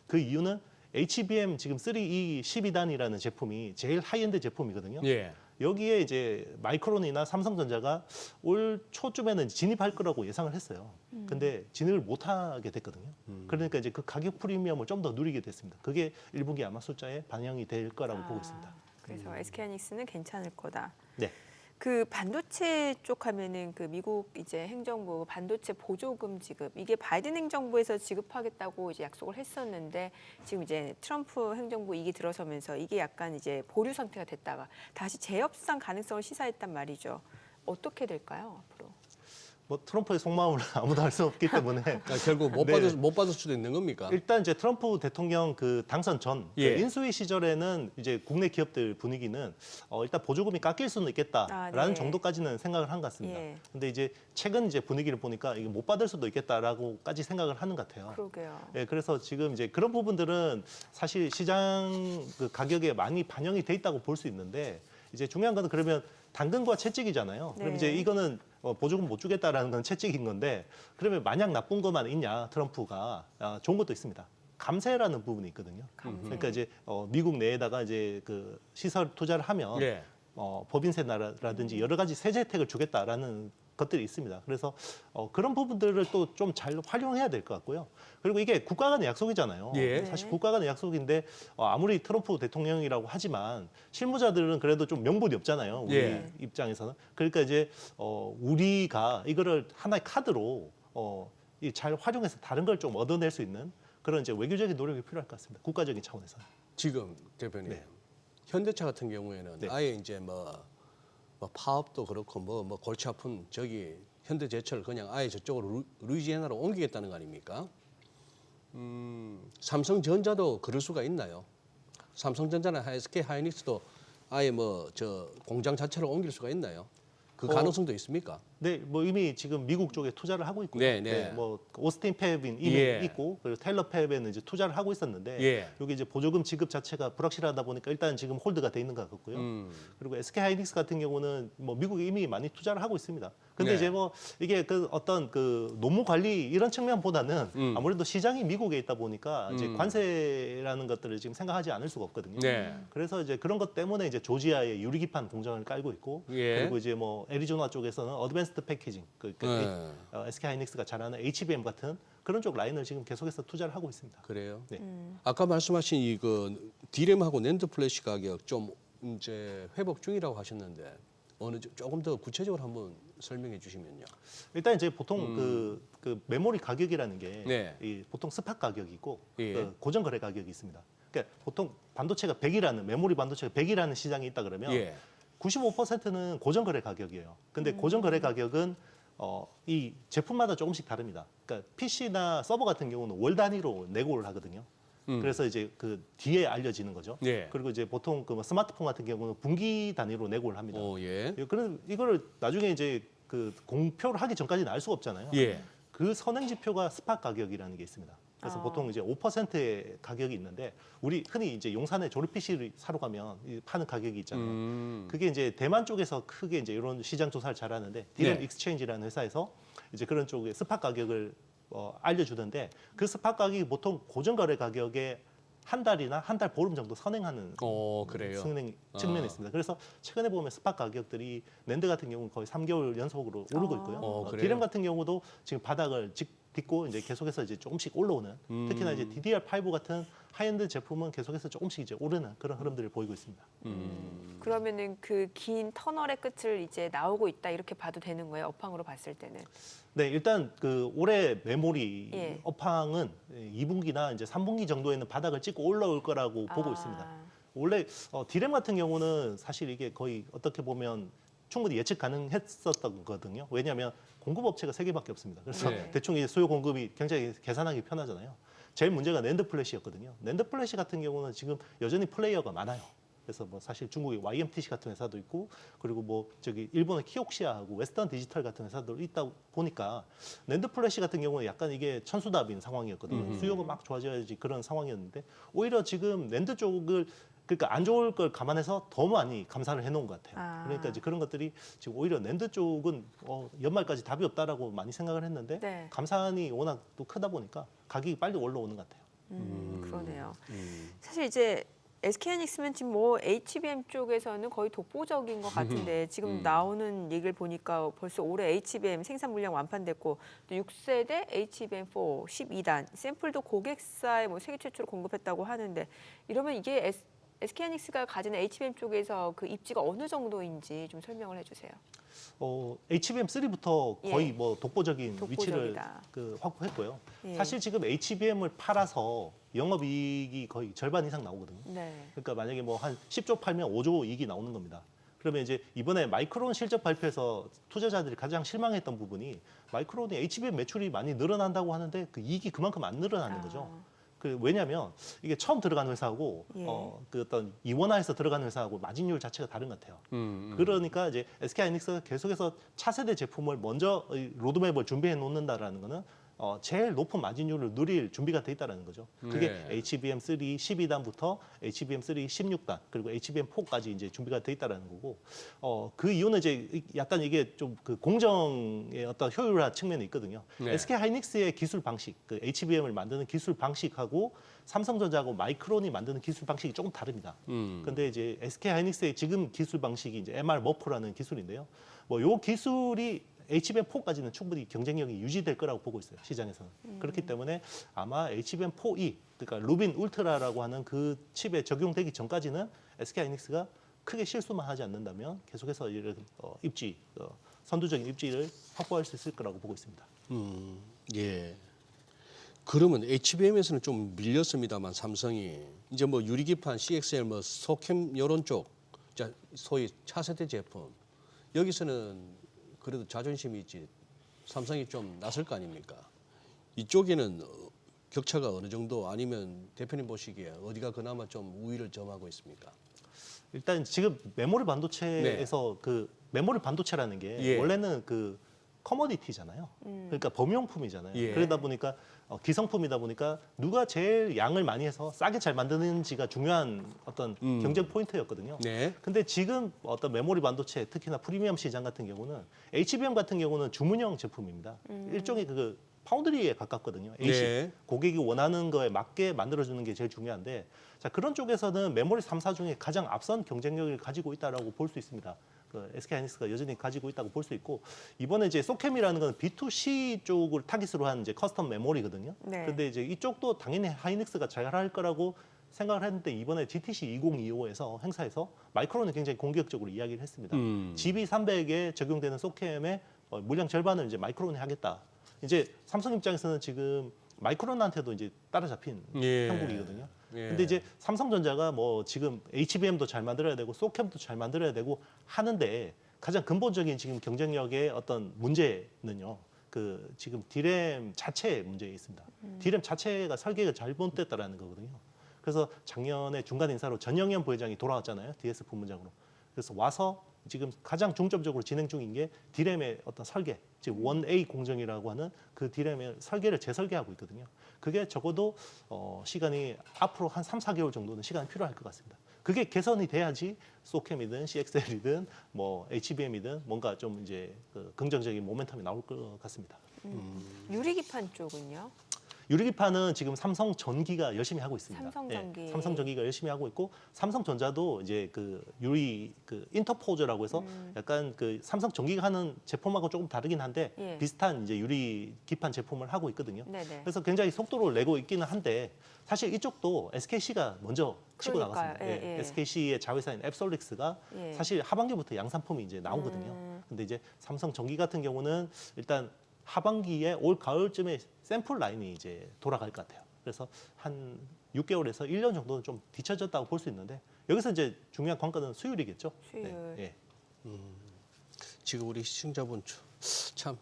그 이유는 HBM 지금 3E 12단이라는 제품이 제일 하이엔드 제품이거든요. 예. 여기에 이제 마이크론이나 삼성전자가 올 초쯤에는 진입할 거라고 예상을 했어요. 근데 진입을 못 하게 됐거든요. 그러니까 이제 그 가격 프리미엄을 좀 더 누리게 됐습니다. 그게 1분기 아마 숫자에 반영이 될 거라고 보고 있습니다. 그래서 SK 하이닉스는 괜찮을 거다. 네. 그 반도체 쪽 하면은 그 미국 이제 행정부 반도체 보조금 지급 이게 바이든 행정부에서 지급하겠다고 이제 약속을 했었는데 지금 이제 트럼프 행정부 이기 들어서면서 이게 약간 이제 보류 상태가 됐다가 다시 재협상 가능성을 시사했단 말이죠. 어떻게 될까요 앞으로? 뭐 트럼프의 속마음을 아무도 알 수 없기 때문에 그러니까 결국 네. 못 받을 수도 있는 겁니까? 일단 이제 트럼프 대통령 그 당선 전 예. 그 인수위 시절에는 이제 국내 기업들 분위기는 일단 보조금이 깎일 수는 있겠다라는 아, 네. 정도까지는 생각을 한 것 같습니다. 예. 근데 이제 최근 이제 분위기를 보니까 이게 못 받을 수도 있겠다라고까지 생각을 하는 것 같아요. 그러게요. 예, 그래서 지금 이제 그런 부분들은 사실 시장 그 가격에 많이 반영이 돼 있다고 볼 수 있는데 이제 중요한 건 그러면 당근과 채찍이잖아요. 그럼 네. 이제 이거는 보조금 못 주겠다라는 건 채찍인 건데 그러면 마냥 나쁜 것만 있냐 트럼프가 좋은 것도 있습니다. 감세라는 부분이 있거든요. 감세. 그러니까 이제 미국 내에다가 이제 그 시설 투자를 하면 예. 법인세라든지 여러 가지 세제 혜택을 주겠다라는 것들이 있습니다. 그래서 그런 부분들을 또 좀 잘 활용해야 될 것 같고요. 그리고 이게 국가 간의 약속이잖아요. 예. 사실 네. 국가 간의 약속인데 아무리 트럼프 대통령이라고 하지만 실무자들은 그래도 좀 명분이 없잖아요. 우리 예. 입장에서는. 그러니까 이제 우리가 이거를 하나의 카드로 잘 활용해서 다른 걸 좀 얻어낼 수 있는 그런 이제 외교적인 노력이 필요할 것 같습니다. 국가적인 차원에서. 지금 대표님 네. 현대차 같은 경우에는 네. 아예 이제 뭐 파업도 그렇고 뭐 골치 아픈 저기 현대제철 그냥 아예 저쪽으로 루이지애나로 옮기겠다는 거 아닙니까? 삼성전자도 그럴 수가 있나요? 삼성전자나 SK 하이닉스도 아예 뭐 저 공장 자체를 옮길 수가 있나요? 그 가능성도 있습니까? 네, 뭐 이미 지금 미국 쪽에 투자를 하고 있고요. 네, 네. 뭐 오스틴 팹인 이미 예. 있고 그리고 테일러 팹에는 이제 투자를 하고 있었는데 예. 여기 이제 보조금 지급 자체가 불확실하다 보니까 일단 지금 홀드가 돼 있는 것 같고요. 그리고 SK 하이닉스 같은 경우는 뭐 미국에 이미 많이 투자를 하고 있습니다. 근데 네. 이제 뭐 이게 그 어떤 그 노무 관리 이런 측면보다는 아무래도 시장이 미국에 있다 보니까 이제 관세라는 것들을 지금 생각하지 않을 수가 없거든요. 네. 그래서 이제 그런 것 때문에 이제 조지아에 유리기판 공장을 깔고 있고 예. 그리고 이제 뭐 애리조나 쪽에서는 어드밴스드 패키징 네. SK 하이닉스가 잘하는 HBM 같은 그런 쪽 라인을 지금 계속해서 투자를 하고 있습니다. 그래요? 네. 아까 말씀하신 이그 디램하고 낸드 플래시 가격 좀 이제 회복 중이라고 하셨는데 조금 더 구체적으로 한번 설명해 주시면요. 일단 이제 보통 그 메모리 가격이라는 게 네. 이 보통 스팟 가격이고 예. 그 고정 거래 가격이 있습니다. 그러니까 보통 반도체가 100이라는 메모리 반도체가 100이라는 시장이 있다 그러면 예. 95%는 고정 거래 가격이에요. 근데 고정 거래 가격은 이 제품마다 조금씩 다릅니다. 그러니까 PC나 서버 같은 경우는 월 단위로 내고를 하거든요. 그래서 이제 그 뒤에 알려지는 거죠. 예. 그리고 이제 보통 그뭐 스마트폰 같은 경우는 분기 단위로 내고를 합니다. 예. 그런 이거를 나중에 이제 그 공표를 하기 전까지는 알 수가 없잖아요. 예. 그 선행 지표가 스팟 가격이라는 게 있습니다. 그래서 보통 이제 5%의 가격이 있는데 우리 흔히 이제 용산에 조립 PC를 사러 가면 파는 가격이 있잖아요. 그게 이제 대만 쪽에서 크게 이제 이런 시장 조사를 잘하는데 디램 네. 익스체인지라는 회사에서 이제 그런 쪽에 스팟 가격을 알려주던데 그 스팟 가격이 보통 고정 거래 가격에 한 달이나 한 달 보름 정도 선행하는 그래요. 측면이 있습니다. 그래서 최근에 보면 스팟 가격들이 낸드 같은 경우는 거의 3개월 연속으로 오르고 있고요. 그래요? 디램 같은 경우도 지금 바닥을 딛고 이제 계속해서 이제 조금씩 올라오는 특히나 이제 DDR5 같은 하이엔드 제품은 계속해서 조금씩 이제 오르는 그런 흐름들을 보이고 있습니다. 그러면은 그 긴 터널의 끝을 이제 나오고 있다 이렇게 봐도 되는 거예요. 업황으로 봤을 때는. 네, 일단 그 올해 메모리 예. 업황은 2분기나 이제 3분기 정도에는 바닥을 찍고 올라올 거라고 보고 있습니다. 원래 디램 같은 경우는 사실 이게 거의 어떻게 보면 충분히 예측 가능했었던 거거든요. 왜냐하면 공급 업체가 3개밖에 없습니다. 그래서 네. 대충 이제 수요 공급이 굉장히 계산하기 편하잖아요. 제일 문제가 낸드 플래시였거든요. 낸드 플래시 같은 경우는 지금 여전히 플레이어가 많아요. 그래서 뭐 사실 중국의 YMTC 같은 회사도 있고 그리고 뭐 저기 일본의 키옥시아하고 웨스턴 디지털 같은 회사도 있다 보니까 낸드 플래시 같은 경우는 약간 이게 천수답인 상황이었거든요. 수요가 막 좋아져야지 그런 상황이었는데 오히려 지금 낸드 쪽을 그러니까 안 좋을 걸 감안해서 더 많이 감산을 해놓은 것 같아요. 그러니까 이제 그런 것들이 지금 오히려 낸드 쪽은 연말까지 답이 없다라고 많이 생각을 했는데 네. 감산이 워낙 또 크다 보니까 가격이 빨리 올라오는 것 같아요. 그러네요. 사실 이제 SK하이닉스면 지금 뭐 HBM 쪽에서는 거의 독보적인 것 같은데 지금 나오는 얘기를 보니까 벌써 올해 HBM 생산 물량 완판됐고 또 6세대 HBM4 12단 샘플도 고객사에 뭐 세계 최초로 공급했다고 하는데 이러면 이게 SK하이닉스가 가지는 HBM 쪽에서 그 입지가 어느 정도인지 좀 설명을 해주세요. HBM3부터 거의 예. 뭐 독보적인 위치를 독보적이다. 확보했고요. 예. 사실 지금 HBM을 팔아서 영업이익이 거의 절반 이상 나오거든요. 네. 그러니까 만약에 뭐 한 10조 팔면 5조 이익이 나오는 겁니다. 그러면 이제 이번에 마이크론 실적 발표에서 투자자들이 가장 실망했던 부분이 마이크론이 HBM 매출이 많이 늘어난다고 하는데 그 이익이 그만큼 안 늘어나는 거죠. 왜냐하면 이게 처음 들어간 회사하고 예. 그 어떤 이원화해서 들어간 회사하고 마진율 자체가 다른 것 같아요. 그러니까 이제 SK하이닉스가 계속해서 차세대 제품을 먼저 로드맵을 준비해 놓는다라는 거는 제일 높은 마진율을 누릴 준비가 돼 있다는 거죠. 그게 네. HBM3 12단부터 HBM3 16단 그리고 HBM4까지 이제 준비가 돼 있다는 거고 그 이유는 이제 약간 이게 좀 그 공정의 어떤 효율화 측면이 있거든요. 네. SK하이닉스의 기술 방식, 그 HBM을 만드는 기술 방식하고 삼성전자하고 마이크론이 만드는 기술 방식이 조금 다릅니다. 근데 이제 SK하이닉스의 지금 기술 방식이 이제 MR 머프라는 기술인데요. 뭐 요 기술이 HBM4까지는 충분히 경쟁력이 유지될 거라고 보고 있어요. 시장에서는. 그렇기 때문에 아마 HBM4E, 그러니까 루빈 울트라라고 하는 그 칩에 적용되기 전까지는 SK하이닉스가 크게 실수만 하지 않는다면 계속해서 이런 입지, 선두적인 입지를 확보할 수 있을 거라고 보고 있습니다. 예. 그러면 HBM에서는 좀 밀렸습니다만 삼성이 이제 뭐 유리기판, CXL, 뭐 소캠 이런 쪽, 자 소위 차세대 제품 여기서는 그래도 자존심이 있지 삼성이 좀 나설 거 아닙니까? 이쪽에는 격차가 어느 정도 아니면 대표님 보시기에 어디가 그나마 좀 우위를 점하고 있습니까? 일단 지금 메모리 반도체에서 그 메모리 반도체라는 게 예. 원래는 그 커머디티잖아요. 그러니까 범용품이잖아요. 예. 그러다 보니까 기성품이다 보니까 누가 제일 양을 많이 해서 싸게 잘 만드는지가 중요한 어떤 경쟁 포인트였거든요. 네. 근데 지금 어떤 메모리 반도체 특히나 프리미엄 시장 같은 경우는 HBM 같은 경우는 주문형 제품입니다. 일종의 그 파운드리에 가깝거든요. ASIC. 네. 고객이 원하는 거에 맞게 만들어주는 게 제일 중요한데 자 그런 쪽에서는 메모리 3사 중에 가장 앞선 경쟁력을 가지고 있다라고 볼 수 있습니다. 그 SK하이닉스가 여전히 가지고 있다고 볼 수 있고 이번에 이제 소캠이라는 건 B2C 쪽을 타깃으로 한 이제 커스텀 메모리거든요. 네. 근데 이제 이쪽도 당연히 하이닉스가 잘할 거라고 생각을 했는데 이번에 GTC 2025에서 행사에서 마이크론이 굉장히 공격적으로 이야기를 했습니다. GB300에 적용되는 소캠의 물량 절반을 이제 마이크론이 하겠다. 이제 삼성 입장에서는 지금 마이크론한테도 이제 따라잡힌 예. 형국이거든요. 예. 근데 이제 삼성전자가 뭐 지금 HBM도 잘 만들어야 되고 소캠도 잘 만들어야 되고 하는데 가장 근본적인 지금 경쟁력의 어떤 문제는요. 그 지금 디램 자체의 문제에 있습니다. 디램 자체가 설계가 잘못됐다라는 거거든요. 그래서 작년에 중간 인사로 전영현 부회장이 돌아왔잖아요. DS 부문장으로. 그래서 와서 지금 가장 중점적으로 진행 중인 게 디램의 어떤 설계, 즉 1A 공정이라고 하는 그 디램의 설계를 재설계하고 있거든요. 그게 적어도 시간이 앞으로 한 3, 4개월 정도는 시간이 필요할 것 같습니다. 그게 개선이 돼야지 소캠이든 CXL이든 뭐 HBM이든 뭔가 좀 이제 그 긍정적인 모멘텀이 나올 것 같습니다. 유리기판 쪽은요? 유리기판은 지금 삼성전기가 열심히 하고 있습니다. 삼성전기. 예, 삼성전기가 열심히 하고 있고 삼성전자도 이제 그 유리 그 인터포저라고 해서 약간 그 삼성전기가 하는 제품하고 조금 다르긴 한데 예. 비슷한 이제 유리기판 제품을 하고 있거든요. 네네. 그래서 굉장히 속도를 내고 있기는 한데 사실 이쪽도 SKC가 먼저 치고 그러니까요. 나갔습니다. 예, 예. SKC의 자회사인 앱솔릭스가 예. 사실 하반기부터 양산품이 이제 나오거든요. 근데 이제 삼성전기 같은 경우는 일단 하반기에 올 가을쯤에 샘플 라인이 이제 돌아갈 것 같아요. 그래서 한 6개월에서 1년 정도는 좀 뒤쳐졌다고 볼 수 있는데 여기서 이제 중요한 관건은 수율이겠죠. 수율. 예. 지금 우리 시청자분 참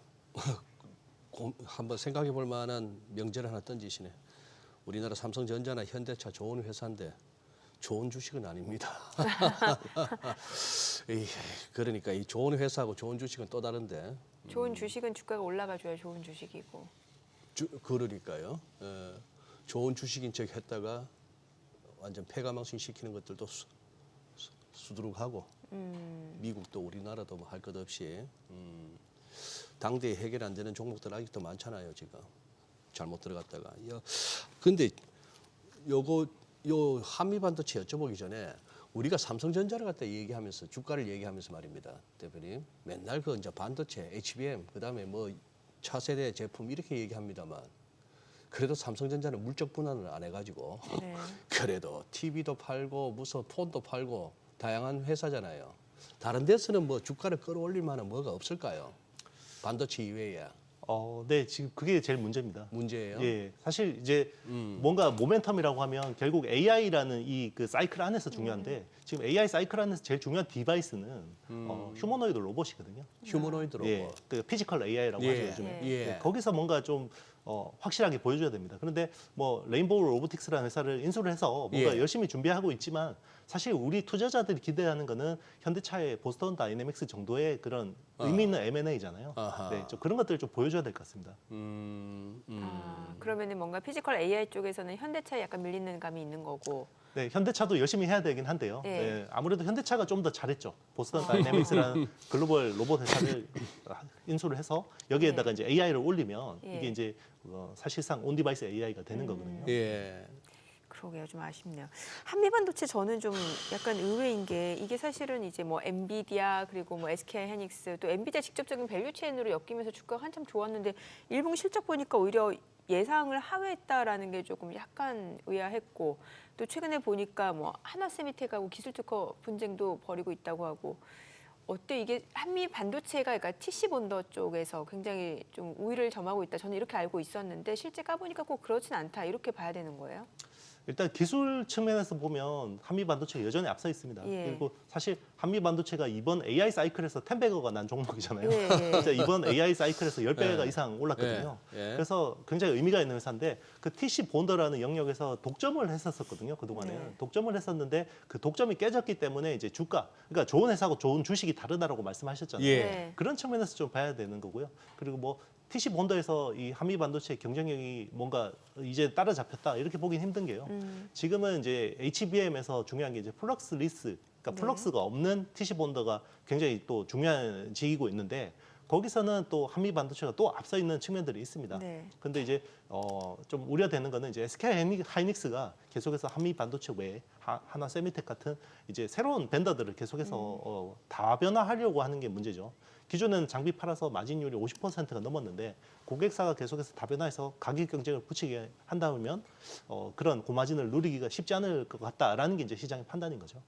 한번 생각해 볼 만한 명제를 하나 던지시네. 우리나라 삼성전자나 현대차 좋은 회사인데 좋은 주식은 아닙니다. 그러니까 이 좋은 회사하고 좋은 주식은 또 다른데. 좋은 주식은 주가가 올라가줘야 좋은 주식이고. 그러니까요. 좋은 주식인 척 했다가 완전 폐가망신 시키는 것들도 수두룩하고 미국도 우리나라도 뭐 할 것 없이 당대에 해결 안 되는 종목들 아직도 많잖아요. 지금 잘못 들어갔다가. 근데 요 한미반도체 여쭤보기 전에 우리가 삼성전자를 갖다 얘기하면서 주가를 얘기하면서 말입니다, 대표님. 맨날 그 이제 반도체, HBM, 그다음에 뭐 차세대 제품 이렇게 얘기합니다만 그래도 삼성전자는 물적 분할을 안 해가지고 네. 그래도 TV도 팔고 무슨 폰도 팔고 다양한 회사잖아요. 다른 데서는 뭐 주가를 끌어올릴 만한 뭐가 없을까요? 반도체 이외에. 네, 지금 그게 제일 문제입니다. 문제예요. 예, 사실 이제 뭔가 모멘텀이라고 하면 결국 AI라는 이 그 사이클 안에서 중요한데 지금 AI 사이클 안에서 제일 중요한 디바이스는 휴머노이드 로봇이거든요. 휴머노이드 로봇. 예, 그 피지컬 AI라고 예, 하죠 요즘에. 예. 네, 거기서 뭔가 좀 확실하게 보여줘야 됩니다. 그런데 뭐 레인보우 로보틱스라는 회사를 인수를 해서 뭔가 예. 열심히 준비하고 있지만 사실 우리 투자자들이 기대하는 거는 현대차의 보스턴 다이내믹스 정도의 그런 의미 있는 M&A잖아요. 아하. 네, 좀 그런 것들을 좀 보여줘야 될 것 같습니다. 그러면은 뭔가 피지컬 AI 쪽에서는 현대차에 약간 밀리는 감이 있는 거고. 네, 현대차도 열심히 해야 되긴 한데요. 네. 네, 아무래도 현대차가 좀 더 잘했죠. 보스턴 다이내믹스라는 글로벌 로봇 회사를 인수를 해서 여기에다가 이제 AI를 올리면 예. 이게 이제 사실상 온 디바이스 AI가 되는 거거든요. 예. 그러게요, 좀 아쉽네요. 한미반도체 저는 좀 약간 의외인 게 이게 사실은 이제 뭐 엔비디아 그리고 뭐 SK 하이닉스 또 엔비디아 직접적인 밸류 체인으로 엮이면서 주가가 한참 좋았는데 일봉 실적 보니까 오히려 예상을 하회했다라는 게 조금 약간 의아했고 또 최근에 보니까 뭐 하나세미텍하고 기술 특허 분쟁도 벌이고 있다고 하고 어때 이게 한미 반도체가 그러니까 TC 본더 쪽에서 굉장히 좀 우위를 점하고 있다. 저는 이렇게 알고 있었는데 실제 까보니까 꼭 그렇진 않다. 이렇게 봐야 되는 거예요? 일단 기술 측면에서 보면 한미 반도체가 여전히 앞서 있습니다. 예. 그리고 사실 한미 반도체가 이번 AI 사이클에서 10배가 난 종목이잖아요. 예, 예. 진짜 이번 AI 사이클에서 10배가 예. 이상 올랐거든요. 예. 예. 그래서 굉장히 의미가 있는 회사인데 그 TC 본더라는 영역에서 독점을 했었거든요. 그동안에. 네. 독점을 했었는데 그 독점이 깨졌기 때문에 이제 주가, 그러니까 좋은 회사하고 좋은 주식이 다르다라고 말씀하셨잖아요. 예. 네. 그런 측면에서 좀 봐야 되는 거고요. 그리고 뭐 TC 본더에서 이 한미 반도체 경쟁력이 뭔가 이제 따라잡혔다 이렇게 보긴 힘든 게요. 지금은 이제 HBM에서 중요한 게 이제 플럭스 리스, 그러니까 네. 플럭스가 없는 TC 본더가 굉장히 또 중요해지고 있는데 거기서는 또 한미 반도체가 또 앞서 있는 측면들이 있습니다. 네. 근데 이제 좀 우려되는 거는 이제 SK 하이닉스가 계속해서 한미 반도체 외에 하나 세미텍 같은 이제 새로운 벤더들을 계속해서 다변화하려고 하는 게 문제죠. 기존에는 장비 팔아서 마진율이 50%가 넘었는데 고객사가 계속해서 다변화해서 가격 경쟁을 붙이게 한다면 그런 고마진을 누리기가 쉽지 않을 것 같다라는 게 이제 시장의 판단인 거죠.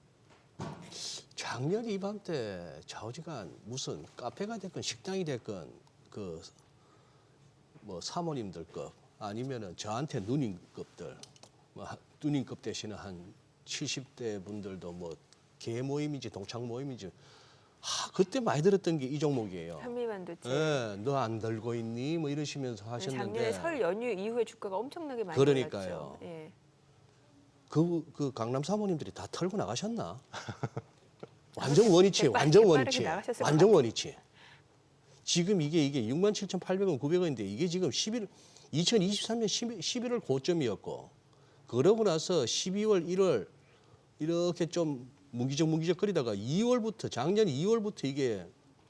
작년 이맘때 좌우지간 무슨 카페가 됐건 식당이 됐건 그 뭐 사모님들급 아니면은 저한테 누님급들 뭐 누님급 대신에 한 70대 분들도 뭐 개 모임인지 동창 모임인지 그때 많이 들었던 게 이 종목이에요. 한미반도체. 예, 너 안 들고 있니? 뭐 이러시면서 하셨는데 작년에 설 연휴 이후에 주가가 엄청나게 많이 그러니까요. 올랐죠. 예. 그 강남 사모님들이 다 털고 나가셨나? 완전 원위치, 빠르게 완전 원위치, 나가셨을 것 완전 원위치. 지금 이게 67,800원, 900원인데 이게 지금 2023년 11월 고점이었고 그러고 나서 12월, 1월 이렇게 좀 무기적 거리다가 2월부터 작년 2월부터 이게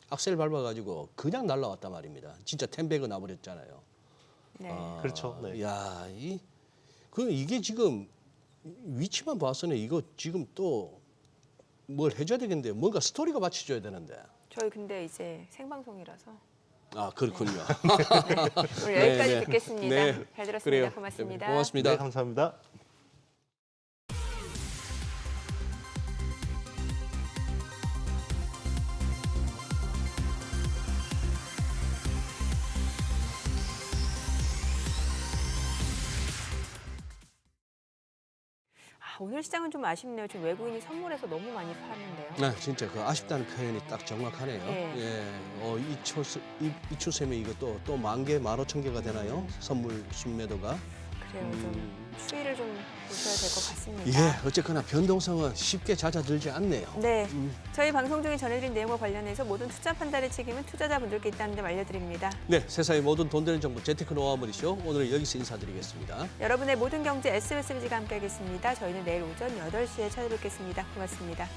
악셀 밟아가지고 그냥 날라왔단 말입니다. 진짜 10배가 나버렸잖아요. 네. 그렇죠. 네. 야, 이게 지금 위치만 봐서는 이거 지금 또 뭘 해줘야 되겠는데 뭔가 스토리가 받쳐줘야 되는데. 저희 근데 이제 생방송이라서 그렇군요. 오늘 여기까지 네. 듣겠습니다. 네. 잘 들었습니다. 그래요. 고맙습니다. 고맙습니다. 네, 감사합니다. 오늘 시장은 좀 아쉽네요. 지금 외국인이 선물해서 너무 많이 파는데요. 네, 진짜 그 아쉽다는 표현이 딱 정확하네요. 네. 예, 이 추세면 이거 또 10,000개, 15,000개가 되나요? 선물 순매도가. 그래요. 좀 추이를 좀 보셔야 될 것 같습니다. 예, 어쨌거나 변동성은 쉽게 잦아들지 않네요. 네, 저희 방송 중에 전해드린 내용과 관련해서 모든 투자 판단의 책임은 투자자분들께 있다는 점 알려드립니다. 네, 세상의 모든 돈 되는 정보 재테크 노하우 머니쇼 오늘 여기서 인사드리겠습니다. 여러분의 모든 경제 SBS가 함께하겠습니다. 저희는 내일 오전 8시에 찾아뵙겠습니다. 고맙습니다.